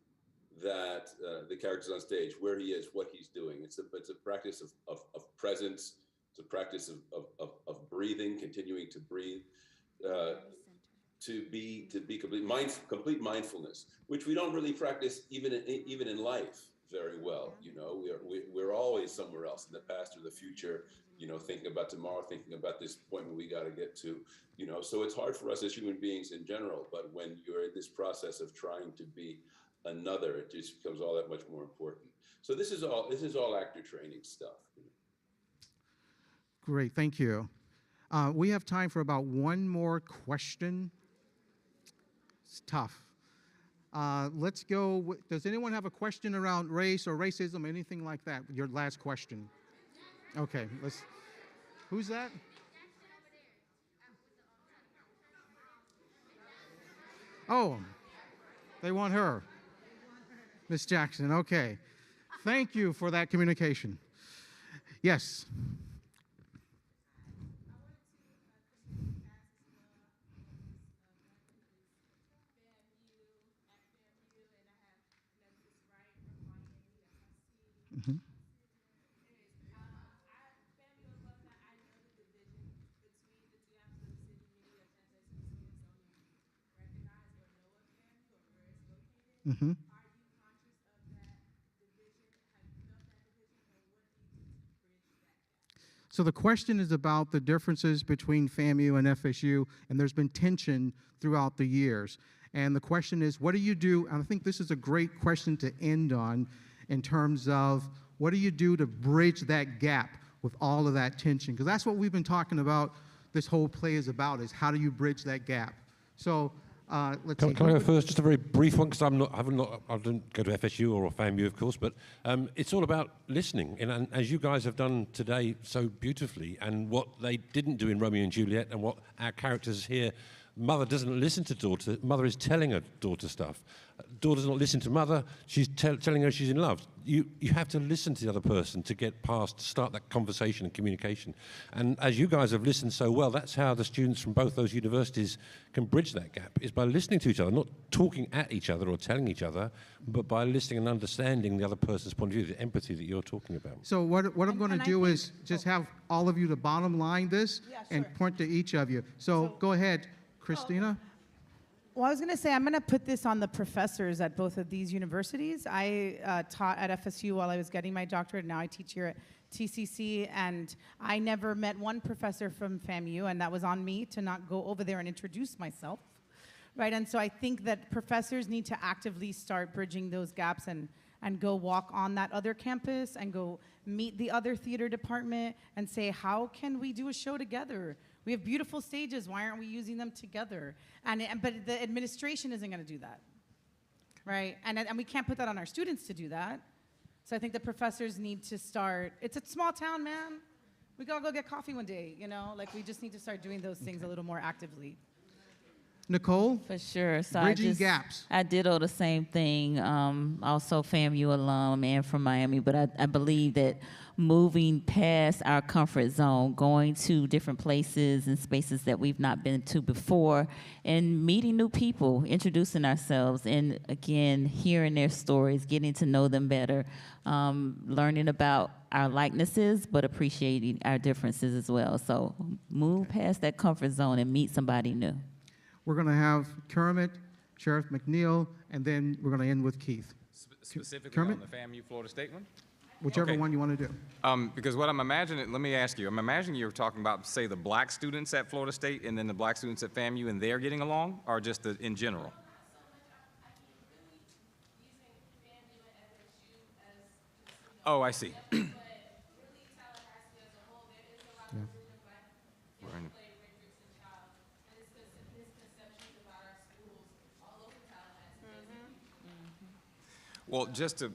that the character's on stage, where he is, what he's doing. It's a practice of presence. It's a practice of breathing, continuing to breathe, to be complete mindfulness, which we don't really practice even in life very well. You know, we're always somewhere else, in the past or the future. You know, thinking about tomorrow, thinking about this point where we got to get to. You know, so it's hard for us as human beings in general. But when you're in this process of trying to be another, it just becomes all that much more important. So this is all actor training stuff. Great, thank you. We have time for about one more question. It's tough. Let's go. Does anyone have a question around race or racism, anything like that? Your last question. Okay, who's that? Oh, they want her. Miss Jackson, okay. Thank you for that communication. Yes. Mm-hmm. Mm-hmm. So the question is about the differences between FAMU and FSU, and there's been tension throughout the years. And the question is, what do you do? And I think this is a great question to end on in terms of what do you do to bridge that gap with all of that tension? Because that's what we've been talking about. This whole play is about, is how do you bridge that gap? So let's see. Can I go first? Just a very brief one, because I didn't go to FSU or FAMU, of course, but it's all about listening. And as you guys have done today so beautifully, and what they didn't do in Romeo and Juliet, and what our characters here, mother doesn't listen to daughter, mother is telling her daughter stuff. Daughter does not listen to mother, she's telling her she's in love. You have to listen to the other person to get past, to start that conversation and communication. And as you guys have listened so well, that's how the students from both those universities can bridge that gap, is by listening to each other, not talking at each other or telling each other, but by listening and understanding the other person's point of view, the empathy that you're talking about. So what I'm going to do is just have all of you to bottom line this and point to each of you. So go ahead, Christina. Well, I was going to say, I'm going to put this on the professors at both of these universities. I taught at FSU while I was getting my doctorate. Now I teach here at TCC, and I never met one professor from FAMU, and that was on me to not go over there and introduce myself, right? And so I think that professors need to actively start bridging those gaps and go walk on that other campus and go meet the other theater department and say, how can we do a show together? We have beautiful stages. Why aren't we using them together? But the administration isn't going to do that, right? And we can't put that on our students to do that. So I think the professors need to start. It's a small town, man. We gotta go get coffee one day, you know? Like, we just need to start doing those things a little more actively. Nicole? For sure. So Bridging gaps. I ditto the same thing. Also FAMU alum and from Miami, but I believe that moving past our comfort zone, going to different places and spaces that we've not been to before, and meeting new people, introducing ourselves, and again, hearing their stories, getting to know them better, learning about our likenesses, but appreciating our differences as well. So move past that comfort zone and meet somebody new. We're going to have Kermit, Sheriff McNeil, and then we're going to end with Keith. Specifically Kermit? on the FAMU Florida State one? Whichever Okay. one you want to do. Because what I'm imagining, let me ask you, I'm imagining you're talking about, say, the black students at Florida State and then the black students at FAMU, and they're getting along, or just in general? Oh, I see. Well, just to,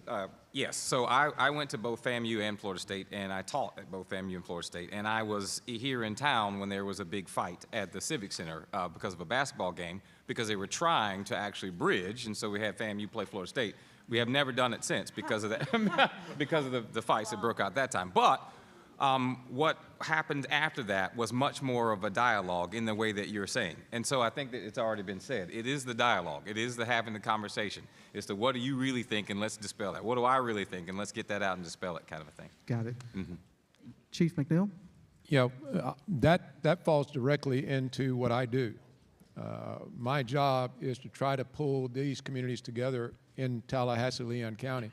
yes, so I went to both FAMU and Florida State, and I taught at both FAMU and Florida State, and I was here in town when there was a big fight at the Civic Center because of a basketball game, because they were trying to actually bridge, and so we had FAMU play Florida State. We have never done it since because of that, because of the fights that broke out that time. But what happened after that was much more of a dialogue in the way that you're saying. And so I think that it's already been said. It is the dialogue. It is the having the conversation. It's the what do you really think, and let's dispel that. What do I really think, and let's get that out and dispel it kind of a thing. Got it. Mm-hmm. Chief McNeil? that falls directly into what I do. My job is to try to pull these communities together in Tallahassee, Leon County.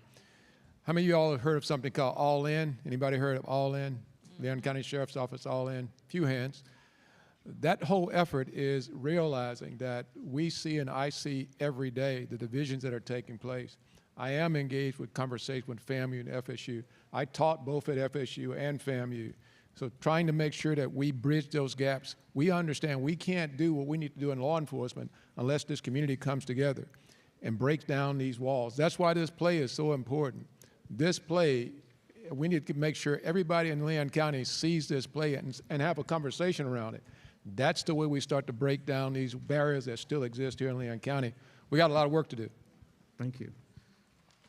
How many of you all have heard of something called All In? Anybody heard of All In? Leon County Sheriff's Office All In? Few hands. That whole effort is realizing that we see and I see every day the divisions that are taking place. I am engaged with conversation with FAMU and FSU. I taught both at FSU and FAMU. So trying to make sure that we bridge those gaps. We understand we can't do what we need to do in law enforcement unless this community comes together and breaks down these walls. That's why this play is so important. This play, we need to make sure everybody in Leon County sees this play and have a conversation around it. That's the way we start to break down these barriers that still exist here in Leon County. We got a lot of work to do. Thank you.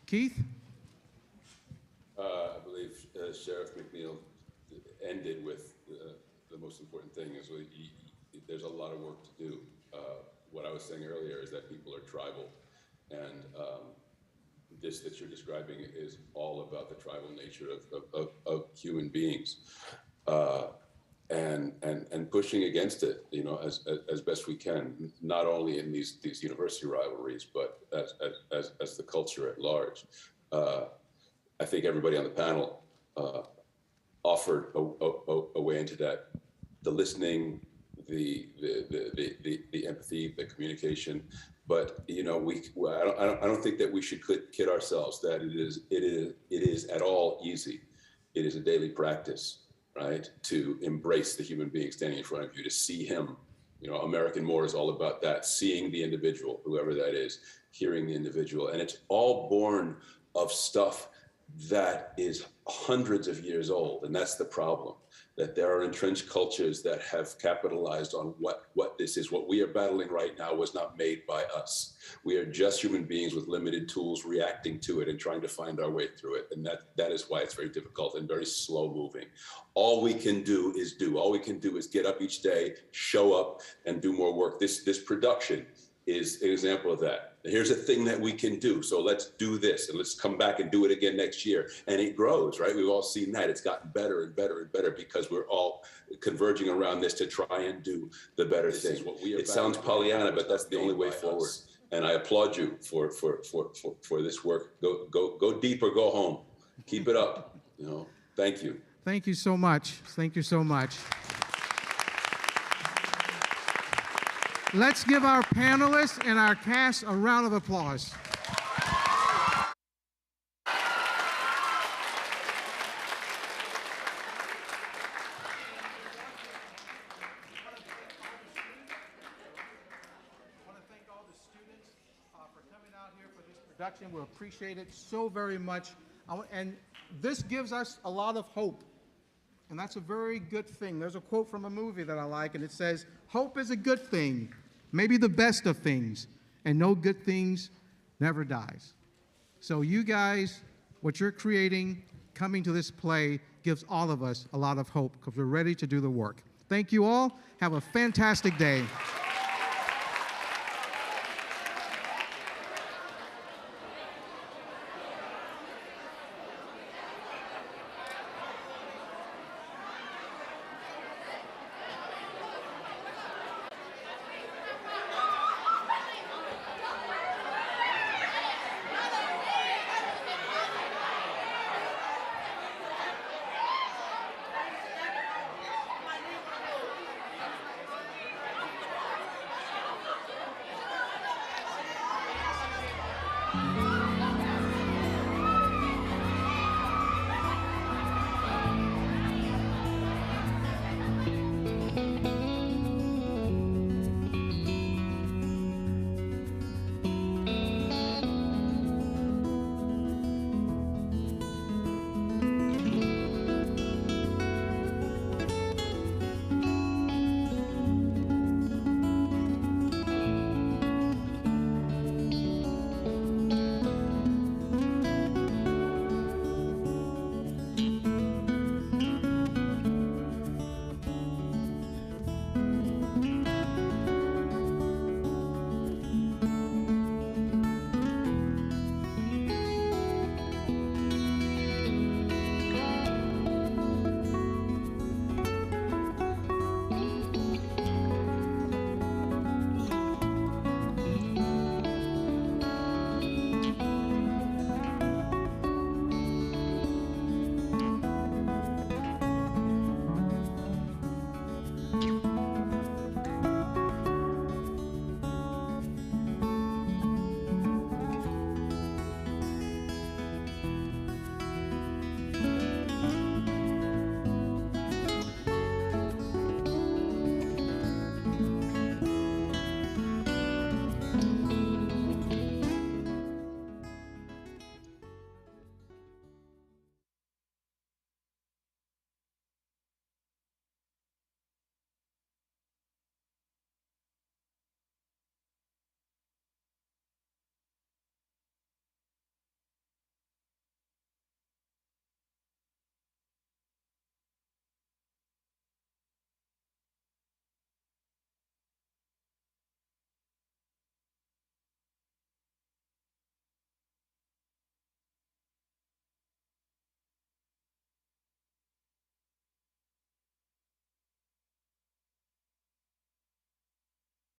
Keith? I believe Sheriff McNeil ended with the most important thing is there's a lot of work to do. What I was saying earlier is that people are tribal, and this that you're describing is all about the tribal nature of human beings, and pushing against it, as best we can, not only in these university rivalries, but as the culture at large. I think everybody on the panel offered a way into that: the listening, the empathy, the communication. But I don't think that we should kid ourselves that it is at all easy. It is a daily practice, right? To embrace the human being standing in front of you, to see him. American More is all about that: seeing the individual, whoever that is, hearing the individual, and it's all born of stuff that is hundreds of years old. And that's the problem, that there are entrenched cultures that have capitalized on what this is. What we are battling right now was not made by us. We are just human beings with limited tools reacting to it and trying to find our way through it. And that is why it's very difficult and very slow moving. All we can do is get up each day, show up, and do more work. This production is an example of that. Here's a thing that we can do, so let's do this, and let's come back and do it again next year. And it grows, right? We've all seen that. It's gotten better and better and better because we're all converging around this to try and do the better thing. It sounds Pollyanna, but that's the only way forward. And I applaud you for this work. Go deep or go home. Keep it up. Thank you. Thank you so much. Thank you so much. Let's give our panelists and our cast a round of applause. We appreciate it so very much. And this gives us a lot of hope. And that's a very good thing. There's a quote from a movie that I like, and it says, "Hope is a good thing, maybe the best of things, and no good things never dies." So you guys, what you're creating, coming to this play, gives all of us a lot of hope because we're ready to do the work. Thank you all. Have a fantastic day.